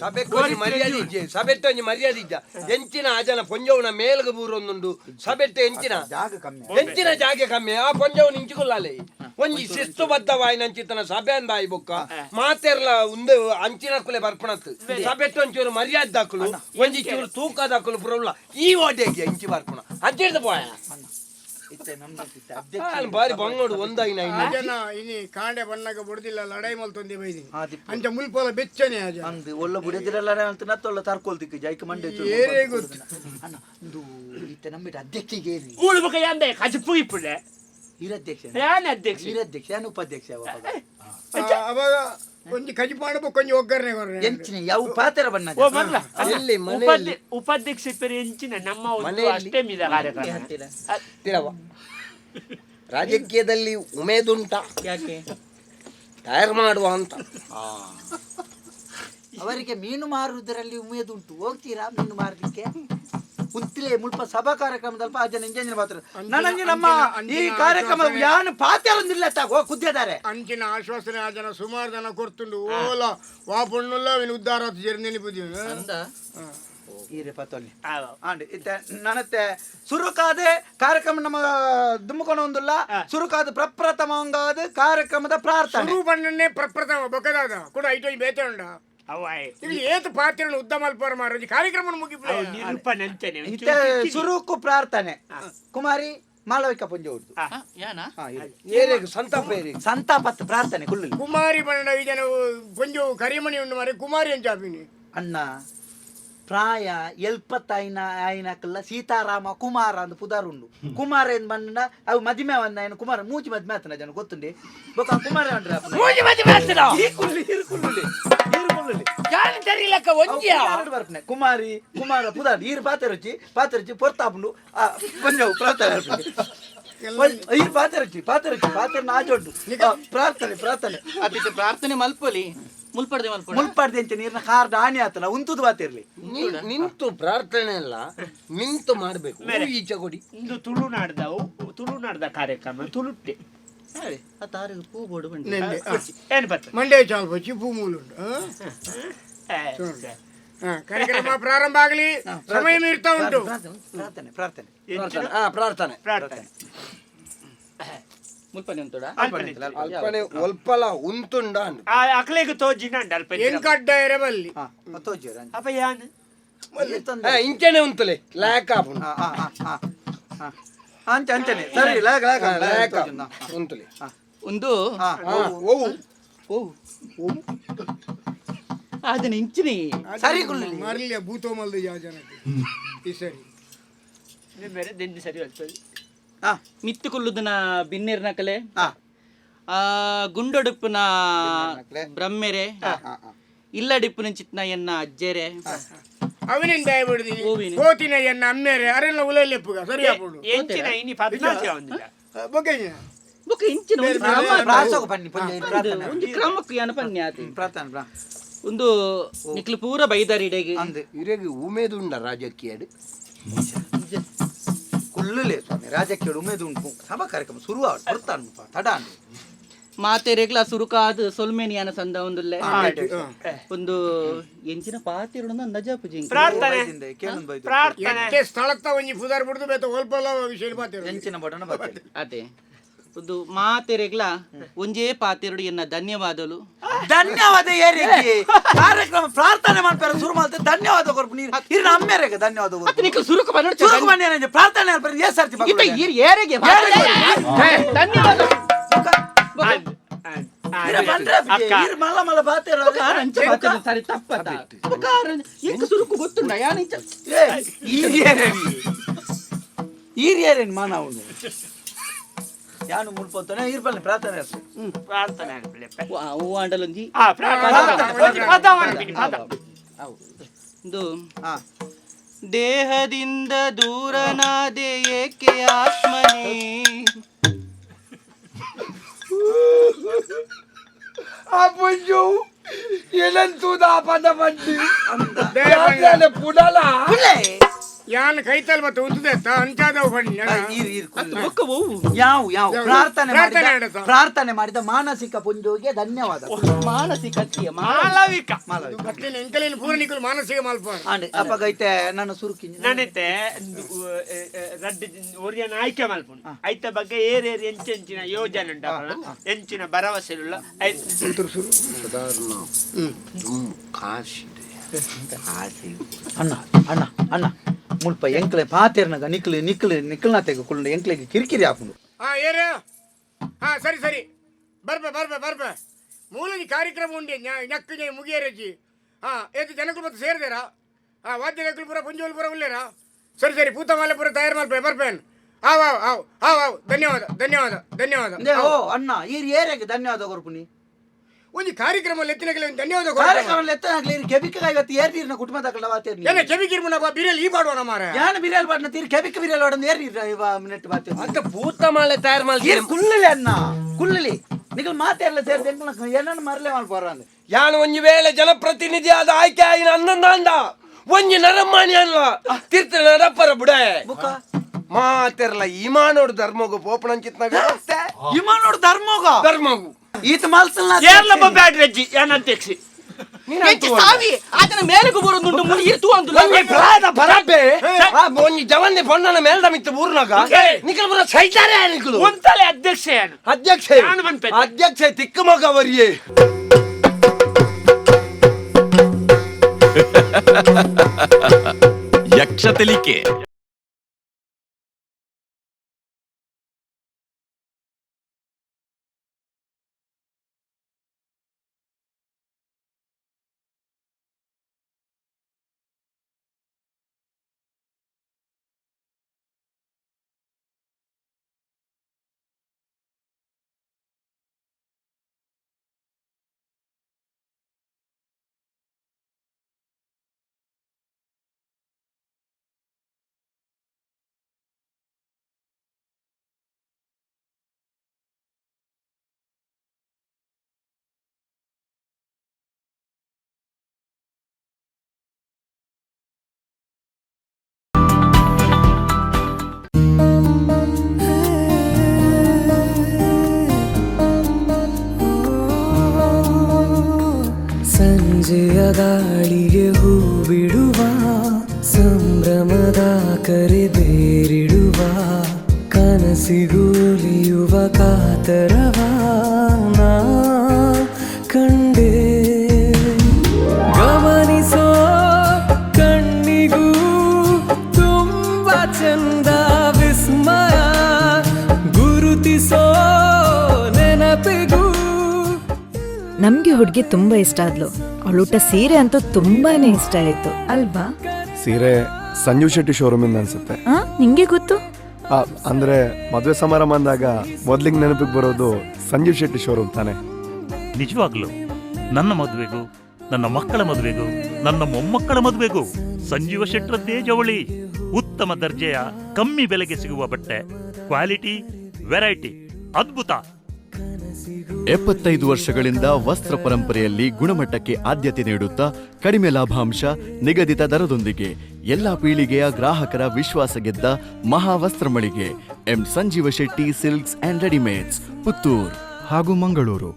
ಸಭೆಟ್ಟೊಂಜಿ ಮರ್ಯಾದೆ ಇಜ್ಜೆ ಸಭೆಟ್ಟೊಂಜಿ ಮರ್ಯಾದೆ ಇಜ್ಜ ಎಂಚಿನ ಆ ಜನ ಪೊಂಜವನ ಮೇಲ್ಗ ಬೂರೊಂದುಂಡು ಸಭೆಟ್ಟು ಎಂಚಿನ ಜಾಗ ಕಮ್ಮಿ ಎಂಚಿನ ಜಾಗೆ ಕಮ್ಮಿ ಆ ಪೊಂಜವನ ಇಂಚಿಕೊಲ್ಲಾಲೆ ಒಂಜಿ ಶಿಸ್ತುಬದ್ಧವಾಯಿನಂಚಿತನ ಸಭೆ ಅಂದಾಯಿ ಬೊಕ್ಕ ಮಾತೆರ್ಲ ಒಂದು ಅಂಚಿನಕ್ಕುಲೆ ಬರ್ಪಣತ್ ಸಭೆಟ್ಟು ಒಂಚೂರು ಮರ್ಯಾದೆ ದಾಖಲು ಒಂಜಿ ಚೂರು ತೂಕ ದಾಖಲು ಪುರಲ್ಲ ಈ ಓಡೆಗೆ ಇಂಚಿ ಬರ್ಪಣ ಅಜ್ಜಿಡ್ದು ಪೋಯ ಇತ್ತೆ ನಮ್ದು ಇತ್ತೆ ಅಧ್ಯಕ್ಷ ಬಾರಿ ಬಂಗೋಡು ಒಂದಾಗಿನ ಜನ ಇನಿ ಕಾಂಡೆ ಬಣ್ಣಗ ಬುಡ್ದಿಲ್ಲ ಲಡೈ ಮಲ್ತೊಂದಿ ಬೈದಿ ಆದಿ ಅಂಚ ಮುಲ್ಪೋಲ ಬೆಚ್ಚನೆ ಆಜ ಅಂದು ಒಳ್ಳೆ ಬುಡಿದಿರಲ್ಲ ಅಂತ ನತ್ತೊಳ್ಳ ತರ್ಕೊಳ್ತಿಕ್ಕೆ ಜೈಕ ಮಂಡೆ ಏರೇ ಗೊತ್ತು ಅಣ್ಣ ಇದು ಇತ್ತೆ ನಮ್ಮಿට ಅಧ್ಯಕ್ಷಿಗೆ ಏರಿ ಊಳ್ಬೇಕು ಯಾಂದೆ ಕಜಿಪು ಇಪ್ಪುಡೆ ಈರಧ್ಯಕ್ಷ ಯಾನ್ ಅಧ್ಯಕ್ಷ ಈರಧ್ಯಕ್ಷ ಯಾನು ಉಪಾಧ್ಯಕ್ಷ ಅವಾಗ ಕೊಂಚ ಕಜಿ ಮಾಡಬೇಕು ಕೊಂಚ ಒಗ್ಗರಣೆ ಕೊರ್ರೆ ಎಂಚಿನ ಯಾವ ಪಾತ್ರ ಬಣ್ಣ ಓ ಮಗ್ಲ ಎಲ್ಲಿ ಮನೆಯಲ್ಲಿ ಉಪಾಧ್ಯಕ್ಷ ಪೇರು ಎಂಚಿನ ನಮ್ಮ ಒಂದು ಅಷ್ಟೇ ಮಿದ ಕಾರ್ಯಕ್ರಮ ತಿಳವ ರಾಜಕೀಯದಲ್ಲಿ ಉಮೇದುಂಟ ಯಾಕೆ ತಯಾರು ಮಾಡುವ ಅಂತ ಅವರಿಗೆ ಮೀನು ಮಾರುವುದರಲ್ಲಿ ಉಮೇದುಂಟು ಹೋಗ್ತೀರಾ ಮೀನು ಮಾರಲಿಕ್ಕೆ ಉಂತಿಲೆ ಮುಲ್ಪ ಸಭಾ ಕಾರ್ಯಕ್ರಮದಲ್ಲಿ ಆ ಜನ ಇಂಜಿನಿಯರ್ ಮಾತ್ರ ನನಗೆ ನಮ್ಮ ಈ ಕಾರ್ಯಕ್ರಮ ಯಾನು ಪಾತ್ರ ನಿಲ್ಲತ್ತಾಗ ಕುದ್ದಿದ್ದಾರೆ ಅಂಚಿನ ಆಶ್ವಾಸನೆ ಆ ಜನ ಸುಮಾರು ಜನ ಕೊರ್ತುಂಡು ಓಲ ವಾಪಣ್ಣುಲ್ಲ ವಿನ್ ಉದ್ಧಾರ ಜೇರಿ ನೆನಪಿದೀವಿ ಈರೆ ಪತ್ತೊಲ್ಲಿ ಆಂಡ್ ಇತ್ತೆ ನನ್ನತ್ತೆ ಸುರುಕಾದೆ ಕಾರ್ಯಕ್ರಮ ನಮ್ಮ ದುಮ್ಮಕೊಂಡು ಒಂದಿಲ್ಲ ಸುರುಕಾದ ಪ್ರಪ್ರಥಮಂಗಾದ ಕಾರ್ಯಕ್ರಮದ ಪ್ರಾರ್ಥನೆ ಶುರು ಬಣ್ಣನ್ನೇ ಪ್ರಪ್ರಥಮ ಬೊಕ್ಕದಾದ ಕೂಡ ಐಟೋಯ್ ಬೇತೆ ಉಂಡ ಅವಾಯ್ ಇಲ್ಲಿ ಏತು ಪಾತ್ರ ಉದ್ದ ಮಲ್ಪಾರ ಮಾರೋಜಿ ಕಾರ್ಯಕ್ರಮ ಮುಗಿಪ್ಲೆ ನಿರೂಪಣೆ ಅಂತಾನೆ ಇತ್ತೆ ಸುರುಕು ಪ್ರಾರ್ಥನೆ ಕುಮಾರಿ ಮಾಳವಿಕ ಪುಂಜ ಉಡ್ದು ಯಾನ ಏರಿಗೂ ಸಂತಾಪ ಏರಿ ಸಂತಾಪತ್ ಪ್ರಾರ್ಥನೆ ಕುಳ್ಳು ಕುಮಾರಿ ಬಣ್ಣ ಈ ಜನ ಕೊಂಚ ಕರಿಮಣಿ ಉಂಡು ಮಾರಿ ಕುಮಾರಿ ಅಂತ ಆಪಿನಿ ಅಣ್ಣ ಪ್ರಾಯ ಎಲ್ಪತ್ತೈನ ಆಯ್ನಕಲ್ಲ ಸೀತಾರಾಮ ಕುಮಾರ ಅಂದ್ ಪುದಾರ್ ಉಂಡು ಕುಮಾರ ಏನ್ ಬಂಡ ಅವು ಮದಿಮೆ ಒಂದ ಏನು ಕುಮಾರ ಮೂಜಿ ಮದ್ಮೆ ಆತನ ಜನ ಗೊತ್ತುಂಡಿ ಬೊಕ ಕುಮಾರ ಬರ್ಪನೆ ಕುಮಾರಿ ಕುಮಾರ ಪುದಾರ್ ಈರ್ ಪಾತೆರುಚಿ ಪೊರ್ತಾಪುಂಡು ಕೊಂಚ ಪ್ರಾರ್ಥನೆ ಈರ್ ಪಾತೆರುಚಿ ಪಾತೆರ ನಾಜೊಡ್ಡು ಪ್ರಾರ್ಥನೆ ಅದಿತ್ತು ಪ್ರಾರ್ಥನೆ ಮಲ್ಪೊಲಿ ಮುಲ್ಪಡ್ದೆ ಮುಲ್ಪಾಡ್ದೆ ಅಂತ ನೀರಿನ ಕಾರ್ಡ್ ಹಾನಿ ಆತಲ್ಲ ಉಂತುದು ಬಾತಿರ್ಲಿ ನಿಂತು ಪ್ರಾರ್ಥನೆ ಅಲ್ಲ ನಿಂತು ಮಾಡ್ಬೇಕು ಈಚೆ ಕೊಡಿ ಇಂದು ತುಳುನಾಡ್ದ ಕಾರ್ಯಕ್ರಮ ತುಳುಟ್ಟೆ ಪೂ ಬೋರ್ಡು ಬಂಡಿ ಏನು ಬತ್ತ ಮಂಡ್ಯ ಚಾಲ್ ಬಚ್ಚಿ ಭೂಮೂಲುಂಡು ಕಾರ್ಯಕ್ರಮ ಪ್ರಾರಂಭ ಆಗಲಿ ಸಮಯ ಮೀರ್ತಾ ಉಂಟು ಪ್ರಾರ್ಥನೆ ಪ್ರಾರ್ಥನೆ ಮುಲ್ಪನೆ ಉಂಟುಡ ಅಲ್ಪನೆ ಒಲ್ಪಲ ಉಂತುಂಡ ಅಕ್ಲೆಗೆ ತೋಜಿನ ಅಲ್ಪ ಎಂಕಡ್ಡ ಎರಬಲ್ಲಿ ಅಪ್ಪ ಯಾನ್ ಇಂಚನೆ ಉಂತಲೆ ಲ್ಯಾಕ್ ಆಪುಂಡು ಅಂಚನೆ ಸರಿ ಲ್ಯಾಕ್ ಉಂತಲೆ ಒಂದು ಓ ಅದನ್ನ ಇಂಚಿನಿ ಸರಿ ಮರಲಿಯ ಭೂತೋ ಮಲ್ದ ಯಾವ ಜನಕ್ಕೆ ಈ ಸರಿ ಬೇರೆ ದೆಂದಿ ಸರಿ ಹೋಗ್ತದೆ ಮಿತ್ತು ಕೊಲ್ಲುದನ ಬಿನ್ನೇರ್ನ ಕಲೆ ಗುಂಡೊಡುಪುನ ಬ್ರಹ್ಮೆರೆ ಇಲ್ಲಡಿಪ್ಪುನ ಚಿತ್ನ ಎನ್ನ ಅಜ್ಜೆರೆ ಅವನಿಂದ ಕೋತಿನ ಎನ್ನ ಅಮ್ಮೇರೆ ಅರೆಲ್ಲ ಉಲೆಲ್ಲೆಪ್ಪುಗ ಸರಿ ಹಾಕೊಂಡು ಎಂಚಿನ ಇನಿ ಪದ್ನಾಚೆ ಒಂದಿಲ್ಲ ಬೊಗ್ಗಯ್ಯ ಬೊಕ ಇಂಚಿನ ಒಂದು ಕ್ರಮಕ್ಕೆ ಯಾನ ಪನ್ಯ ಆತಿ ಪ್ರಾರ್ಥನೆ ಒಂದು ನಿಕ್ಲು ಪೂರ ಬೈದಾರಿಡೆಗೆ ಇರೆಗೆ ಉಮೇದುಂಡ ರಾಜಕೀಯಡು ಕುಲ್ಲುಲೆ ಸ್ವಾಮಿ ರಾಜಕೀಯ ಉಮೇದು ಉಂಟು ಸಭಾ ಕಾರ್ಯಕ್ರಮ ಶುರು ಬರ್ತಾನು ತಡ ಮಾತೆರೆಗ್ಲ ಸುರುಕಾದ ಸೊಲ್ಮೇನಿಯಾನ ಸಂದ ಒಂದುಲ್ಲೆ ಒಂದು ಎಂಚಿನ ಪಾತಿರುಣ ಅಂದಾಜ ಪೂಜೆ ಪ್ರಾರ್ಥನೆ ಎತ್ತೆ ಸ್ಥಳತ್ತ ಒಂಜಿ ಪುದಾರ್ ಬಿಡ್ದು ಬೇತ ಒಲ್ಪಲ ವಿಷಯ ಪಾತಿರು ಎಂಚಿನ ಬಟನ ಬರ್ತಾರೆ ಅದೇ ಒಂದು ಮಾತೆರೆಗ್ಲ ಒಂಜೇ ಪಾತೆರಡು ಎನ್ನ ಧನ್ಯವಾದಲು ಧನ್ಯವಾದ ಏರಿಗೆ ಕಾರ್ಯಕ್ರಮ ಪ್ರಾರ್ಥನೆ ಮಾಡ್ತಾರೆ ಶುರು ಮಾಡ್ತಾರೆ ಧನ್ಯವಾದ ಕೊರ್ಪು ನೀರು ಇರ್ನ ಅಮ್ಮೇರೆಗೆ ಧನ್ಯವಾದ ಕೊರ್ಪು ಸುರುಕು ಸುರುಕು ಬನ್ನಿ ನನಗೆ ಪ್ರಾರ್ಥನೆ ಮಾಡ್ತಾರೆ ಏ ಸರ್ತಿ ಏರಿಗೆ ಧನ್ಯವಾದ ಮಲ್ಲ ಮಲ್ಲ ಬಾತಿರ ಸರಿ ತಪ್ಪದ ಎಂಕ ಸುರುಕು ಗೊತ್ತುಂಡ ಯಾನ ಈರಿಯರೇನು ಮಾನ ಅವನು ಯಾನು ಮುಲ್ಪೋತಾನೆ ಇರ್ಬಲ್ಲ ಪ್ರಾರ್ಥನೆ ಪ್ರಾರ್ಥನೆ ಅಂಡಲೊಂಜಿ ಒಂದು ದೇಹದಿಂದ ದೂರನಾದೆ ಏಕೆ ಆತ್ಮನೇ ಆ ಪುಂಜು ಏನಂತೂದ ಪದ ಬಂಡಿ ಪುಡಲ ಯಾನ್ ಕೈತಲ್ ಮತ್ತೆ ಉಂಟು ಅಂಚಾದವು ಬನ್ನಿ ಯಾವ ಪ್ರಾರ್ಥನೆ ಮಾಡಿದ ಮಾನಸಿಕ ಪುಂಜುಗೆ ಧನ್ಯವಾದ ಮಾನಸಿಕ ಮಾಲವಿಕ ಎಂಕಲಿನ ಪೂರ್ಣಿಕಲು ಮಾನಸಿಕ ಮಲ್ಪ ಅಪ್ಪಗೈತೆ ನನ್ನ ಸುರುಕಿ ನನ್ನತೆ ರಡ್ಡು ಒರಿಯನ ಆಯ್ಕೆ ಮಲ್ಪುಂಡು ಐತ ಬಗ್ಗೆ ಏರೇರಿ ಎಂಚಿನ ಯೋಜನೆ ಉಂಟು ಎಂಚಿನ ಭರವಸೆ ಉಳ್ಳ ಕಾಶಿ ಅಣ್ಣ ಮುಲ್ಪ ಎಂಕ್ಲೆ ಪಾತೆರ್ನಗ ನಿಕ್ಲನ ತೆಗೆದುಕೊಂಡು ಎಂಕ್ಲೆಗೆ ಕಿರಿಕಿರಿ ಹಾಕೊಂಡು ಏರು ಸರಿ ಸರಿ ಬರ್ಬೆ ಮೂಲದಿ ಕಾರ್ಯಕ್ರಮ ಉಂಡೆ ನಕ್ಕನೆ ಮುಗಿಯರಜಿ ಏತು ಜನಗಳು ಮತ್ತೆ ಸೇರಿದೇರಾ ವಾದ್ಯ ನಕಲು ಪೂರ ಪುಂಜೋಲ್ ಪೂರ ಉಳ್ಳೇರಾ ಸರಿ ಪೂತಮಾಲೆ ಪೂರ ತಯಾರು ಮಾಡ್ಬೇ ಬರ್ಬೇನ್ ಆವ್ ಧನ್ಯವಾದ ಓ ಅಣ್ಣ ಈ ಏರಿಯಾಗೆ ಧನ್ಯವಾದ ಕೊರ್ಪುನಿ ಒಂದು ಕಾರ್ಯಕ್ರಮ ಲೆತ್ತಿನಗಲ ಧನ್ಯವಾದ ಕಾರ್ಯಕ್ರಮ ಲೆತ್ತನಾಗ್ಲಿ ಕೆಬಿಕ ಇವತ್ತು ಏರ್ನೀರ್ನ ಕುಟುಂಬದಕಲ್ಲ ವಾತೇರ್ನಿ ಎಲ್ಲ ಕೆಬಿಕಿರ್ಮನ ಬಿರಿಯಲ್ ಈ ಬಾಡುವನ ಮಾರ ಯಾನ ಬಿರಿಯಲ್ ಬಾಡ್ನ ತೀರ್ ಕೆಬಿಕ ಬಿರಿಯಲ್ ಬಾಡನ ಏರ್ನೀರ್ನ ಇವ ಮಿನಿಟ್ ಬಾತೇರ್ನಿ ಅಂತ ಪೂತಮಾಲೆ ತಯಾರು ಮಾಡಿ ಕುಳ್ಳಲಿ ಅಣ್ಣ ಕುಳ್ಳಲಿ ನಿಗಲ್ ಮಾತೆಲ್ಲ ಸೇರಿದೆ ಏನನ್ನ ಮರಲೆ ಮಾಡ್ಬಾರ ಅಂದ್ರೆ ಯಾನು ಒಂಜಿ ವೇಳೆ ಜನಪ್ರತಿನಿಧಿ ಆದ ಆಯ್ಕೆ ಆಯ್ನ ಅನ್ನಂದ ಒಂಜಿ ನರಮಾನಿ ಅಲ್ಲ ತೀರ್ಥ ನರಪ್ಪರ ಬುಡೆ ಮಾತೆರ್ಲ ಇಮಾನೋಡು ಧರ್ಮಗು ಪೋಪಣಂಚಿತ್ನ ವ್ಯವಸ್ಥೆ ಇಮಾನೋಡು ಧರ್ಮೋಗು ಈತ ಮಾಲ್ಸಲ್ನ ಕೇರಳ ಬ್ಯಾಟ್ರಿ ಅಜ್ಜಿ ಯಾನ ಅಧ್ಯಕ್ಷಿ ಸಾವಿ ಆತನ ಮೇಲೆಗೂ ಬರೋದುಂಟು ಮುಗಿಯಿತು ಅಂದು ಬರಬೆ ಒಂಜಿ ಜವನ್ನೆ ಪೊಣ್ಣನ ಮೇಲ್ದ ಮಿತ್ತು ಊರ್ನಾಗ ನಿಖಲ್ ಬರ ಸೈತಾರೆ ನಿಖಲು ಒಂತಲೆ ಅಧ್ಯಕ್ಷ ಅಧ್ಯಕ್ಷ ತಿಕ್ಕ ಮಗ ವರಿಯೇ ಯಕ್ಷತೆಲಿಕೆ ಸಂಜೆಯ ಗಾಳಿಗೆ ಹೂ ಬಿಡುವ ಸಂಭ್ರಮದ ಕರೆ ಬೇರಿಡುವ ಕನಸಿಗುಲಿಯುವ ಕಾತರವ ನಾ ಕಂಡೆ ಗಮನಿಸೋ ಕಣ್ಣಿಗೂ ತುಂಬ ಚಂದ ವಿಸ್ಮಯ ಗುರುತಿಸೋ ನೆನಪಿಗೂ ನಮ್ಗೆ ಹುಡುಗಿ ತುಂಬಾ ಇಷ್ಟ ಆದ್ಲು. ಅವಳೂಟ ಸೀರೆ ಅಂತೂ ತುಂಬಾನೇ ಇಷ್ಟ ಆಯ್ತು ಅಲ್ವಾ? ಸೀರೆ ಸಂಜೀವ್ ಶೆಟ್ಟಿ ಶೋರೂಮ್ ಇಂದ ಅನ್ಸುತ್ತೆ. ನಿಂಗೆ ಗೊತ್ತು? ಅಂದ್ರೆ ಮದುವೆ ಸಮಾರಂಭ ಅಂದಾಗ ಮೊದ್ಲಿಗೆ ನೆನಪಿಗೆ ಬರೋದು ಸಂಜೀವ್ ಶೆಟ್ಟಿ ಶೋರೂಮ್ ತಾನೆ. ನಿಜವಾಗ್ಲು ನನ್ನ ಮದುವೆಗೂ, ನನ್ನ ಮಕ್ಕಳ ಮದುವೆಗೂ, ನನ್ನ ಮೊಮ್ಮಕ್ಕಳ ಮದುವೆಗೂ ಸಂಜೀವ ಶೆಟ್ಟರದ್ದೇ ಜವಳಿ. ಉತ್ತಮ ದರ್ಜೆಯ ಕಮ್ಮಿ ಬೆಲೆಗೆ ಸಿಗುವ ಬಟ್ಟೆ, ಕ್ವಾಲಿಟಿ, ವೆರೈಟಿ, ಅದ್ಭುತ. 75 ವರ್ಷಗಳಿಂದ ವಸ್ತ್ರ ಪರಂಪರೆಯಲ್ಲಿ ಗುಣಮಟ್ಟಕ್ಕೆ ಆದ್ಯತೆ ನೀಡುತ್ತಾ ಕಡಿಮೆ ಲಾಭಾಂಶ, ನಿಗದಿತ ದರದೊಂದಿಗೆ ಎಲ್ಲಾ ಪೀಳಿಗೆಯ ಗ್ರಾಹಕರ ವಿಶ್ವಾಸ ಗೆದ್ದ ಮಹಾವಸ್ತ್ರ ಮಳಿಗೆ M Sanjeeva Shetty silks and readymades, Puttur ಹಾಗೂ ಮಂಗಳೂರು.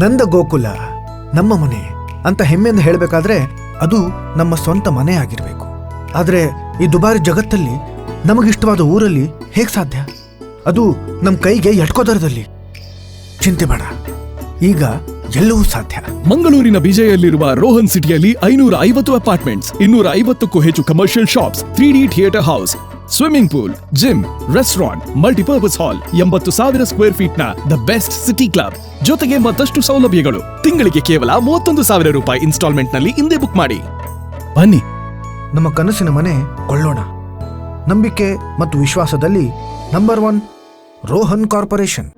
ನಂದ ಗೋಕುಲ ನಮ್ಮ ಮನೆ ಅಂತ ಹೆಮ್ಮೆಯಿಂದ ಹೇಳಬೇಕಾದ್ರೆ ಅದು ನಮ್ಮ ಸ್ವಂತ ಮನೆ ಆಗಿರಬೇಕು. ಆದರೆ ಈ ದುಬಾರಿ ಜಗತ್ತಲ್ಲಿ ನಮಗಿಷ್ಟವಾದ ಊರಲ್ಲಿ ಹೇಗೆ ಸಾಧ್ಯ? ಅದು ನಮ್ಮ ಕೈಗೆ ಎಟ್ಕೋದರದಲ್ಲಿ. ಚಿಂತೆ ಬೇಡ, ಈಗ ಎಲ್ಲವೂ ಸಾಧ್ಯ. ಮಂಗಳೂರಿನ ಬಿಜೆಯಲ್ಲಿರುವ ರೋಹನ್ ಸಿಟಿಯಲ್ಲಿ 550 ಅಪಾರ್ಟ್ಮೆಂಟ್ಸ್, 250ಕ್ಕೂ ಹೆಚ್ಚು commercial shops, 3D theatre house, swimming pool, gym, restaurant, multipurpose hall, 80,000 square feet ನ ದ ಬೆಸ್ಟ್ ಸಿಟಿ ಕ್ಲಬ್, ಜೊತೆಗೆ ಮತ್ತಷ್ಟು ಸೌಲಭ್ಯಗಳು. ತಿಂಗಳಿಗೆ ಕೇವಲ 31,000 ರೂಪಾಯಿ ಇನ್ಸ್ಟಾಲ್ಮೆಂಟ್ ನಲ್ಲಿ ಹಿಂದೆ ಬುಕ್ ಮಾಡಿ. ಬನ್ನಿ, ನಮ್ಮ ಕನಸಿನ ಮನೆ ಕೊಳ್ಳೋಣ. ನಂಬಿಕೆ ಮತ್ತು ವಿಶ್ವಾಸದಲ್ಲಿ ನಂಬರ್ 1 ರೋಹನ್ ಕಾರ್ಪೊರೇಷನ್.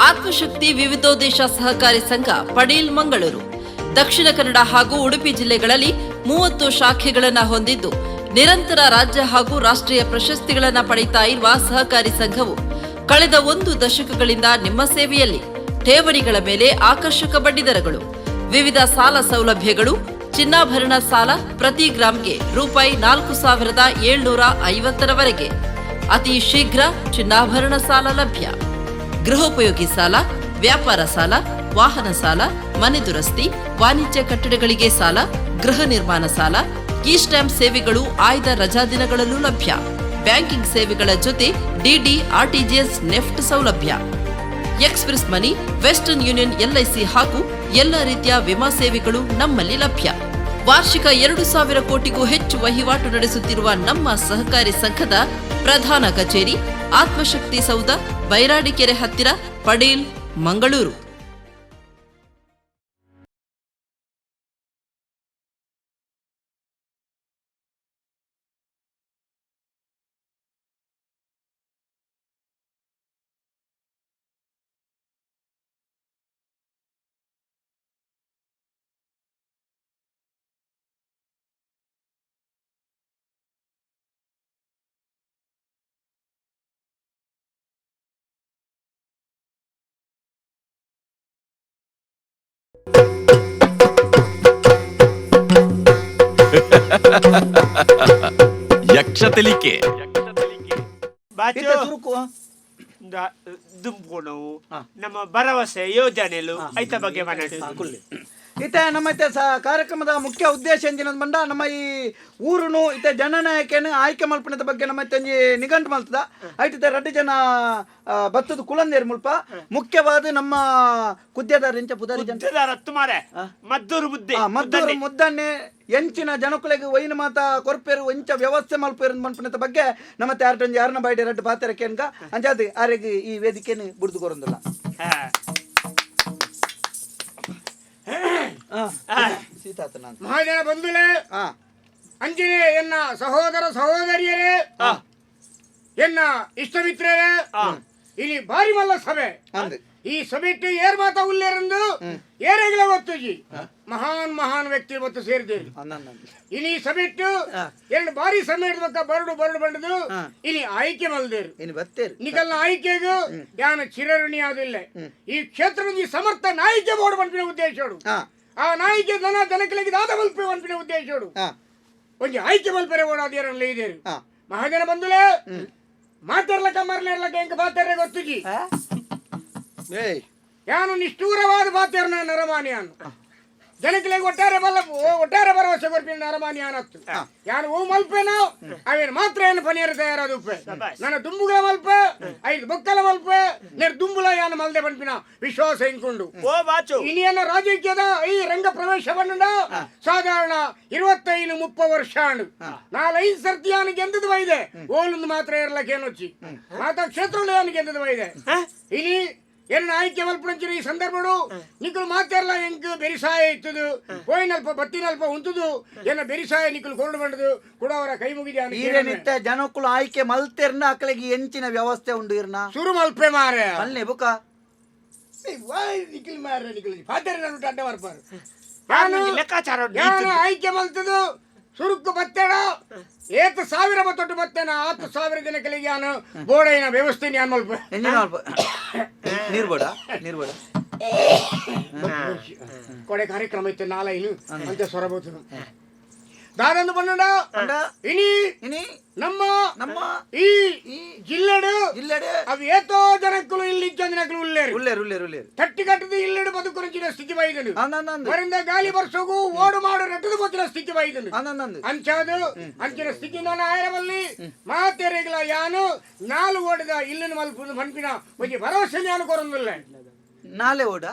ಆತ್ಮಶಕ್ತಿ ವಿವಿಧೋದ್ದೇಶ ಸಹಕಾರಿ ಸಂಘ, ಪಡೇಲ್, ಮಂಗಳೂರು. ದಕ್ಷಿಣ ಕನ್ನಡ ಹಾಗೂ ಉಡುಪಿ ಜಿಲ್ಲೆಗಳಲ್ಲಿ 30 ಶಾಖೆಗಳನ್ನು ಹೊಂದಿದ್ದು ನಿರಂತರ ರಾಜ್ಯ ಹಾಗೂ ರಾಷ್ಟ್ರೀಯ ಪ್ರಶಸ್ತಿಗಳನ್ನು ಪಡೆಯುತ್ತಾ ಇರುವ ಸಹಕಾರಿ ಸಂಘವು ಕಳೆದ 1 ದಶಕಗಳಿಂದ ನಿಮ್ಮ ಸೇವೆಯಲ್ಲಿ. ಠೇವಣಿಗಳ ಮೇಲೆ ಆಕರ್ಷಕ ಬಡ್ಡಿದರಗಳು, ವಿವಿಧ ಸಾಲ ಸೌಲಭ್ಯಗಳು, ಚಿನ್ನಾಭರಣ ಸಾಲ ಪ್ರತಿ ಗ್ರಾಂಗೆ ರೂಪಾಯಿ 4,750ರವರೆಗೆ. ಅತಿ ಶೀಘ್ರ ಚಿನ್ನಾಭರಣ ಸಾಲ ಲಭ್ಯ. ಗೃಹೋಪಯೋಗಿ ಸಾಲ, ವ್ಯಾಪಾರ ಸಾಲ, ವಾಹನ ಸಾಲ, ಮನೆ ದುರಸ್ತಿ, ವಾಣಿಜ್ಯ ಕಟ್ಟಡಗಳಿಗೆ ಸಾಲ, ಗೃಹ ನಿರ್ಮಾಣ ಸಾಲ, ಇ ಸ್ಟ್ಯಾಂಪ್ ಸೇವೆಗಳು ಆಯ್ದ ರಜಾದಿನಗಳಲ್ಲೂ ಲಭ್ಯ. ಬ್ಯಾಂಕಿಂಗ್ ಸೇವೆಗಳ ಜೊತೆ ಡಿಡಿ, ಆರ್ಟಿಜಿಎಸ್, ನೆಫ್ಟ್ ಸೌಲಭ್ಯ. ಎಕ್ಸ್‌ಪ್ರೆಸ್ ಮನಿ, ವೆಸ್ಟರ್ನ್ ಯೂನಿಯನ್, ಎಲ್ಐಸಿ ಹಾಗೂ ಎಲ್ಲ ರೀತಿಯ ವಿಮಾ ಸೇವೆಗಳು ನಮ್ಮಲ್ಲಿ ಲಭ್ಯ. ವಾರ್ಷಿಕ 2,000 ಕೋಟಿಗೂ ಹೆಚ್ಚು ವಹಿವಾಟು ನಡೆಸುತ್ತಿರುವ ನಮ್ಮ ಸಹಕಾರಿ ಸಂಘದ ಪ್ರಧಾನ ಕಚೇರಿ ಆತ್ಮಶಕ್ತಿ ಸೌಧ, ಬೈರಾಡಿಕೆರೆ ಹತ್ತಿರ, ಪಡೇಲ್, ಮಂಗಳೂರು. ಯಕ್ಷತೆಲಿಕೆ ದುಂಪುಣು ನಮ್ಮ ಭರವಸೆ ಯೋಜನೆಲು ಐತ ಬಗ್ಗೆ ಮಾತಾಡಿ. ಇತ್ತೆ ನಮ್ಮ ಇತ್ತೆ ಕಾರ್ಯಕ್ರಮದ ಮುಖ್ಯ ಉದ್ದೇಶ ಎಂಜಿನದು ಬಂಡ ನಮ್ಮ ಈ ಊರುನು ಇತ್ತೆ ಜನನಾಯಕನ ಆಯ್ಕೆ ಮಲ್ಪನದ ಬಗ್ಗೆ ನಮ್ಮ ಇತ್ತೆ ನಿಘಂಟು ಮಲ್ತದ ಐತೆ ರಡ್ಡು ಜನ ಬತ್ತದ ಕುಲಂದೇರು ಮುಲ್ಪ ಮುಖ್ಯವಾದ ನಮ್ಮ ಕುದ್ಯದಾರ ಇಂಚ ಪುದಾರಿ ಜನ ಮದ್ದೂರು ಮುದ್ದೆ ಮದ್ದೂರು ಮುದ್ದನ್ನೇ ಎಂಚಿನ ಜನಕುಲೆಗೆ ವೈನ ಮಾತ ಕೊರ್ಪೇರು ಎಂಚ ವ್ಯವಸ್ಥೆ ಮಲ್ಪೇರು ಮನ್ಪನದ ಬಗ್ಗೆ ನಮ್ಮ ಯಾರ್ಟೊಂದು ಯಾರನ್ನ ಬೈಡೆ ರಡ್ಡು ಪಾತ್ರ ಕೇನ್ಗ ಅಂಜಾದ ಆರೆಗೆ ಈ ವೇದಿಕೆಯನ್ನು ಬುಡ್ದು ಕೊರಂದಿಲ್ಲ. ಮಹಾಜನ ಬಂಧುಲೇ, ಅಂಜನೆ ಎನ್ನ ಸಹೋದರ ಸಹೋದರಿಯರೇ, ಎನ್ನ ಇಷ್ಟ ಮಿತ್ರರೇ, ಇಲ್ಲಿ ಬಾರಿ ಮಲ್ಲ ಸಭೆ. ಈ ಸಭೆಟ್ಟು ಏರ್ ಮಾತ ಉಲ್ಲೇರಂದು ಏರೆಗಳ ಒತ್ತುಜಿ ಮಹಾನ್ ವ್ಯಕ್ತಿ ಒತ್ತು ಸೇರಿದ್ದೇವೆ. ಇನಿ ಸಭೆಟ್ಟು ಎರಡು ಬಾರಿ ಸಮಯ ಬರಡು ಬಂಡದು ಇನಿ ಆಯ್ಕೆ ಮಲ್ದೇರು ನಿಕಲ್ನ ಆಯ್ಕೆಗೂ ಯಾನ ಚಿರಋಣಿ ಆದಿಲ್ಲ. ಈ ಕ್ಷೇತ್ರದ ಸಮರ್ಥ ನಾಯಿಕೆ ಬೋರ್ಡ್ ಬಂಪಿನ ಉದ್ದೇಶೋಡು ಆ ನಾಯಿಕೆ ಜನಕಲಿಗೆ ದಾದ ಮಲ್ಪೆ ಬಂಪಿನ ಉದ್ದೇಶೋಡು ಒಂಜಿ ಆಯ್ಕೆ ಮಲ್ಪೆರೆ ಓಡಾದೇರಲ್ಲ ಇದೇರು. ಮಹಾಜನ ಬಂಧುಲೇ, ಮಾತಾಡ್ಲಕ್ಕ ಮರ್ಲಿರ್ಲಕ್ಕ ಹೆಂಗ ಪಾತ್ರ ಗೊತ್ತುಜಿ ಯಾನು ನಿಷ್ಠೂರವಾದ ಪಾತ್ರ ನರಮಾನಿಯಾನು ಜನಕಲಿಗೆ ಒಟ್ಟಾರೆ ಭರವಸೆ ಕೊರ್ಪಿನ ನರಮಾನಿಯಾನತ್ತು ಯಾನು ಓ ಮಲ್ಪೆನ ಅವೇನು ಮಾತ್ರ ಏನು ಪನೀರು ತಯಾರಾದ ಉಪ್ಪೆ ನನ್ನ ದುಂಬುಗಳ ಮಲ್ಪೆ 5 ಬೊಕ್ಕಲ ಮಲ್ಪೆ ನೆರ್ ದುಂಬುಲ ಯಾನು ಮಲ್ದೆ ಬಂಪಿನ ವಿಶ್ವಾಸ ಇಂಕೊಂಡು ಇನಿಯನ್ನ ರಾಜಕೀಯದ ಈ ರಂಗ ಪ್ರವೇಶ ಬಂಡ ಸಾಧಾರಣ 25-30 ವರ್ಷ ನಾಲ್ 5 ಸರ್ತಿ ಯಾನು ಗೆಂದದ ಬೈದೆ ಓಲೊಂದು ಮಾತ್ರ ಇರ್ಲಕ್ಕೇನೊಚ್ಚಿ ಮಾತಾ ಕ್ಷೇತ್ರ ಯಾನು ಗೆಂದದ ಬೈದೆ. ಇನಿ ಎನ್ನ ಆಯ್ಕೆ ಮಲ್ಪಂಚಿನ ಈ ಸಂದರ್ಭಡು ನಿಕ್ಕಲು ಮಾತಾರಲ್ಲ ಎಂಕ್ ಬೆರಿಸಾಯ ಇತ್ತದು ಹೋಯ್ನಲ್ಪ ಬತ್ತಿನಲ್ಪ ಉಂತದು ಎನ್ನ ಬೆರಿಸಾಯ ನಿಕ್ಕಲು ಕೊಂಡು ಬಂಡದು ಕೂಡ ಅವರ ಕೈ ಮುಗಿದ ಜನಕ್ಕಳು ಆಯ್ಕೆ ಮಲ್ತೆರ್ನ ಅಕ್ಕಳಿಗೆ ಎಂಚಿನ ವ್ಯವಸ್ಥೆ ಉಂಡು ಇರ್ನ ಸುರು ಮಲ್ಪೆ ಮಾರೆ ಅಲ್ಲೇ ಬುಕ ನಿಖಿಲ್ ಮಾರೆ ನಿಖಿಲ್ ಪಾತ್ರ ಅಡ್ಡ ಬರ್ಪಾರು ಲೆಕ್ಕಾಚಾರ ಆಯ್ಕೆ ಮಲ್ತದು ಸುರುಕು ಬತ್ತೇಡ 1000 ಬತ್ತೊಟ್ಟು ಬತ್ತೇನ 10,000 ಜನಕಲಿಗೆ ನಾನು ಬೋಡೈನ ವ್ಯವಸ್ಥೆ ನಾನು ಮಲ್ಪ ನೀರ್ಬೋಡ ಕೊಡೆ ಕಾರ್ಯಕ್ರಮ ಇತ್ತು ನಾಲೈನು ಅಂತ ಸೊರಬಹುದು ದಾದಂದು ಬಂಡ ಇನಿ ನಮ್ಮ ಈ ಜಿಲ್ಲೆಡು ಅವು ಏತೋ ಜನಕ್ಕಲು ಇಲ್ಲಿ ಜನಕ್ಕಲು ಉಲ್ಲೇರು ತಟ್ಟಿ ಕಟ್ಟದು ಇಲ್ಲೆಡು ಬದುಕುರಂಚಿನ ಸ್ಥಿತಿ ಬೈದನು ಅವರಿಂದ ಗಾಲಿ ಬರ್ಸೋಗು ಓಡು ಮಾಡು ರಟ್ಟದು ಗೊತ್ತಿನ ಸ್ಥಿತಿ ಬೈದನು ಅಂಚಾದು ಅಂಚಿನ ಸ್ಥಿತಿ ನಾನು ಆಯರವಲ್ಲಿ ಮಾತೆರೆಗಳ ಯಾನು 4 ಓಡಿದ ಇಲ್ಲಿನ ಮಲ್ಪುದು ಮನ್ಪಿನ ಒಂದು ಭರವಸೆ ಯಾನು ಕೊರಂದಿಲ್ಲ ನಾಲೆ ಓಡ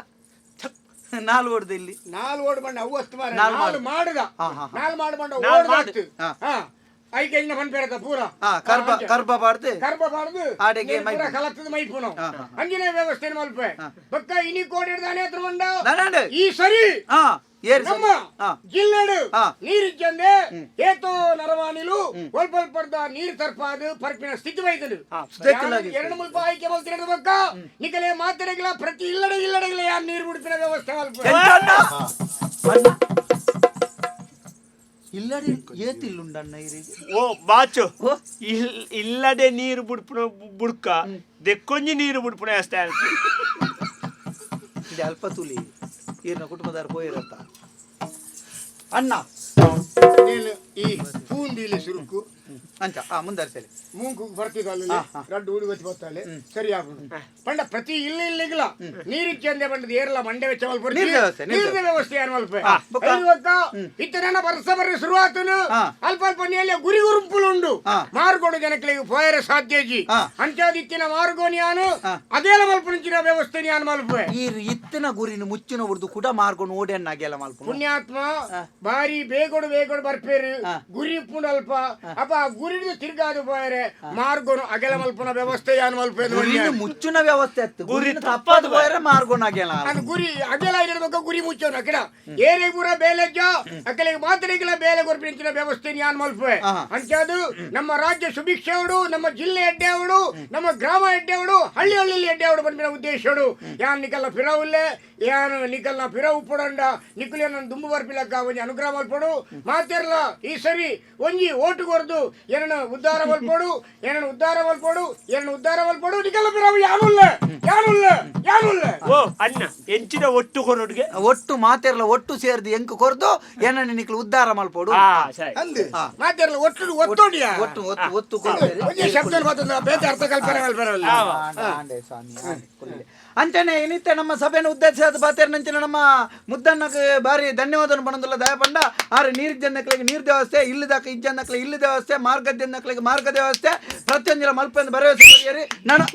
4 ಓಡ್ದು ಇಲ್ಲಿ 4 ಓಡ್ ಬಂಡ ಅವು ಅಷ್ಟು ಮಾರ 4 ಮಾಡಿದ 4 ಮಾಡಿ ಬಂಡ ಓಡ್ದು ಐಕೆ ಇನ್ನ ಮನ್ಪೇರದ ಪೂರ ಕರ್ಬ ಬಾಡ್ದು ಆಡೆಗೆ ಪೂರ ಕಲತ್ತದ ಮೈಪುನು ಅಂಜಿನ ವ್ಯವಸ್ಥೆ ಮಲ್ಪೆ ಪಕ್ಕ ಇನಿ ಕೋಡಿಡ್ದಾನೆ ಹತ್ರ ಬಂಡ ಈ ಸರಿ ನಮ್ಮ ಜಿಲ್ಲೆಡು ನೀರಿಚ್ಚಂದೆ ಏತೋ ನರವಾನಿಲು ಒಲ್ಪಲ್ಪರ್ದ ನೀರು ತರ್ಪಾದು ಪರ್ಪಿನ ಸ್ಥಿತಿ ಬೈತದು 2 ಮುಲ್ಪ ಆಯ್ಕೆ ಮಲ್ತಿರದ ಬಕ್ಕ ನಿಕಲೆ ಮಾತ್ರೆಗಳ ಪ್ರತಿ ಇಲ್ಲಡೆಗಳ ಯಾರು ನೀರು ಬಿಡ್ತಿನ ವ್ಯವಸ್ಥೆ ಮಲ್ಪ ಇಲ್ಲದೆ ಏತಿಲ್ಲುಂಡಣ್ಣ ಇರಿಗೆ ಓ ಬಾಚು ಇಲ್ಲದೆ ನೀರು ಬುಡ್ಪುಣ ಬುಡ್ಕ ದೆಕ್ಕೊಂಜಿ ನೀರು ಬುಡ್ಪುಣ ಅಷ್ಟೇ ಇದು ಅಲ್ಪ ತುಲಿ ಈರ್ನ ಕುಟುಂಬದಾರ ಹೋಗಿರತ್ತ ಅಣ್ಣ నేను ఈ పూందీలి సురుకు అంచ ముందరిసలి మూంకు ಬರ್ತಿಗಾಲು ರಡ್ಡು ಊಡಿ వచ్చి పోతాಳೆ ಸರಿ ಆಗುದು ಪಂಡ ಪ್ರತಿ ಇಲ್ಲ ನೀರಿಗೆ ಚಂದೆ ಬಂದದ ಏರಲ್ಲ ಮಂಡೆ ವೆಚ್ಚ ಮಲ್ಪ ನೀರಿನ ವ್ಯವಸ್ಥೆ ಯಾರು ಮಲ್ಪ ಐವಕ್ಕ ಇತ್ತನ ವರ್ಷ ಬರ್ರಿ ಶುರುವಾತನು ಅಲ್ಪ ಅಲ್ಪ ನೀಲೆ ಗುರಿ ಗುರುಂಪುಲುಂಡು ಮಾರ್ಗೋಡು ಜನಗಳಿಗೆ ಪೋಯರ ಸಾಧ್ಯಜಿ ಅಂಚಾದಿತ್ತಿನ ಮಾರ್ಗೋನಿಯಾನು ಅದೇಲ ಮಲ್ಪುಂಚಿನ ವ್ಯವಸ್ಥೆ ಯಾನು ಮಲ್ಪ ಈ ಇತ್ತಿನ ಗುರಿನ ಮುಚ್ಚಿನ ಉರ್ದು ಕೂಡ ಮಾರ್ಕೊಂಡು ಓಡಿ ಅನ್ನಾಗೆಲ್ಲ ಮಲ್ಪ ಪುಣ್ಯಾತ್ಮ ಬಾರಿ ಬೇಗೋಡು ಬರ್ಪೇರು ಗುರಿ ಇಪ್ಪುಂಡು ಅಲ್ಪ ಅಪ್ಪ ಗುರಿದು ತಿರ್ಗಾದು ಪೋಯರೆ ಮಾರ್ಗೋನು ಅಗೆಲ ಮಲ್ಪುನ ವ್ಯವಸ್ಥೆ ಯಾನು ಮಲ್ಪ ಮುಚ್ಚಿನ ವ್ಯವಸ್ಥೆ ಇತ್ತು ಗುರಿ ತಪ್ಪದು ಪೋಯರೆ ಮಾರ್ಗೋನು ಅಗೆಲ ಅದು ಗುರಿ ಅಗೆಲ ಇಡಬೇಕು ಗುರಿ ಮುಚ್ಚೋನು ಅಕಡ ಏರೆ ಪೂರ ಬೇಲೆಜ್ಜ ಅಕಲಿಗೆ ಮಾತರಿಗೆಲ್ಲ ಬೇಲೆ ಗೊರ್ಪಿಂಚಿನ ವ್ಯವಸ್ಥೆ ಯಾನು ಮಲ್ಪೆ ಅಂಚಾದು ನಮ್ಮ ರಾಜ್ಯ ಸುಭಿಕ್ಷೆವಡು ನಮ್ಮ ಜಿಲ್ಲೆ ಎಡ್ಡೆವಡು ನಮ್ಮ ಗ್ರಾಮ ಎಡ್ಡೆವಡು ಹಳ್ಳಿ ಎಡ್ಡೆವಡು ಬಂದಿನ ಉದ್ದೇಶಡು ಯಾನ್ ನಿಕಲ್ನ ಫಿರವುಲ್ಲೆ ಯಾನು ನಿಕಲ್ನ ಫಿರವು ಪುಡಂಡ ನಿಕುಲೆ ನನ್ನ ದುಂಬು ಬರ್ಪಿಲಕ್ಕ ಒಂಜಿ ಅನುಗ್ರಹ ಮಲ್ಪಡು ಮಾತಿರಲ್ಲ ಈ ಸರಿ ಒಂಜಿ ಓಟು ಕೊರ್ದು ಏನನ್ನು ಉದ್ಧಾರ ಮಲ್ಪಡು ಉದ್ಧಾರ ಮಲ್ಪಡು ನಿಕಲ್ಲ ಫಿರವು ಯಾನುಲ್ಲ ಓ ಅಣ್ಣ ಎಂಚಿನ ಒಟ್ಟು ಕೊರೊಡ್ಗೆ ಒಟ್ಟು ಮಾತಿರಲ್ಲ ಒಟ್ಟು ಸೇರ್ದು ಎಂಕು ಕೊರ್ದು ಏನನ್ನ ನಿಕ್ಲು ಉದ್ಧಾರ ಮಲ್ಪಡು ಮಾತಿರಲ್ಲ ಒಟ್ಟೋಡಿಯ ಒತ್ತು ಶಬ್ದ ಮಾತ್ರ ಬೇತೆ ಅರ್ಥ ಕಲ್ಪನೆ ಮಲ್ಪರಲ್ಲ ಅಂಚನೆ ಏನಿತ್ತೆ ನಮ್ಮ ಸಭೆಯನ್ನು ಉದ್ದೇಶಿಸಿದ ಬಾತೇರ್ನಂಚಿನ ನಮ್ಮ ಮುದ್ದಣ್ಣಕ್ಕೆ ಬಾರಿ ಧನ್ಯವಾದವನ್ನು ಪಣಂದುಲ್ಲ ದಯ ಪಂಡ ಆದ್ರೆ ನೀರು ಜನಕ್ಳಿಗೆ ನೀರು ವ್ಯವಸ್ಥೆ ಇಲ್ಲದಕ್ಕೆ ಇಜ್ಜನ್ನಕ್ಳಿಗೆ ಇಲ್ಲದ ವ್ಯವಸ್ಥೆ ಮಾರ್ಗ ಜನಕ್ಳಿಗೆ ಮಾರ್ಗದ ವ್ಯವಸ್ಥೆ ಪ್ರತಿಯೊಂದಿನ ಮಲ್ಪೆಂದು ಭರವಸೆ ಬರೆಯರಿ ನಾನು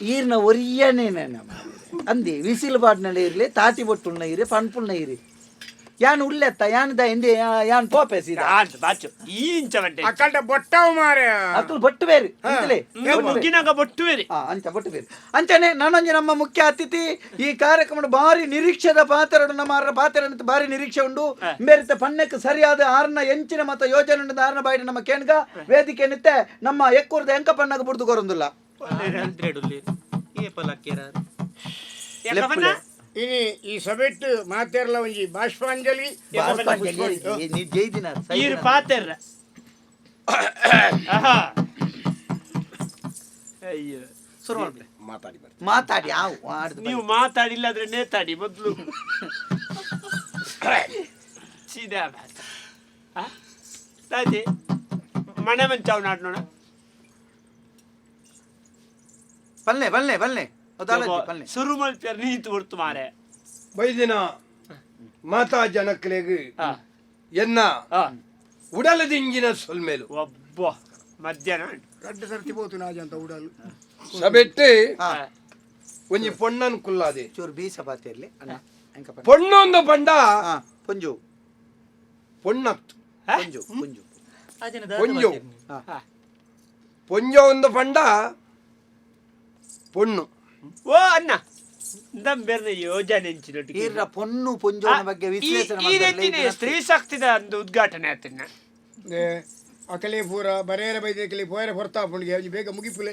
ಈರ್ನ ಒರಿಯನೇ ಅಂದಿ ವಿಸಿಲು ಬಾಡ್ನಲ್ಲಿ ಇರಲಿ ತಾಟಿ ಬೊಟ್ಟುಳ್ನ ಇರಿ ಪಣ್ಪುಳ್ನ ಇರಿ ಯಾನ್ ಉಳ್ಳೆತ್ತ ಯಾನ್ದ ಎಂದೆ ಯಾನ್ ಪೋಪೆ ಸೀದಾ ಬಾಚು ಈ ಇಂಚವಂಟೆ ಅಕ್ಕಂಡ ಬೊಟ್ಟವು ಮಾರೆ ಅಕ್ಕಲು ಬೊಟ್ಟು ಬೇರೆ ಅಂತಲೇ ಮುಗಿನಾಗ ಬೊಟ್ಟು ಬೇರೆ ಅಂಚ ಬೊಟ್ಟು ಬೇರೆ ಅಂಚನೆ ನಾನೊಂಜಿ ನಮ್ಮ ಮುಖ್ಯ ಅತಿಥಿ ಈ ಕಾರ್ಯಕ್ರಮ ಬಾರಿ ನಿರೀಕ್ಷೆದ ಪಾತ್ರಡು ನಮ್ಮ ಪಾತ್ರ ಬಾರಿ ನಿರೀಕ್ಷೆ ಉಂಡು ಬೇರೆ ಪಣ್ಣಕ್ಕೆ ಸರಿಯಾದ ಆರ್ನ ಎಂಚಿನ ಮತ್ತು ಯೋಜನೆ ಆರ್ನ ಬಾಯಿನ ನಮ್ಮ ಕೇನ್ಗ ವೇದಿಕೆ ನಿತ್ತೆ ನಮ್ಮ ಎಕ್ಕೂರ್ದ ಎಂಕ ಪಣ್ಣಗ ಬುಡ್ದು ಕೊರೊಂದಿಲ್ಲ ಇನಿ ಈ ಸಭೆಟ್ಟು ಮಾತೇರ್ಲ ಒಂಜಿ ಬಾಷ್ಪಾಂಜಲಿ ಈರು ಪಾತೆರ್ರ ಅಯ್ಯೋ ಮಾತಾಡಿ ನೀವು ಮಾತಾಡಿಲ್ಲ ಆದ್ರೆ ನೇತಾಡಿ ಮೊದ್ಲು ಸೀದಾ ತಾತಿ ಮನೆ ಮಂಚಾವ್ ನಾಡ್ನೋಣ ಬಲ್ಲೆ ಶುರು ಮಲ್ಪೇರ್ ನೀತು ಹೊರ್ತು ಮಾರೆ ಬೈದಿನ ಮಾತಾ ಜನಕ್ಲೆಗ್ ಎನ್ನ ಉಡಲದಿಂಜಿನ ಸೊಲ್ಮೇಲು ಒಬ್ಬ ಮಧ್ಯಾಹ್ನ ಗಡ್ಡೆ ಸರ್ತಿ ಬೋತು ನಾಜ ಅಂತ ಉಡಲು ಸಬೆಟ್ಟು ಒಂಜಿ ಪೊಣ್ಣನ್ ಕುಲ್ಲಾದೆ ಚೂರು ಬೀಸ ಬಾತಿರ್ಲಿ ಪೊಣ್ಣೊಂದು ಬಂಡ ಪುಂಜು ಪೊಣ್ಣತ್ತು ಪುಂಜು ಪೊಂಜು ಪೊಂಜ ಒಂದು ಬಂಡ ಪೊಣ್ಣು ಓ ಅಣ್ಣ ಬೇರೆ ಯೋಜನೆ ಇರ್ರ ಪೊಣ್ಣು ಪುಂಜೋನ ಬಗ್ಗೆ ವಿಶ್ಲೇಷಣೆ ಸ್ತ್ರೀ ಶಕ್ತಿದ ಒಂದು ಉದ್ಘಾಟನೆ ಆತನ ಅಕಲೆ ಪೂರ ಬರೇರ ಬೈದಕಲಿ ಪೋಯರ ಹೊರ್ತಾ ಪುಂಡಿಗೆ ಬೇಗ ಮುಗಿಪುಲೆ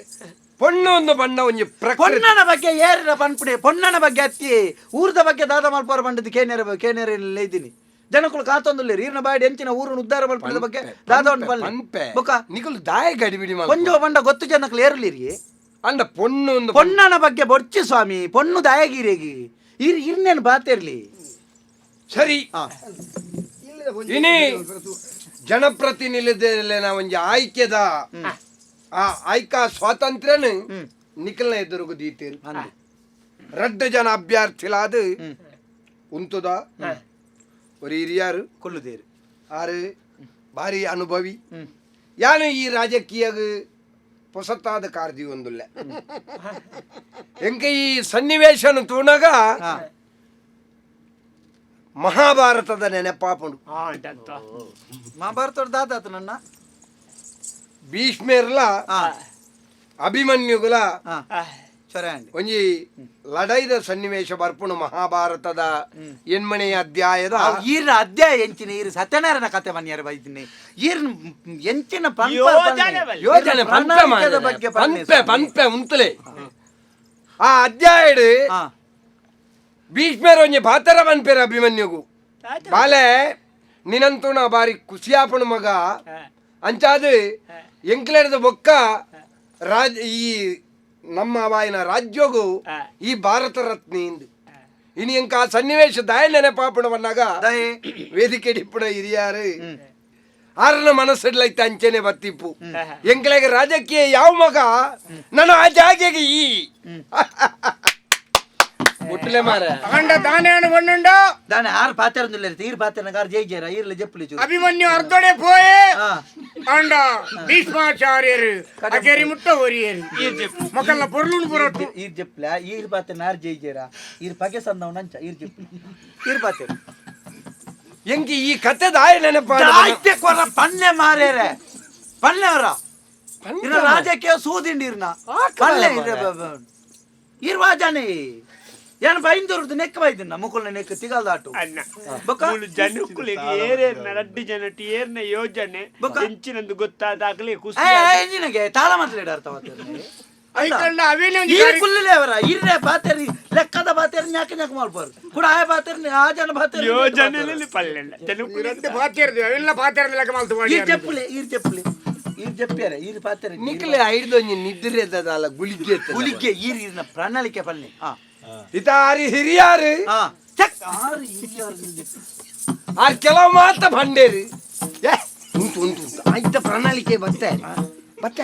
ಪೊಣ್ಣು ಒಂದು ಬಣ್ಣ ಒಂಜಿ ಪೊಣ್ಣನ ಬಗ್ಗೆ ಏರಿನ ಪನ್ಪುಡೆ ಪೊಣ್ಣನ ಬಗ್ಗೆ ಅತ್ತಿ ಊರ್ದ ಬಗ್ಗೆ ದಾದ ಮಲ್ಪೋರ ಬಂಡದ ಕೇನೇರ ಇದ್ದೀನಿ ಜನಕ್ಕಳು ಕಾತೊಂದುಲ್ಲ ಈರ್ನ ಬಾಡಿ ಎಂಚಿನ ಊರನ್ನು ಉದ್ಧಾರ ಮಲ್ಪದ ಬಗ್ಗೆ ದಾದ ಒಂದು ಪನ್ಪೆ ನಿಕುಲು ದಾಯ ಗಡಿಬಿಡಿ ಕೊಂಜೋ ಬಂಡ ಗೊತ್ತು ಜನಕ್ಕಳು ಏರ್ಲಿರಿ ಅಂಡ ಪೊಣ್ಣು ಒಂದು ಪೊಣ್ಣನ ಬಗ್ಗೆ ಬೊಡ್ಚಿ ಸ್ವಾಮಿ ಪೊಣ್ಣು ದಾಯಗಿರೇಗಿ ಇರ್ನೇನು ಬಾತಿರ್ಲಿ ಸರಿ ಇನಿ ಜನಪ್ರತಿನಿಧಿನ ಒಂಜಿ ಆಯ್ಕೆದ ಆ ಆಯ್ಕಾ ಸ್ವಾತಂತ್ರ್ಯನ ನಿಖಲ್ನ ಎದುರುಗು ದೀತೀರು ರಡ್ಡು ಜನ ಅಭ್ಯರ್ಥಿಲಾದ ಉಂತುದ ஒரு ಹಿರಿಯರು ಕೊಲ್ಲುದೇರು ಆರು ಭಾರಿ ಅನುಭವಿ ಯಾನು ಈ ರಾಜಕೀಯ ಹೊಸತಾದ ಕಾರ್ದಿ ಒಂದುಲ್ಲ ಎಂಕ ಈ ಸನ್ನಿವೇಶನ ತೂಣಗ ಮಹಾಭಾರತದ ನೆನಪಾಪುಂಡು ಮಹಾಭಾರತದ ದಾದಾತ ನನ್ನ ಭೀಷ್ಮೇರ್ಲ ಅಭಿಮನ್ಯುಗುಲ ಒಂಜಿ ಲಡೈದ ಸನ್ನಿವೇಶ ಬರ್ಪುಣು ಮಹಾಭಾರತದ ಎಣ್ಮಣೆ ಅಧ್ಯಾಯದ ಈರ್ನ ಅಧ್ಯಾಯ ಎಂಚಿನ ಈರು ಸತ್ಯನಾರಾಯಣ ಕಥೆ ಮನ್ಯಾರ ಬೈದಿನಿ ಈರ್ನ ಎಂಚಿನ ಯೋಜನೆ ಪಂಪೆ ಉಂತಲೆ ಆ ಅಧ್ಯಾಯ ಭೀಷ್ಮರು ಒಂಜಿ ಬಾತರ ಬನ್ಪೇರ ಅಭಿಮನ್ಯುಗು ಬಾಲೆ ನಿನಂತೂ ನಾ ಬಾರಿ ಖುಷಿಯಾಪಣ ಮಗ ಅಂಚಾದ ಎಂಕ್ಲೆಡ್ದ ಬೊಕ್ಕ ಈ ನಮ್ಮ ಬಾಯಿನ ರಾಜ್ಯೋಗು ಈ ಭಾರತ ರತ್ನ ಇಂದು ಇನಿ ಎಂಕ ಆ ಸನ್ನಿವೇಶ ದಾಯ ನೆನಪಾಪಣ ಬಂದಾಗ ವೇದಿಕೆ ಡಿಪ್ಪಣ ಹಿರಿಯಾರು ಆರನ ಮನಸ್ಸಿಡ್ಲೈತೆ ಅಂಚೆನೆ ಬತ್ತಿಪ್ಪು ಎಂಕ್ಲೆಗೆ ರಾಜಕೀಯ ಯಾವ ಮಗ ನಾನು ಆ ಜಾಗೆಗೆ ಈ ಮುಟ್ಲೆ ಮಾರ ದಾನೆ ಆರು ಪಾತ್ರ ಈರ್ ಪಾತ್ರ ಜೈ ಜೈರ ಈರ್ಲ ಜಪ್ಪಲಿ ಅಭಿಮನ್ಯು ಅರ್ಧೊಡೆ ಪೋಯೆ ಅಂಡ ಭೀಷ್ಮಾಚಾರ್ಯರು ಅಜರಿ ಮುಟ್ಟ ಹೊರಿಯರು ಮಕ್ಕಳ ಪೊರ್ಲುನ್ ಬರೋಟು ಈರ್ ಜಪ್ಪಲ ಈರ್ ಪಾತ್ರ ಆರ್ ಜೈ ಜೈರ ಈರ್ ಪಗೆ ಸಂದವ ನಂಚ ಈರ್ ಜಪ್ಪಲಿ ಈರ್ ಪಾತ್ರ ಎಂಕಿ ಈ ಕತೆ ದಾಯ ನೆನಪ ಪನ್ನೆ ಮಾರೇರೆ ಪನ್ನೆ ಅವರ ರಾಜಕೀಯ ಸೂದಿಂಡಿ ಇರ್ನ ಪಲ್ಲೆ ಇರ್ವಾಜಾನೆ ಏನು ಬೈಂದೂರ್ದು ನೆಕ್ಕ ಬೈದಿನ ಮುಕುಲ್ನ ನೆಕ್ಕ ತಿಗಲ್ದಾಟು ಜನಕ್ಕುಲಿಗೆ ಏರೇರ್ನ ರಡ್ಡಿ ಜನಟಿ ಏರ್ನ ಯೋಜನೆ ಹೆಂಚಿನಂದು ಗೊತ್ತಾದಾಗಲೇ ಖುಷಿ ನಿನಗೆ ತಾಳ ಮಾತಲೇಡಾರ್ತಾವ ಇರ್ರೆ ಬಾತೇರಿ ಲೆಕ್ಕದ ಬಾತೇರಿ ನ್ಯಾಕ ನ್ಯಾಕ ಮಾಡ್ಬಾರು ಕೂಡ ಆ ಬಾತೇರಿ ಆ ಜನ ಬಾತೇರಿ ಯೋಜನೆಯಲ್ಲಿ ಪಲ್ಲೆಲ್ಲ ಜನಕ್ಕುಲಿಗೆ ಬಾತೇರ್ದು ಅವೆಲ್ಲ ಬಾತೇರ್ದ ಲೆಕ್ಕ ಮಾಡ್ತು ಈರ್ ಜಪ್ಪಲಿ ಈರ್ ಜಪ್ಪಲಿ ಈರ್ ಜಪ್ಪ್ಯಾರೆ ಈರ್ ಪಾತೇರಿ ನಿಕ್ಲೆ ಐದು ನಿದ್ರೆ ಅಲ್ಲ ಗುಳಿಗೆ ಗುಳಿಗೆ ಈರಿನ ಪ್ರಣಾಳಿಕೆ ಪಲ್ಲೆ ಇತಾರಿ ಹಿರಿಯಾರು ಆರ್ ಕೆಲವು ಮಾತ್ರ ಬಂಡೇರಿ ಉಂಟು ಉಂಟು ಆಯ್ತ ಪ್ರಣಾಳಿಕೆ ಬತ್ತೆ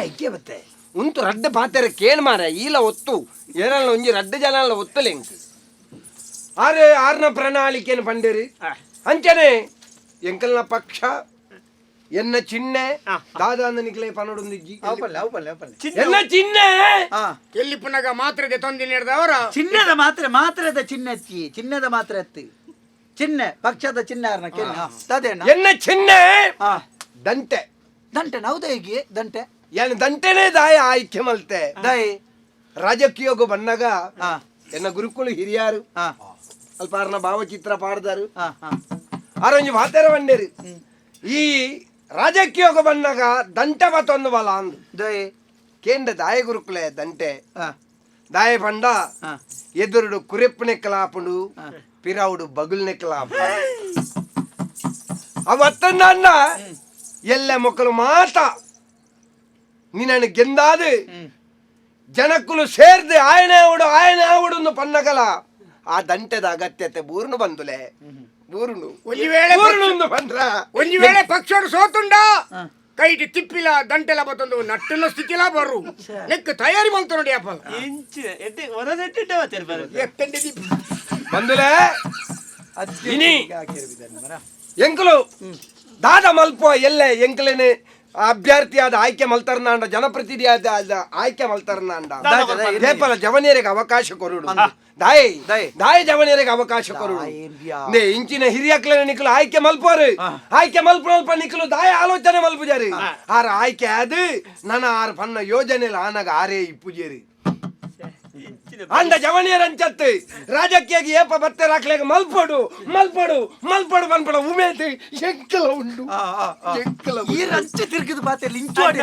ಐಕ್ಯ ಬತ್ತೆ ಉಂಟು ರಡ್ಡ ಪಾತ್ರೆ ಕೇಳ್ ಮಾರ ಈಲ ಒತ್ತು ಏನಲ್ಲ ಒಂಜಿ ರಡ್ಡ ಜನ ಒತ್ತಲೆ ಎಂಕ್ ಆರ್ನ ಪ್ರಣಾಳಿಕೆಯನ್ನು ಬಂಡೇರಿ ಅಂಚನೆ ಎಂಕಲ್ನ ಪಕ್ಷ ಎನ್ನ ಚಿಹ್ನೆ ದಾದಾಂದ ನಿಕ್ಲೆ ಪನೊಡೊಂದಿಜ್ಜಿ ಎನ್ನ ಚಿಹ್ನೆ ಎಲ್ಲಿ ಪುನಗ ಮಾತ್ರದ ತೊಂದಿನ ಹಿಡ್ದವರ ಚಿನ್ನದ ಮಾತ್ರದ ಚಿಹ್ನೆ ಎತ್ತಿ ಚಿನ್ನದ ಮಾತ್ರ ಎತ್ತಿ ಚಿಹ್ನೆ ಪಕ್ಷದ ಚಿಹ್ನೆ ಎನ್ನ ಚಿಹ್ನೆ ದಂಟೆ ದಂಟೆ ನೌದೇಗಿ ದಂಟೆ ಏನು ದಂಟೆನೇ ದಾಯ ಆಯ್ಕೆ ಮಲ್ತೆ ದಾಯ ರಾಜಕೀಯೋಗ ಬಂದಾಗ ಎನ್ನ ಗುರುಕುಲು ಹಿರಿಯಾರು ಅಲ್ಪ ಆರ್ನ ಭಾವಚಿತ್ರ ಪಾಡ್ದಾರು ಆರೊಂಜಿ ಮಾತಾರ ಬಂಡೇರು ಈ ರಾಜಕೀಯೋಗ ಬಂದಾಗ ದಂಟೆ ಬತ್ತೊಂದು ಬಲ ಅಂದು ಕೇಂದ್ರ ದಾಯ ಗುರುಕುಲೆ ದಂಟೆ ದಾಯ ಪಂಡ ಎದುರುಡು ಕುರೆಪ್ಪು ನೆಕ್ಕಲಾಪುಂಡು ಪಿರಾವುಡು ಬಗುಲ್ ನೆಕ್ಕಲಾಪುಂಡು ಅವತ್ತಂದ ಎಲ್ಲ ಮಕ್ಕಳು ಮಾತ ನಿನ್ನ ಗೆಂದಾದು ಜನಕ್ಕುಲು ಸೇರ್ದು ಆಯನೆ ಆವಡು ಪನ್ನಗಲ ಆ ದಂಟೆದ ಅಗತ್ಯತೆ ಬೂರ್ನು ಬಂದುಲೆ ಬೂರ್ನು ಒಂಜಿ ವೇಳೆ ಪಕ್ಷರು ಸೋತುಂಡ ಕೈಟಿ ತಿಪ್ಪಿಲ ದಂಟೆಲ ಬತ್ತೊಂದು ನಟ್ಟನ ಸ್ಥಿತಿಲ ಬರು ನೆಕ್ ತಯಾರಿ ಮಾಡ್ತು ನೋಡಿ ಅಪ್ಪ ಬಂದುಲೆ ಇನಿ ಎಂಕಲು ದಾದ ಮಲ್ಪ ಎಲ್ಲೆ ಎಂಕಲೇನೆ ಅಭ್ಯರ್ಥಿಯಾದ ಆಯ್ಕೆ ಮಲ್ತಾರನಾಂಡ ಜನಪ್ರತಿನಿಧಿಯಾದ ಆಯ್ಕೆ ಮಲ್ತಾರನಾಂಡ ದೇಪಲ ಜವನಿಯರಿಗೆ ಅವಕಾಶ ಕೊರುಡು ದಾಯ ಜವನಿಯರಿಗೆ ಅವಕಾಶ ಕೊರುಡು ಇಂಚಿನ ಹಿರಿಯಕ್ಲ ನಿಕ್ಲು ಆಯ್ಕೆ ಮಲ್ಪೋರು ಆಯ್ಕೆ ಮಲ್ಪ ನಿಕ್ಲು ದಾಯ ಆಲೋಚನೆ ಮಲ್ಪುಜಾರಿ ಆರ ಆಯ್ಕೆ ಅದು ನನ್ನ ಆರು ಪನ್ನ ಯೋಜನೆ ಆನಾಗ ಆರೇ ಇಪ್ಪುಜೇರಿ ಅಂದ ಜವನಿಯರ ಅಂಚತ್ತು ರಾಜಕೀಯ ಏಪ ಬತ್ತೆ ರಾಕ್ಲೆಗ ಮಲ್ಪಡು ಬಂದ್ಪಡ ಉಮೇದು ಎಂಕಲ ಉಂಡು ತಿರುಗಿದು ಬಾತೆ ಲಿಂಚೋಡಿ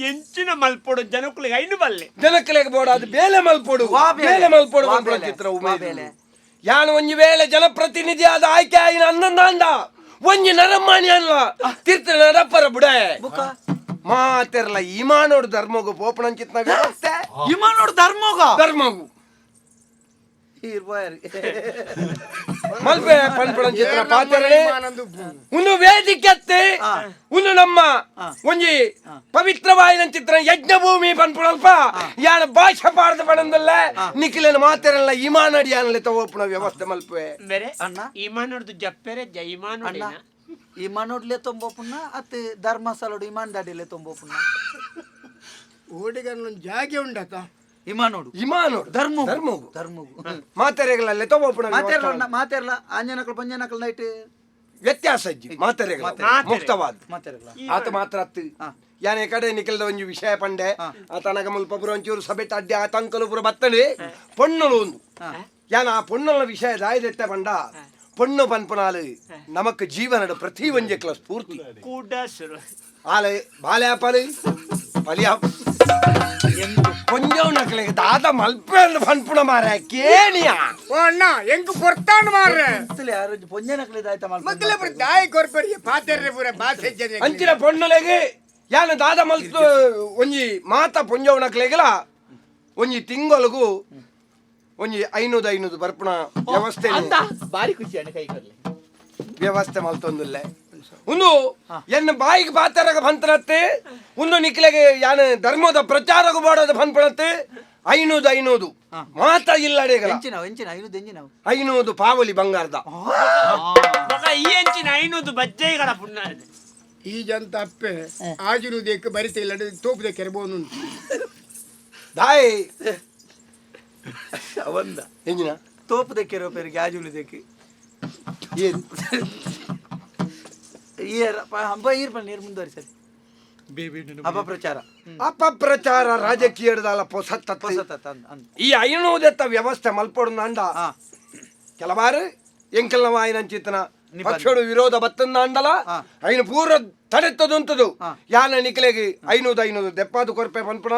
ಎಂಚಿನ ಮಲ್ಪಡು ಜನಕ್ಕುಲಿಗೆ ಐನು ಬಲ್ಲೆ ಜನಕ್ಕಲೆಗೆ ಬೋಡ ಅದು ಬೇಲೆ ಮಲ್ಪಡು ಬಂದ್ಪಡ ಚಿತ್ರ ಉಮೇದು ಯಾನು ಒಂಜಿ ವೇಳೆ ಜನಪ್ರತಿನಿಧಿ ಆದ ಆಯ್ಕೆ ಆಯ್ನ ಅನ್ನಂದ ಒಂಜಿ ನರಮಾಣಿ ಅಲ್ಲ ತೀರ್ಥ ನರಪ್ಪರ ಬುಡೆ ಮಾತೆರ್ಲ ಇಮಾನೋಡು ಧರ್ಮಗು ಪೋಪಣಂಚಿತ್ನ ವ್ಯವಸ್ಥೆ ಇಮಾನೋಡು ಧರ್ಮಗು ಮಲ್ಪೆ ಪಂಪಣಂಚಿತ್ರ ಪಾತ್ರೆ ಉನ್ನು ವೇದಿಕೆತ್ತೆ ಉನ್ನು ನಮ್ಮ ಒಂಜಿ ಪವಿತ್ರವಾಯಿನ ಚಿತ್ರ ಯಜ್ಞಭೂಮಿ ಪಂಪಣಲ್ಪ ಯಾನ ಭಾಷೆ ಪಾಡ್ದ ಪಡಂದಲ್ಲ ನಿಖಿಲನ ಮಾತೆರಲ್ಲ ಇಮಾನಡಿ ಅನ್ಲೆ ತಗೋಪಣ ವ್ಯವಸ್ಥೆ ಮಲ್ಪೆ ಬೇರೆ ಅಣ್ಣ ಇಮಾನೋಡ್ದು ಜಪ್ಪೆರೆ ಇಮಾನೋಡಿನ ಇಮಾನೋಡ್ಲೆ ತೊಂಬೋಪುಣ್ಣ ಅತ್ತೆ ಧರ್ಮಸ್ಥಳಡು ಇಮಾನ್ ದಾಡಿಲೆ ತೊಂಬೋಪುಣ್ಣ ಓಡಿಗನ್ನು ಜಾಗೆ ಉಂಡತ ಇಮಾನೋಡು ಧರ್ಮಗು ಮಾತೆರೆಗಳಲ್ಲೇ ತಗೋಪಣ ಮಾತೆರ್ಲ ಆಂಜನಕಲ್ ಪಂಜನಕಲ್ ನೈಟ್ ವ್ಯತ್ಯಾಸ ಅಜ್ಜಿ ಮಾತೆರೆಗಳ ಮುಕ್ತವಾದ ಆತ ಮಾತ್ರ ಅತ್ತು ಯಾನೆ ಕಡೆ ನಿಖಿಲ್ದ ಒಂಜಿ ವಿಷಯ ಪಂಡೆ ಆತನಗ ಮುಲ್ಪ ಪುರ ಒಂಚೂರು ಸಭೆ ಅಡ್ಡಿ ಆ ತಂಕಲು ಪುರ ಬತ್ತಡೆ ಪೊಣ್ಣಲು ಒಂದು ಯಾನ ಆ ಪೊಣ್ಣಲ ವಿಷಯ ದಾಯದೆತ್ತೆ ಪಂಡ பொண்ணு பண்பனாலு நமக்கு ஜீவனோட பிரதி வஞ்சக்கல ஸ்பூர்த்தி கூட ஆலை பாலையாப்பாலு ಬಲಿಯ ಕೊಂಜವನಕ್ಲೆಗೆ ದಾದ ಮಲ್ಪೆ ಅಂತ ಪನ್ಪುಣ ಮಾರ ಕೇಳಿಯ ಓ ಅಣ್ಣ ಎಂಕ್ ಕೊರ್ತಾಂಡ್ ಮಾರ್ರೆ ಯಾರು ಪೊಂಜನಕ್ಲೆ ದಾಯ್ತ ಮಕ್ಕಳ ದಾಯಿ ಕೊರ್ಪರಿ ಪಾತೆರ್ರೆ ಪೂರ ಬಾಸೆ ಜನ ಅಂಚಿನ ಪೊಣ್ಣಲೆಗೆ ಯಾನ ದಾದ ಮಲ್ತು ಒಂಜಿ ಮಾತ ಪೊಂಜವನಕ್ಲೆಗಲ ಒಂಜಿ ತಿಂಗಳಿಗೂ ಒಂಜಿ 500 ಬರ್ಪಣ ವ್ಯವಸ್ಥೆ ಬಾರಿ ಖುಷಿ ಅಣ್ಣ ಕೈ ಕೊಡ್ಲಿ ವ್ಯವಸ್ಥೆ ಮಲ್ತೊಂದುಲ್ಲೆ ಒಂದು ಎನ್ನ ಬಾಯಿಗೆ ಬಾತರಗ ಬಂತನತ್ತೆ ಒಂದು ನಿಕ್ಲೆಗೆ ಯಾನ ಧರ್ಮದ ಪ್ರಚಾರಗೂ ಮಾಡೋದು ಬಂದ್ಪಡತ್ತೆ 500 ಮಾತ ಇಲ್ಲಡೆಗಲ 500 ಪಾವಲಿ ಬಂಗಾರದ ಈ ಎಂಚಿನ 500 ಬಜ್ಜೆಗಳ ಪುಣ್ಯ ಈ ಜಂತ ಅಪ್ಪೆ ಆಜುನು ದೇಕ ಬರಿತೆ ಇಲ್ಲ ತೋಪು ದೇಕ ಇರಬಹುದು ದಾಯ್ ಅವಂದ ಎಂಜಿನ ತೋಪು ದೇಕಿರೋ ಪೇರಿಗೆ ಆಜುನು ದೇಕಿ ಏನು ನೀರು ಮುಂದುವರಿಸಲಿ ಅಪಪ್ರಚಾರ ರಾಜಕೀಯದ ಈ 500 ವ್ಯವಸ್ಥೆ ಮಲ್ಪೊಡು ಅಂಡ ಕೆಲವಾರು ಎಂಕಲ್ನವಾಯಿನಂಚಿತ್ತನ ಪಕ್ಷೋಡು ವಿರೋಧ ಬತ್ತಂದ ಅಂಡಲ ಐನು ಪೂರ ತಡೆತ್ತದುಂತದು ಯಾನ ನಿಕ್ಲೆಗೆ 500 ದೆಪ್ಪಾದು ಕೊರ್ಪೆ ಪನ್ಪುಣ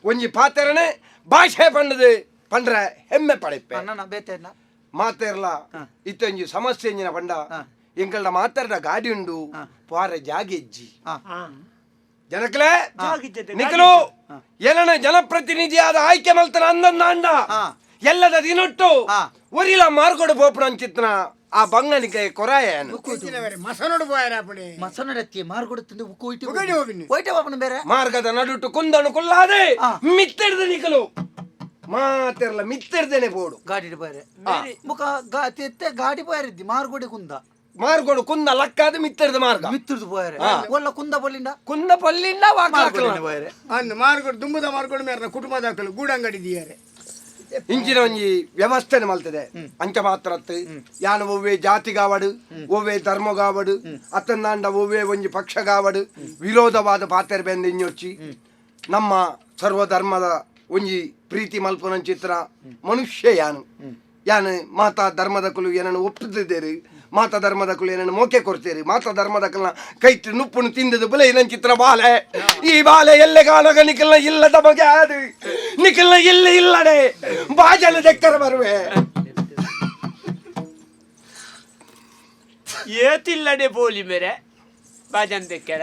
ಒಂಜಿ ಪಾತೆರನೆ ಭಾಷೆ ಪಂಡದು ಪಂಡ್ರೆ ಹೆಮ್ಮೆ ಪಡೆಪ್ಪೆ ಮಾತೇರ್ಲ ಇತ್ತೊಂಜಿ ಸಮಸ್ಯೆ ಎಂಜಿನ ಪಂಡ ಎಂಕಲ್ನ ಮಾತಾಡ ಗಾಡಿ ಉಂಡು ಪಾರ ಜಾಗೆಜ್ಜಿ ಜನಕ್ಲೆ ನಿಖಲು ಏನನ ಜನಪ್ರತಿನಿಧಿಯಾದ ಆಯ್ಕೆ ಮಲ್ತನ ಅಂದನ್ನ ಅಂಡ ಎಲ್ಲದ ದಿನೊಟ್ಟು ಒರಿಲ ಮಾರ್ಕೊಡು ಪೋಪಣ ಅಂಚಿತ್ನ ಆ ಬಂಗನಿಗೆ ಕೊರಾಯ ಮಸನೋಡು ಪೋಯರಾಪಡೆ ಮಸನಡತ್ತಿ ಮಾರ್ಕೊಡು ತಿಂದು ಬೇರೆ ಮಾರ್ಗದ ನಡುಟು ಕುಂದನು ಕುಲ್ಲಾದೆ ಮಿತ್ತಿಡ್ದು ನಿಖಲು ಮಾತೆರ್ಲ ಮಿತ್ತಿಡ್ದೇನೆ ಬೋಡು ಗಾಡಿ ಪೋಯರೆ ಮುಖ ಗಾಡಿ ಪೋಯರಿದ್ದಿ ಮಾರ್ಗೋಡಿ ಕುಂದ ಮಾರ್ಗೋಡು ಕುಂದ ಲಕ್ಕಾದ ಮಿತ್ತಿಡ್ದ ಮಾರ್ಗ ಮಿತ್ತಿಡ್ದು ಪೋಯರೆ ಒಲ್ಲ ಕುಂದ ಪೊಲ್ಲಿಂದ ಅಂದ್ ಮಾರ್ಗೋಡು ದುಂಬುದ ಮಾರ್ಗೋಡು ಮೇರ್ನ ಕುಟುಂಬದ ಹಾಕಲು ಗೂಡಂಗಡಿ ದಿಯಾರೆ ಇಂಚಿನ ಒಂಜಿ ವ್ಯವಸ್ಥೆನೆ ಮಲ್ತದೆ ಅಂಚ ಮಾತ್ರ ಯಾನ ಒವ್ವೇ ಜಾತಿಗಾವಡು ಒವ್ವೇ ಧರ್ಮಗಾವಡು ಅತ್ತಂದಾಂಡ ಒವ್ವೇ ಒಂಜಿ ಪಕ್ಷಗಾವಡು ವಿರೋಧವಾದ ಪಾತೆರ್ ಬೆಂದ ಇಂಜೊಚ್ಚಿ ನಮ್ಮ ಸರ್ವಧರ್ಮದ ಒಂಜಿ ಪ್ರೀತಿ ಮಲ್ಪನ ಚಿತ್ರ ಮನುಷ್ಯ ಯಾನು ಮಾತಾ ಧರ್ಮದ ಕುಲು ಏನನ್ನು ಒಪ್ಪುತ್ತಿದ್ದೇರಿ ಮಾತಾ ಧರ್ಮದ ಕುಲು ಏನನ್ನು ಮೋಕೆ ಕೊಡ್ತೇರಿ ಮಾತಾ ಧರ್ಮದ ಕುಲ ಕೈಟ್ ನುಪ್ಪುನು ತಿಂದದು ಬಲೆ ನನ್ನ ಚಿತ್ರ ಬಾಲೆ ಈ ಬಾಲೆ ಎಲ್ಲೆ ಕಾಣಗ ನಿಖಲ್ನ ಇಲ್ಲದ ಬಗೆ ಅದು ನಿಖಲ್ನ ಇಲ್ಲಿ ಇಲ್ಲಡೆ ಬಾಜನ ದೆಕ್ಕರ ಬರುವೆ ಏತಿಲ್ಲಡೆ ಬೋಲಿ ಮೇರೆ ಬಾಜನ್ ದೆಕ್ಕರ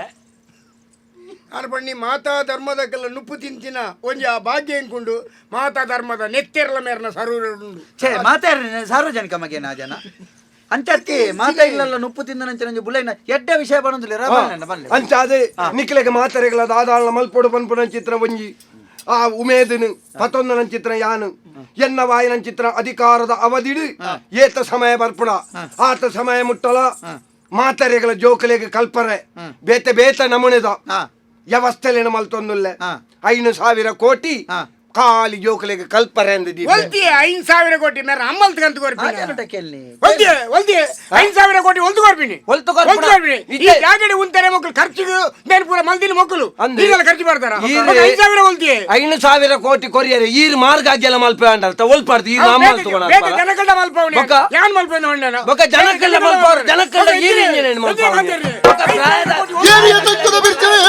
ಅರ್ಬಣ್ಣಿ ಮಾತಾ ಧರ್ಮದ ಕೆಲ ನುಪ್ಪು ತಿಂತಿನ ಒಂಜಿ ಆ ಭಾಗ್ಯ ಎಂಕೊಂಡು ಮಾತಾ ಧರ್ಮದ ನೆತ್ತೆರ್ಲ ಮೇರ್ನ ಸರೂರುಂಡು ಮಾತಾಡ್ರಿ ಸಾರ್ವಜನಿಕ ಮಗೇನ ಜನ ಅಂಚತ್ತಿ ಮಾತಾ ಇಲ್ಲಲ್ಲ ನುಪ್ಪು ತಿಂದನಂಚ ಬುಲೈನ ಎಡ್ಡ ವಿಷಯ ಬರೋದಿಲ್ಲ ಅಂಚಾದೆ ನಿಖಿಲೆಗೆ ಮಾತರೆಗಳ ದಾದಾಳ ಮಲ್ಪೊಡು ಪನ್ಪುನ ಚಿತ್ರ ಒಂಜಿ ಆ ಉಮೇದಿನ ಪತೊಂದನ ಚಿತ್ರ ಯಾನು ಎನ್ನ ವಾಯಿನ ಚಿತ್ರ ಅಧಿಕಾರದ ಅವಧಿಡು ಏತ ಸಮಯ ಬರ್ಪುಣ ಆತ ಸಮಯ ಮುಟ್ಟಲ ಮಾತರೆಗಳ ಜೋಕಲೆಗೆ ಕಲ್ಪರೆ ಬೇತೆ ಬೇತ ನಮೂನೆದ ವ್ಯವಸ್ಥೆಲೇನು ಮಲ್ತೊಂದುಲ್ಲೆ 5,000 ಕೋಟಿ ಖಾಲಿ ಜೋಕಲೆಗೆ ಕಲ್ಪರೆ ಅಂದಿದ್ದೀವಿ 5,000 ಕೋಟಿ ಮೇರೆ ಅಮ್ಮಲ್ತ ಕಂತು ಕೊರ್ಪಿನಿ 5,000 ಕೋಟಿ ಒಲ್ತು ಕೊರ್ಪಿನಿ ಈ ಜಾಗಡೆ ಉಂತಾರೆ ಮಕ್ಕಳು ಖರ್ಚಿಗೆ ಬೇರೆ ಪೂರ ಮಲ್ದಿನ ಮಕ್ಕಳು ಈಗೆಲ್ಲ ಖರ್ಚು ಮಾಡ್ತಾರ 5,000 ಒಲ್ತಿ 5,000 ಕೋಟಿ ಕೊರಿಯರೆ ಈರ್ ಮಾರ್ಗ ಆಗ್ಯಲ್ಲ ಮಲ್ಪೆ ಅಂಡಲ್ತ ಒಲ್ಪಾಡ್ದು ಈ ಜನಕಳ್ಳ ಮಲ್ಪವನೆ ಯಾನ್ ಮಲ್ಪೆ ನೋಡ್ನ ಬೊಕ ಜನಕಳ್ಳ ಮಲ್ಪವರು ಜನಕಳ್ಳ ಈರ್ ಇಂಜಿನಿಯರ್ ಮಲ್ಪವನೆ ಏರಿಯ ತಕ್ಕದ ಬಿರ್ಚನೆ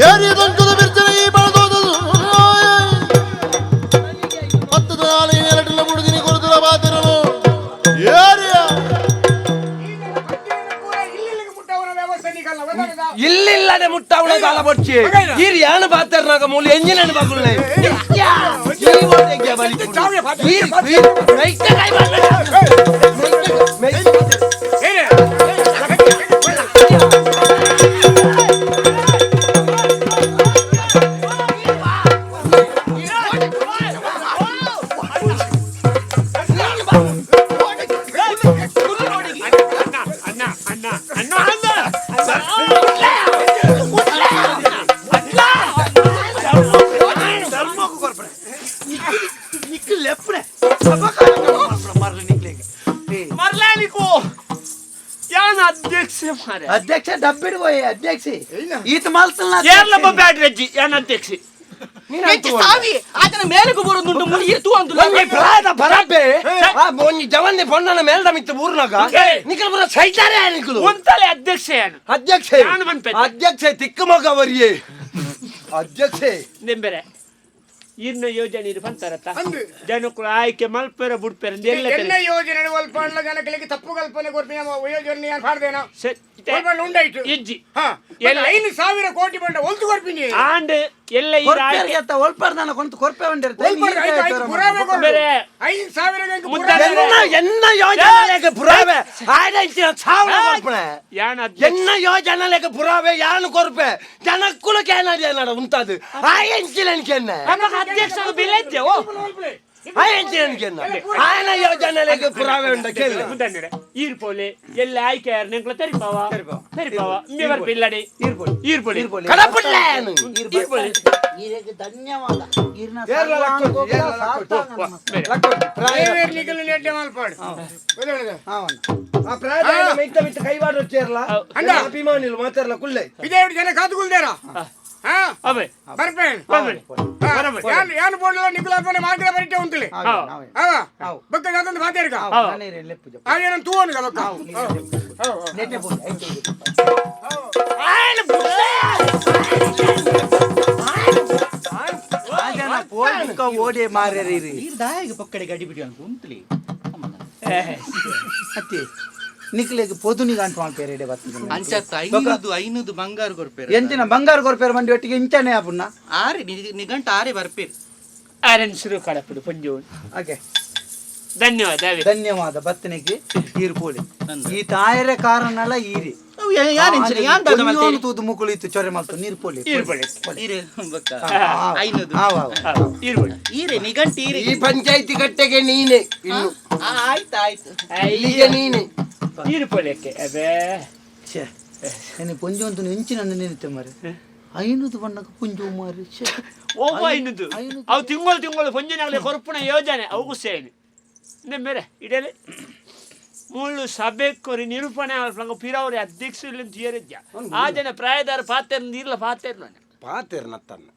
ಏರಿಯ ತಕ್ಕದ ಬಿರ್ಚನೆ ಈ ಬಳದೋದು ಹತ್ತದ ನಾಳೆ ಎರಡಲ್ಲ ಬುಡುದಿನಿ ಕೊಡುದಿಲ್ಲ ಬಾತಿರಲು ಏರಿಯ ಇಲ್ಲಿಲ್ಲದೆ ಮುಟ್ಟವಳ ಕಾಲ ಬಡ್ಚಿ ಈರ್ ಯಾನು ಬಾತರ್ನಾಗ ಮೂಲ ಎಂಜಿನ್ ಬಾಗುಲ್ನೆ ಅಧ್ಯಕ್ಷ ಡಬ್ಬಿಡ್ ಅಧ್ಯಕ್ಷ ಈತ ಮಾಲ್ಸಲ್ಲ ಏರ್ಲಮ್ಮ ಬ್ಯಾಟ್ರಿ ಅಜ್ಜಿ ಏನ್ ಅಧ್ಯಕ್ಷಿ ಸಾವಿ ಆತನ ಮೇಲಕ್ಕೆ ಬರೋದುಂಟು ಮುಗಿಯ ತೂ ಅಂದು ಪ್ರಾಯದ ಬರಬೆ ಒಂಜಿ ಜವನ್ನೆ ಪೊಣ್ಣನ ಮೇಲ್ದ ಮಿತ್ತು ಊರ್ನಾಗ ನಿಖಲ್ ಪುರ ಸೈತಾರೆ ನಿಖಲು ಒಂತಲೆ ಅಧ್ಯಕ್ಷೆ ತಿಕ್ಕ ಮಗ ಅವರಿಯೇ ಅಧ್ಯಕ್ಷೆ ನಿಂಬೆರೆ ಇನ್ನ ಯೋಜನೆ ಇದು ಬಂತಾರತ್ತ ಜನಕ್ಕಳು ಆಯ್ಕೆ ಮಲ್ಪೆರ ಬುಡ್ಪೆರ ಎಲ್ಲ ಯೋಜನೆ ಒಲ್ಪ ಜನಗಳಿಗೆ ತಪ್ಪು ಕಲ್ಪನೆ ಕೊಡ್ತೀನಿ ಯೋಜನೆ ಏನು ಮಾಡ್ದೇನೋ ಉಂಡಾಯ್ತು ಇಜ್ಜಿ 5,000 ಕೋಟಿ ಬಂಡ ಒಲ್ತು ಕೊಡ್ತೀನಿ ಆಂಡ್ ಎಲ್ಲ ಒಲ್ಪರ್ದಾನ ಕೊಂತ ಕೊರ್ಪೆ ಬಂದಿರುತ್ತೆ 5,000 ಎನ್ನ ಯೋಜನೆಗೆ ಪುರಾವೆ ಎನ್ನ ಯೋಜನೆಗೆ ಪುರಾವೆ ಯಾನು ಕೊರ್ಪೆ ಜನಕ್ಕುಲ ಕೇನಾಡಿ ಏನಾಡ ಉಂಟದು ಆ ಎಂಚಿಲನ್ಕೆನ್ನ ಅಧ್ಯಕ್ಷ ಬಿಲೆದ್ದೆವು ಆಯನ ಯೋಜನೆಗೆ ಪುರಾವೆ ಉಂಟ ಕೇಳಿ ಈರ್ಪೋಲೆ ಎಲ್ಲ ಆಯ್ಕೆ ಯಾರು ನೆಂಕ್ಲ ತೆರಿಪಾವ ಮೇವರ್ ಬಿಲ್ಲಡಿ ಈರ್ಪೋಲಿ ಕಡಪುಲ್ಲೇನು ಧನ್ಯವಾದ ಕೈವಾಡ ಅಭಿಮಾನಿಲು ಮಾತಾಡಲ್ಲ ಕುಲ್ಲೆ ಇದೇ ಜನ ಕಾದುಕೊಳ್ದೇರಾ ಯಾನು ಬೋರ್ಡ್ ನಿಖುಲ ಮಾರ್ಗ ಬರೀಟೆ ಉಂಟು ಬಕ್ಕ ಅದೊಂದು ಮಾತಾಡ್ಕ ಹಾಗೇನ ತೂವನು ಓಡಿ ಮಾರ್ಯಾರಿ ಪಕ್ಕಡೆ ಗಡಿ ಬಿಡಿ ಅಂತ ಉಂಟ್ಲಿ ಅತ್ತಿ ನಿಕ್ಲೆಗ್ ಪೊದುನಿಗ ಅಂಟ್ ಮಾಡ್ಪೇರೆ ಬರ್ತದೆ ಅಂಚತ್ತ 500 ಬಂಗಾರ ಕೊರ್ಪೇರೆ ಎಂಚಿನ ಬಂಗಾರ ಕೊರ್ಪೇರೆ ಮಂದಿ ಒಟ್ಟಿಗೆ ಇಂಚನೆ ಆಪುನ್ನ ಆರೆ ನಿಗಂಟ ಆರೆ ಬರ್ಪೇರೆ ಆರೆನ್ ಶುರು ಕಡಪುಡು ಪಂಜು ಓಕೆ ಧನ್ಯವಾದ ಬತ್ತನಿಗೆ ಈರ್ಪೋಳಿ ಈ ತಾಯರೆ ಕಾರಣಲ್ಲ ಈರಿ ತೂದು ಮುಕುಳಿತ್ತು ಚೊರೆ ಮಾಡ್ತು ನೀರ್ಪೋಳಿ ಈ ಪಂಚಾಯತಿ ಕಟ್ಟೆಗೆ ನೀನೆ ಇನ್ನು ಆಯ್ತಾಯ್ತು ಇಲ್ಲಿಗೆ ನೀನೆ ಈರ್ಪೋಳಿಕ್ಕೆ ಅದೇ ಪುಂಜು ಅಂತ ಹೆಂಚಿನ ನೆನೆಯುತ್ತೆ ಮಾರೆ 500 ಬಣ್ಣಕ್ಕೆ ಪುಂಜು ಮಾರಿ ಓ 500 ಅವು ತಿಂಗಳು ಪುಂಜನಾಗಲಿ ಕೊರಪುಣ ಯೋಜನೆ ಅವಗೂ ಸೇನೆ ಮೇರೆ ಇಡಲಿ ಮುಳ್ಳು ಸಭೆ ಕೊರಿ ನಿರೂಪಣೆ ಪಿರವರಿ ಅಧ್ಯಕ್ಷರು ತೀರಿದ್ಯ ಆ ಜನ ಪ್ರಾಯದಾರ ಪಾತ್ರೆ ನೀರ್ಲ ಪಾತ್ರೆ ನತ್ತನ್ನ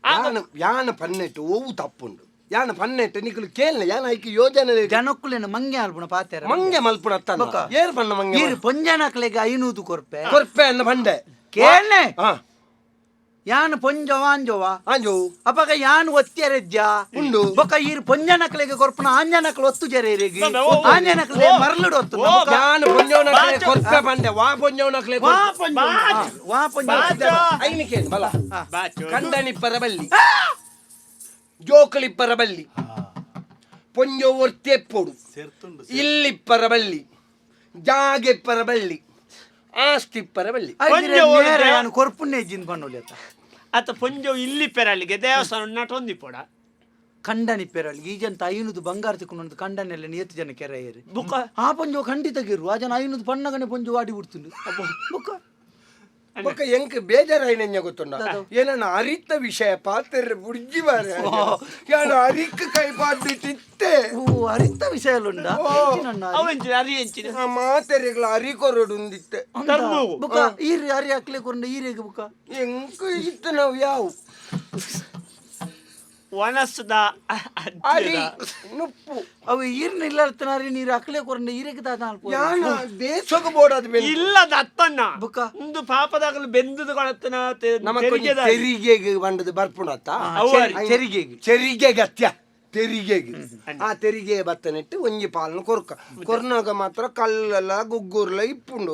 ಯಾನ ಪನ್ನೆಟ್ಟು ಓವು ತಪ್ಪುಂಡು ಯಾನ ಪನ್ನೆಟ್ಟು ನಿಕಲು ಕೇಳನ ಯಾನ ಐಕಿ ಯೋಜನೆ ಜನಕ್ಕುಲೇನು ಮಂಗೆ ಆಲ್ಪುಣ ಪಾತ್ರೆ ಮಂಗೆ ಮಲ್ಪುಣ ಅತ್ತನ್ನ ಏರ್ ಪನ್ನ ಮಂಗೆ ಈರು ಪೊಂಜನಕ್ಲೆಗೆ 500 ಕೊರ್ಪೆ ಅನ್ನ ಬಂಡೆ ಕೇಳನೆ ಯಾನು ಪೊಂಜವ ಆಂಜೋ ಅಪಗ ಯಾನು ಒತ್ತಿಯರೆಜ್ಜ ಉಂಡು ಬೊಕ ಈರು ಪೊಂಜನಕ್ಲೆಗೆ ಕೊರ್ಪುನ ಆಂಜನಕ್ಲು ಒತ್ತು ಜರೇರಿಗೆ ಆಂಜನಕ್ಲೆ ಮರಳುಡು ಒತ್ತು ಯಾನು ಪೊಂಜವನಕ್ಲೆ ಕೊರ್ಪೆ ಬಂಡೆ ವಾ ಪೊಂಜವನಕ್ಲೆ ವಾ ಪೊಂಜವ ಐನಿಕೆ ಬಲ ಕಂಡನಿಪ್ಪರ ಬಲ್ಲಿ ಜೋಕಳಿಪ್ಪರ ಬಲ್ಲಿ ಪೊಂಜೋ ಒರ್ತೆಪ್ಪೊಡು ಇಲ್ಲಿಪ್ಪರ ಬಲ್ಲಿ ಜಾಗೆಪ್ಪರ ಬಲ್ಲಿ ಆಸ್ತಿಪ್ಪರ ಬಲ್ಲಿ ಕೊರ್ಪುಣ್ಣೆ ಜಿನ್ ಬಣ್ಣೋಲಿ ಅತ್ತ ಪೊಂಜೋ ಇಲ್ಲಿ ಪೆರಲ್ಲಿಗೆ ದೇವಸ್ಥಾನ ನಟೊಂದಿ ಪೋಡ ಕಂಡನಿ ಪೆರಲ್ಲಿಗೆ ಈಜಂತ 500 ಬಂಗಾರ ತಿಕ್ಕೊಂಡು ಕಂಡನೆಲ್ಲ ನಿಯತ್ತು ಜನ ಕೆರೆಯರಿ ಆ ಪೊಂಜೋ ಖಂಡಿತ ಗಿರು ಆ ಜನ 500 ಪಣ್ಣಗನೆ ಪೊಂಜೋ ಆಡಿ ಬಿಡ್ತೀನಿ ಬೊಕ್ಕ ಎಂಕ್ ಬೇಜಾರಾಯಿನ ಗೊತ್ತುಂಡ ಏನನ್ನ ಅರಿತ ವಿಷಯ ಪಾತ್ರೆ ಬುಡ್ಜಿ ಬಾರ ಯಾನ ಅರಿಕ್ ಕೈ ಪಾಡ್ಬಿಟ್ಟಿತ್ತೆ ಅರಿತ ವಿಷಯಲುಂಡ ಮಾತೆರೆಗಳ ಅರಿಕೊರಡುಂದಿತ್ತೆ ಬುಕ ಈರಿ ಅರಿ ಹಾಕ್ಲೆ ಕೊಂಡ ಈರಿಗೆ ಬುಕ ಎಂಕ್ ಇತ್ತು ನಾವು ಯಾವ ವನಸ್ದ ಅರಿ ನುಪ್ಪು ಅವು ಈರ್ನ ಇಲ್ಲರ್ತನಾರಿ ನೀರು ಹಾಕ್ಲೆ ಕೊಂಡ ಈರಿಗೆ ಯಾನ ದೇಶಕ್ಕೆ ಬೋಡಾದ ಇಲ್ಲದ ಅತ್ತನ್ನ ಬುಕ ಒಂದು ಪಾಪದಾಗಲು ಬೆಂದದ ಕೊಳತನ ತೆರಿಗೆಗೆ ಬಂದದ ಬರ್ಪುಣತ್ತ ಚೆರಿಗೆಗೆ ಅತ್ಯ ತೆರಿಗೆಗೆ ಆ ತೆರಿಗೆ ಭತ್ತ ನೆಟ್ಟು ಒಂಜಿ ಪಾಲನ ಕೊರ್ನಾಗ ಮಾತ್ರ ಕಲ್ಲೆಲ್ಲ ಗುಗ್ಗುರ್ಲ ಇಪ್ಪುಂಡು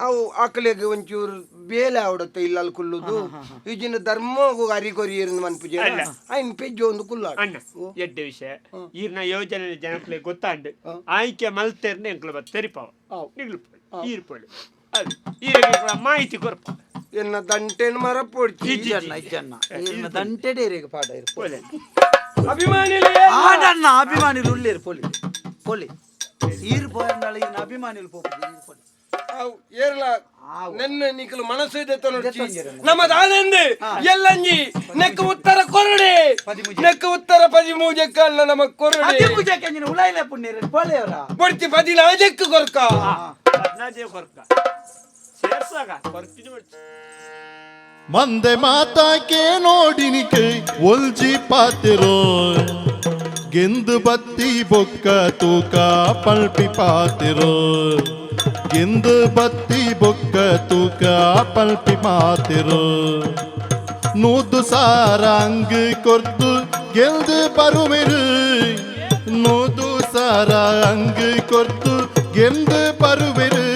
ಅವು ಆಕಲೆಗೆ ಒಂಚೂರು ಬೇಲೆ ಆವಡತ್ತೆ ಇಲ್ಲ ಅಲ್ಲಿ ಕುಲ್ಲುದು ಈಜಿನ ಧರ್ಮ ಅರಿಕೊರಿ ಮನ್ಪುಜೆ ಐನ್ ಪೆಜ್ಜು ಒಂದು ಕುಲ್ಲಾಡ ಎಡ್ಡೆ ವಿಷಯ ಈರ್ನ ಯೋಜನೆ ಜನಕ್ಕೆ ಗೊತ್ತಾಂಡು ಆಯ್ಕೆ ಮಲ್ತೇರ್ನ ಎಂಕ್ಲ ತೆರಿಪಾವ ಈರ್ಪೊಳಿ ಮಾಹಿತಿ ಕೊರಪ ಎನ್ನ ದಂಟೆನ ಮರ ಪೊಡ್ಚಿ ದಂಟೆ ಡೇರಿಗೆ ಪಾಡ ಇರ್ಪೊಳೆ ಅಭಿಮಾನಿಗಳು ಉಳ್ಳೇರು ಪೊಲಿ ಈರು ಪೋಯಂದಾಳ ಇನ್ನು ಅಭಿಮಾನಿಗಳು ಪೋಪು ಏರ್ಲ ನನ್ನ ನಿಕಲು ಮನಸ್ಸು ಇದೆ ನಮ್ಮ ದಾನಂದು ಎಲ್ಲಂಜಿ ನೆಕ್ಕ ಉತ್ತರ ಕೊರಡೆ ನೆಕ್ಕ ಉತ್ತರ 13 ಕಲ್ಲ ನಮ್ಮ ಕೊರಡೆ ಉಳಾಯಿಲೆ ಪುಣ್ಯ ಪೊಳೆಯವರ ಬಡ್ತಿ 14 ಕೊರ್ಕ ಮಂದೆ ಮಾತಾಕೆ ನೋಡಿನಿಕೆ ಒಲ್ಜಿ ಪಾತಿರೋ ಗೆಂದು ಬತ್ತಿ ಬೊಕ್ಕ ತೂಕ ಪಲ್ಪಿ ಪಾತಿರೋ ಗೆಂದು ಬತ್ತಿ ಬೊಕ್ಕ ತೂಕ ಪಲ್ಪಿ ಮಾತಿರೋ ನೂದು ಸಾರ ಅಂಗ್ ಕೊರ್ದು ಗೆಲ್ದು ಬರುವಿರು ನೂದು ಸಾರ ಅಂಗ್ ಕೊರ್ದು ಗೆಲ್ದು ಬರುವಿರು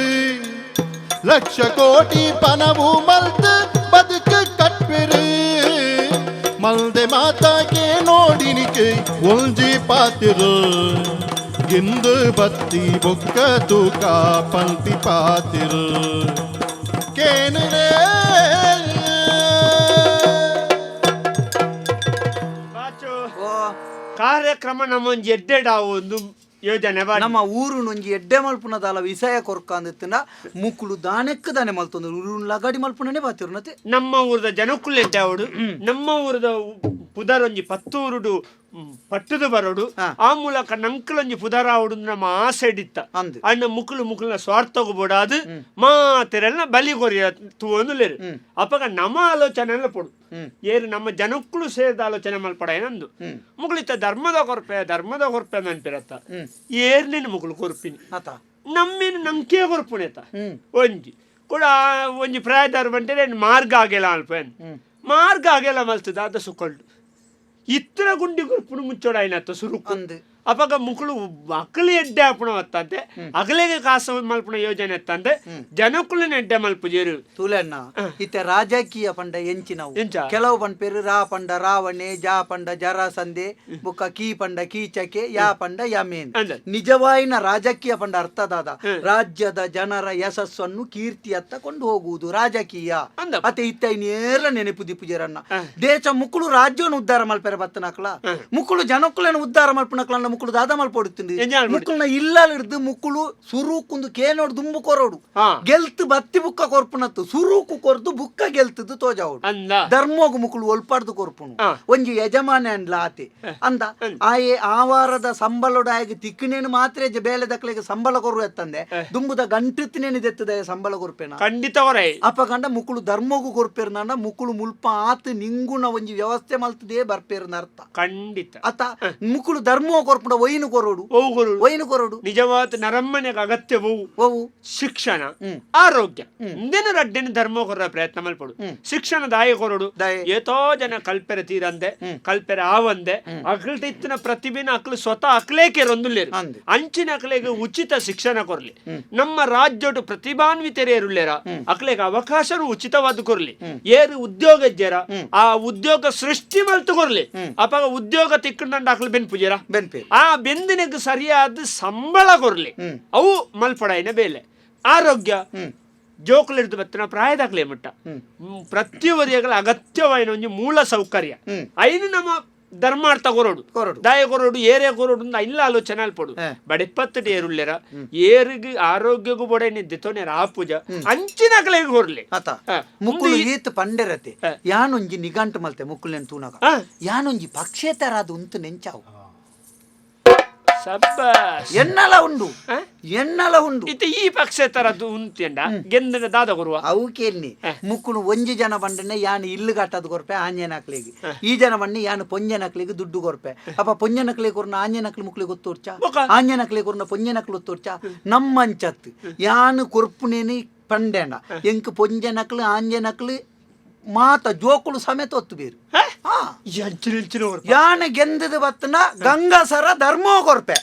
ಲಕ್ಷ ಕೋಟಿ ಪನವು ಮಲ್ತು ಬದುಕು ಕಟ್ವಿರು ಮಲ್ದೆ ಮಾತಾಗೆ ನೋಡಿನಿಕೆ ಒಲ್ಜಿ ಪಾತಿರು ಗೆಂದು ಬತ್ತಿ ಬೊಕ್ಕ ತೂಕ ಪಲ್ಪಿ ಪಾತಿರು ಕೇನರೇ ಕಾರ್ಯಕ್ರಮ ನಮ್ಮೊಂಜಿ ಎಡ್ಡೆಡಾವು ಒಂದು ಯೋಜನೆ ನಮ್ಮ ಊರು ನೊಂಜಿ ಎಡ್ಡೆ ಮಲ್ಪುನದಾಲ ವಿಷಯ ಕೊರ್ಕ ಅಂದಿತ್ತಿನ ಮುಕ್ಕುಲು ದಾನೆಕ್ಕ ದಾನೆ ಮಲ್ತೊಂದು ಊರು ಲಗಾಡಿ ಮಲ್ಪುನನೆ ಬಾತಿರುನತೆ ನಮ್ಮ ಊರದ ಜನಕ್ಕುಲ್ ಎಡ್ಡೆ ಅವಡು ನಮ್ಮ ಊರದ ಪುದರೊಂಜಿ ಪತ್ತೂರುಡು ಪಟ್ಟದು ಬರೋಡು ಆ ಮೂಲಕ ನಂಕಲೊಂಜಿ ಪುದರ ಆವಡು ನಮ್ಮ ಆಸೆ ಇಡಿತ್ತ ಅಣ್ಣ ಮುಕ್ಕುಲು ಸ್ವಾರ್ಥಗೂ ಬೋಡಾದು ಮಾತೆರೆಲ್ಲ ಬಲಿ ಕೊರಿಯ ತೂಂದುಲೇರು ಅಪ್ಪಗ ನಮ್ಮ ಆಲೋಚನೆ ಎಲ್ಲ ಪೊಡು ಏರು ನಮ್ಮ ಜನಕ್ಕಳು ಸೇರಿದ ಆಲೋಚನೆ ಮಲ್ಪಡ ಏನಂದು ಮುಗುಳಿತ ಧರ್ಮದ ಕೊರಪೆ ನೆನ್ಪಿರತ್ತ ಏರ್ನೇನು ಮುಗುಳು ಕೊರ್ಪಿನಿ ನಮ್ಮೇನು ನಂಕೆ ಕೊರ್ಪುನೇತ ಒಂಜಿ ಕೂಡ ಒಂಜಿ ಪ್ರಾಯದಾರು ಬಂಟೆ ಮಾರ್ಗ ಆಗಿಲ್ಲ ಅಲ್ಪ ಮಾರ್ಗ ಆಗಿಲ್ಲ ಮಲ್ತದ ಅದ ಸುಕೊಂಡು ಇತ್ರ ಗುಂಡಿ ಕೊರ್ಪುನು ಮುಚ್ಚೋಡ ಏನಾಯ್ತು ಸುರುಕು ಅವಾಗ ಮುಕ್ಕಳು ಮಕ್ಕಳು ಎಡ್ಡೆ ಹಾಪುಣ ಹೊತ್ತಂತೆ ಅಗಲಿಗೆ ಕಾಸು ಮಲ್ಪುಣ ಯೋಜನೆ ಎತ್ತಂತೆ ಜನಕ್ಕುಳನ್ನ ಎಡ್ಡೆ ಮಲ್ಪುಜೇರು ತೂಲೆಣ್ಣ ಇತ್ತೆ ರಾಜಕೀಯ ಪಂಡ ಎಂಚಿನವು ಕೆಲವು ಪಂಡ ರಾ ಪಂಡ ರಾವಣೆ ಜಾ ಪಂಡ ಜರಾಸಂದೆ ಬುಕ್ಕ ಕೀ ಪಂಡ ಕೀಚಕೆ ಯಾ ಪಂಡ ಯಮೇನ್ ನಿಜವಾಯಿನ ರಾಜಕೀಯ ಪಂಡ ಅರ್ಥದಾದ ರಾಜ್ಯದ ಜನರ ಯಶಸ್ಸನ್ನು ಕೀರ್ತಿಯತ್ತ ಕೊಂಡು ಹೋಗುವುದು ರಾಜಕೀಯ ಅತ್ತೆ ಇತ್ತ ನೇರ ನೆನಪು ದಿಪ್ಪುಜೇರಣ್ಣ ದೇಶ ಮುಕ್ಕಳು ರಾಜ್ಯವನ್ನು ಉದ್ಧಾರ ಮಲ್ಪೆರ ಬತ್ತನಕ್ಲ ಮುಕ್ಕಳು ಜನಕ್ಕುಳನ್ನು ಉದ್ಧಾರ ಮಲ್ಪನಕ್ಲ ಮುಕ್ಕಳು ದಾದ ಮಲ್ಪೊಡುತ್ತೀನಿ ಮುಕ್ಕಳನ್ನ ಇಲ್ಲ ಹಿಡ್ದು ಮುಕ್ಕಳು ಸುರೂಕುಂದು ಕೇನೋಡು ದುಂಬು ಕೊರೋಡು ಗೆಲ್ತು ಬತ್ತಿ ಬುಕ್ಕ ಕೊರ್ಪುನತ್ತು ಸುರೂಕು ಕೊರ್ದು ಬುಕ್ಕ ಗೆಲ್ತದ್ದು ತೋಜಾವುಡು ಧರ್ಮೋಗು ಮುಕ್ಕಳು ಒಲ್ಪಾಡ್ದು ಕೊರ್ಪುನು ಒಂಜಿ ಯಜಮಾನ ಅನ್ಲ ಆತೆ ಅಂದ ಆಯೆ ಆವಾರದ ಸಂಬಳಡಾಗಿ ತಿಕ್ಕಿನೇನು ಮಾತ್ರ ಬೇಲೆ ದಕ್ಕಲಿಗೆ ಸಂಬಳ ಕೊರು ಎತ್ತಂದೆ ದುಂಬುದ ಗಂಟುತ್ತಿನೇನು ದೆತ್ತದ ಸಂಬಳ ಕೊರ್ಪೇನ ಖಂಡಿತ ಅಪ್ಪ ಕಂಡ ಮುಕ್ಕಳು ಧರ್ಮೋಗು ಕೊರ್ಪೇರ್ನ ಮುಕ್ಕಳು ಮುಲ್ಪ ಆತು ನಿಂಗುನ ಒಂಜಿ ವ್ಯವಸ್ಥೆ ಮಲ್ತದೇ ಬರ್ಪೇರ್ನ ಅರ್ಥ ಖಂಡಿತ ಅತ್ತ ಮುಕ್ಕಳು ಧರ್ಮ ಕೊರ್ಪುಡ ಒಯ್ನು ಕೊರೋಡು ನಿಜವಾದ ನರಮ್ಮನೆಗೆ ಅಗತ್ಯವು ಶಿಕ್ಷಣ ಆರೋಗ್ಯ ಇಂದೇನು ರಡ್ಡೆನ ಧರ್ಮ ಕೊರ ಪ್ರಯತ್ನ ಮಲ್ಪಡು ಶಿಕ್ಷಣ ದಾಯ ಕೊರಡು ಏತೋ ಜನ ಕಲ್ಪೆರೆ ತೀರಂದೆ ಕಲ್ಪೆರೆ ಆವಂದೆ ಅಕಲ್ತಿತ್ತಿನ ಪ್ರತಿಭೆನ ಅಕ್ಲು ಸ್ವತಃ ಅಕ್ಲೇಕೆ ರೊಂದುಲ್ಲೇರು ಅಂಚಿನ ಅಕ್ಲೆಗೆ ಉಚಿತ ಶಿಕ್ಷಣ ಕೊರ್ಲಿ ನಮ್ಮ ರಾಜ್ಯಡು ಪ್ರತಿಭಾನ್ವಿತರೇ ಇರುಲ್ಲೇರ ಅಕ್ಲೆಗೆ ಅವಕಾಶನು ಉಚಿತವಾದ ಕೊರ್ಲಿ ಏರು ಉದ್ಯೋಗ ಇದ್ದೇರ ಆ ಉದ್ಯೋಗ ಸೃಷ್ಟಿ ಮಲ್ತು ಕೊರ್ಲಿ ಅಪ್ಪ ಉದ್ಯೋಗ ತಿಕ್ಕಂಡ ಅಕ್ಲು ಬೆನ್ ಪೂಜೆರ ಆ ಬೆಂದಿನಕ್ಕೆ ಸರಿಯಾದ ಸಂಬಳ ಕೊರ್ಲಿ ಅವು ಮಲ್ಪಡಾಯಿನ ಬೇಲೆ ಆರೋಗ್ಯ ಜೋಕುಲಿರ್ದು ಬತ್ತಿನ ಪ್ರಾಯದಾಗ್ಲೇ ಮಟ್ಟ ಪ್ರತಿಯೊರಿಯಗಳ ಅಗತ್ಯವಾಯಿನ ಒಂದು ಮೂಲ ಸೌಕರ್ಯ ಐನು ನಮ್ಮ ಧರ್ಮಾರ್ಥ ಕೊರೋಡು ದಾಯ ಕೊರೋಡು ಏರಿಯ ಕೊರೋಡು ಇಲ್ಲ ಆಲೋಚನೆ ಅಲ್ಪಡು ಬಡಿಪ್ಪತ್ತು ಏರುಲ್ಲೇರ ಏರಿಗೆ ಆರೋಗ್ಯಗೂ ಬೋಡ ನಿದ್ದಿತೋನೇರ ಆ ಪೂಜ ಅಂಚಿನ ಕಲೆಗೆ ಹೊರ್ಲಿ ಮುಕ್ಕಳು ಈತ್ ಪಂಡೆರತೆ ಯಾನೊಂಜಿ ನಿಘಂಟು ಮಲ್ತೆ ಮುಕ್ಕುಲೆನ್ ತೂನಗ ಯಾನೊಂಜಿ ಪಕ್ಷೇತರಾದು ಉಂತು ನೆಂಚಾವು ಎನ್ನಲ ಉಂಡು ಇತ್ತೆ ಈ ಪಕ್ಷ ತರದ್ದು ಉಂಟೆಂಡ ಗೆಂದನ ದಾದ ಕೊರುವ ಅವು ಕೇಳಿ ಮುಕ್ಕುನು ಒಂಜಿ ಜನ ಬಂಡನೆ ಯಾನು ಇಲ್ಲು ಕಟ್ಟದು ಕೊರ್ಪೆ ಆಂಜನಕ್ಲಿಗೆ ಈ ಜನ ಬಣ್ಣಿ ಯಾನು ಪೊಂಜನಕ್ಲಿಗೆ ದುಡ್ಡು ಕೊರ್ಪೆ ಅಪ್ಪ ಪೊಂಜನಕ್ಲಿ ಕೊರ್ನ ಆಂಜನಕ್ಲಿ ಮುಕ್ಲಿಗೆ ಗೊತ್ತೋರ್ಚ ಆಂಜನಕ್ಲಿ ಕೊರ್ನ ಪೊಂಜನಕ್ಲಿ ಗೊತ್ತೋರ್ಚ ನಮ್ಮಂಚತ್ ಯಾನು ಕೊರ್ಪುನೇನಿ ಪಂಡೆಂಡ ಎಂಕ್ ಪೊಂಜನಕ್ಲು ಆಂಜನಕ್ಲು ಮಾತ ಜೋಕುಳು ಸಮೇತ ಒತ್ತು ಬೇರು ಯಾನ ಗೆಂದದ ಬತ್ತನ ಗಂಗಸರ ಧರ್ಮೋ ಕೊರ್ಪೆ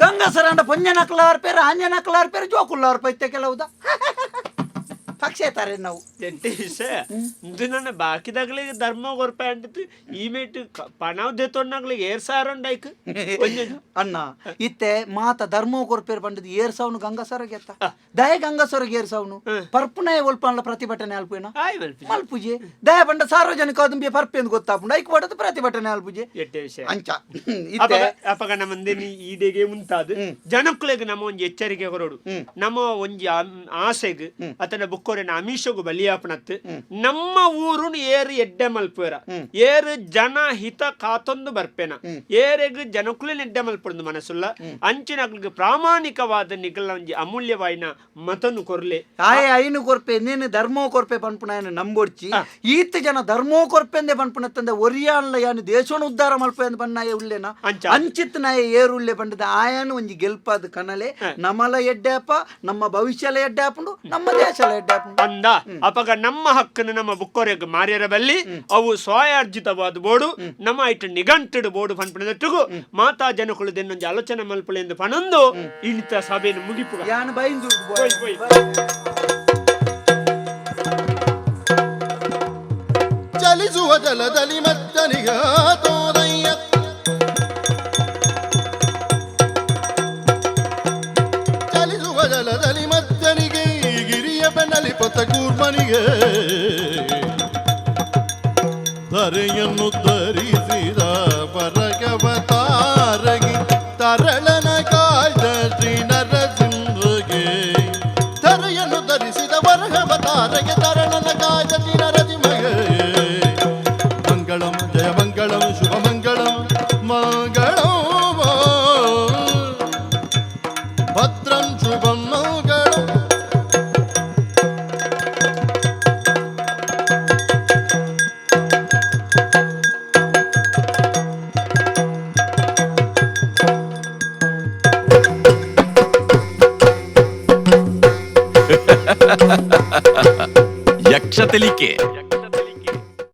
ಗಂಗಸರ ಅಂಡ ಪೊಂಜನಕ್ಲಾರ್ ಪೇರು ಆಂಜನಕ್ಲಾರ್ ಪೇರು ಜೋಕುಳ್ಳಾರ್ ಪೈತೆ ಕೆಲವುದ ಪಕ್ಷೇತಾರೆ ನಾವು ನನ್ನ ಬಾಕಿದಾಗ್ಲಿಗೆ ಧರ್ಮ ಕೊರ್ಪೆ ಅಂಟಿತ್ತು ಈ ಮೇಟ್ ಪಣವ್ ದೆತ್ತೊಂಡಾಗ್ಲಿಗೆ 2000 ಉಂಡಾಯ್ಕ ಅಣ್ಣ ಇತ್ತೆ ಮಾತ ಧರ್ಮ ಕೊರ್ಪೇರು ಬಂದದ್ದು 2000 ಗಂಗಸರಗೆ ಎತ್ತ ದಯ ಗಂಗಸರಗೆ 2000 ಪರ್ಪುನಯ ಒಲ್ಪಂಡ್ಲ ಪ್ರತಿಭಟನೆ ಅಲ್ಪೇನ ಮಲ್ಪುಜೆ ದಯ ಬಂಡ ಸಾರ್ವಜನಿಕ ಅದುಂಬಿ ಪರ್ಪೆಂದು ಗೊತ್ತಾಪುಂಡು ಐಕ್ ಬಡದು ಪ್ರತಿಭಟನೆ ಅಲ್ಪುಜೆ ಎಟ್ಟೆ ವಿಷಯ ಅಂಚ ಅಪಗ ನಮ್ಮಂದೇನಿ ಈಡೆಗೆ ಮುಂತಾದ ಜನಕ್ಕಳಿಗೆ ನಮ್ಮ ಒಂಜಿ ಎಚ್ಚರಿಕೆ ಕೊರೋಡು ನಮ್ಮ ಒಂಜಿ ಆಸೆಗೆ ಅತನ ಬುಕ್ ಕೋರೆನ ಅಮಿಷಗು ಬಲಿಯಾಪನತ್ ನಮ್ಮ ಊರುನು ಏರು ಎಡ್ಡೆ ಮಲ್ಪುರ ಏರು ಜನ ಹಿತ ಕಾತೊಂದು ಬರ್ಪೇನ ಏರೆಗ್ ಜನಕುಲಿನ ಎಡ್ಡೆ ಮಲ್ಪುಂದು ಮನಸ್ಸುಲ್ಲ ಅಂಚಿನಗ್ಲಿಗೆ ಪ್ರಾಮಾಣಿಕವಾದ ನಿಗಲ ಒಂಜಿ ಅಮೂಲ್ಯವಾಯಿನ ಮತನು ಕೊರ್ಲೆ ಆಯೆ ಐನು ಕೊರ್ಪೆ ನೀನು ಧರ್ಮೋ ಕೊರ್ಪೆ ಪನ್ಪುನ ನಂಬೋಡ್ಚಿ ಈತ ಜನ ಧರ್ಮೋ ಕೊರ್ಪೆಂದೆ ಪನ್ಪುನತ್ತಂದೆ ಒರಿಯಾನ್ಲ ಯಾನು ದೇಶವನ್ನು ಉದ್ಧಾರ ಮಲ್ಪೆ ಅಂತ ಬನ್ನಾಯ ಉಳ್ಳೆನ ಅಂಚಿತ್ ನಾಯ ಏರುಳ್ಳೆ ಬಂಡದ ಆಯಾನು ಒಂಜಿ ಗೆಲ್ಪಾದ ಕನಲೆ ನಮಲ ಎಡ್ಡೆಪ್ಪ ನಮ್ಮ ಭವಿಷ್ಯಲ ಎಡ್ಡೆಪ್ಪುಂಡು ನಮ್ಮ ದೇಶಲ ಎಡ್ಡೆಪ್ಪುಂಡು ಅಂದ ಅಪಗ ನಮ್ಮ ಹಕ್ಕನ್ನು ನಮ್ಮ ಬುಕ್ಕೋರೆಗ್ ಮಾರ್ಯರ ಬಲ್ಲಿ ಅವು ಸ್ವಯಾರ್ಜಿತವಾದ ಬೋಡು ನಮ್ಮ ಐಟ ನಿಘಂಟುಡು ಬೋಡು ಪನ್ಪುನದಟ್ಟುಗು ಮಾತಾ ಜನಕುಲು ದೆನ್ನೊಂಜಿ ಆಲೋಚನೆ ಮಲ್ಪುಳೆ ಎಂದು ಪನೊಂದು ಇಂಥ ಸಭೆಯನ್ನು ಮುಗಿಪು ಯಾನು ಬೈಂದು ಚಲಿಸುವ ಜಲದಲ್ಲಿ ಮತ್ತನಿಗ ತೋರಯ್ಯ ಚಲಿಸುವ ಜಲದಲ್ಲಿ ಮತ್ತನಿಗೆ ಗಿರಿಯ ಬೆನ್ನಲಿ ಪೊತ್ತ ಕೂರ್ಮನಿಗೆ ಧರೆಯನ್ನು ಧರಿಸಿದ ಪರಗವತಾರಗಿ ತರಳನ ಕಾಯ್ದ ಶ್ರೀ ನರಸಿಂಹಗೆ ಧರೆಯನ್ನು ಧರಿಸಿದ ಪರಗವತಾರಗೆ ತರಳನ ಕಾಯ್ದ ಶ್ರೀ ನರಸಿಂಹಗೆ ಮಂಗಳಂ ಜಯ ಮಂಗಳಂ ಶುಭ ಮಂಗಳಂ ಮಂಗಳಂ ಭದ್ರಂ ಶುಭಂ ಮಂಗಳಂ ಯಕ್ಷತೆಲಿಕೆ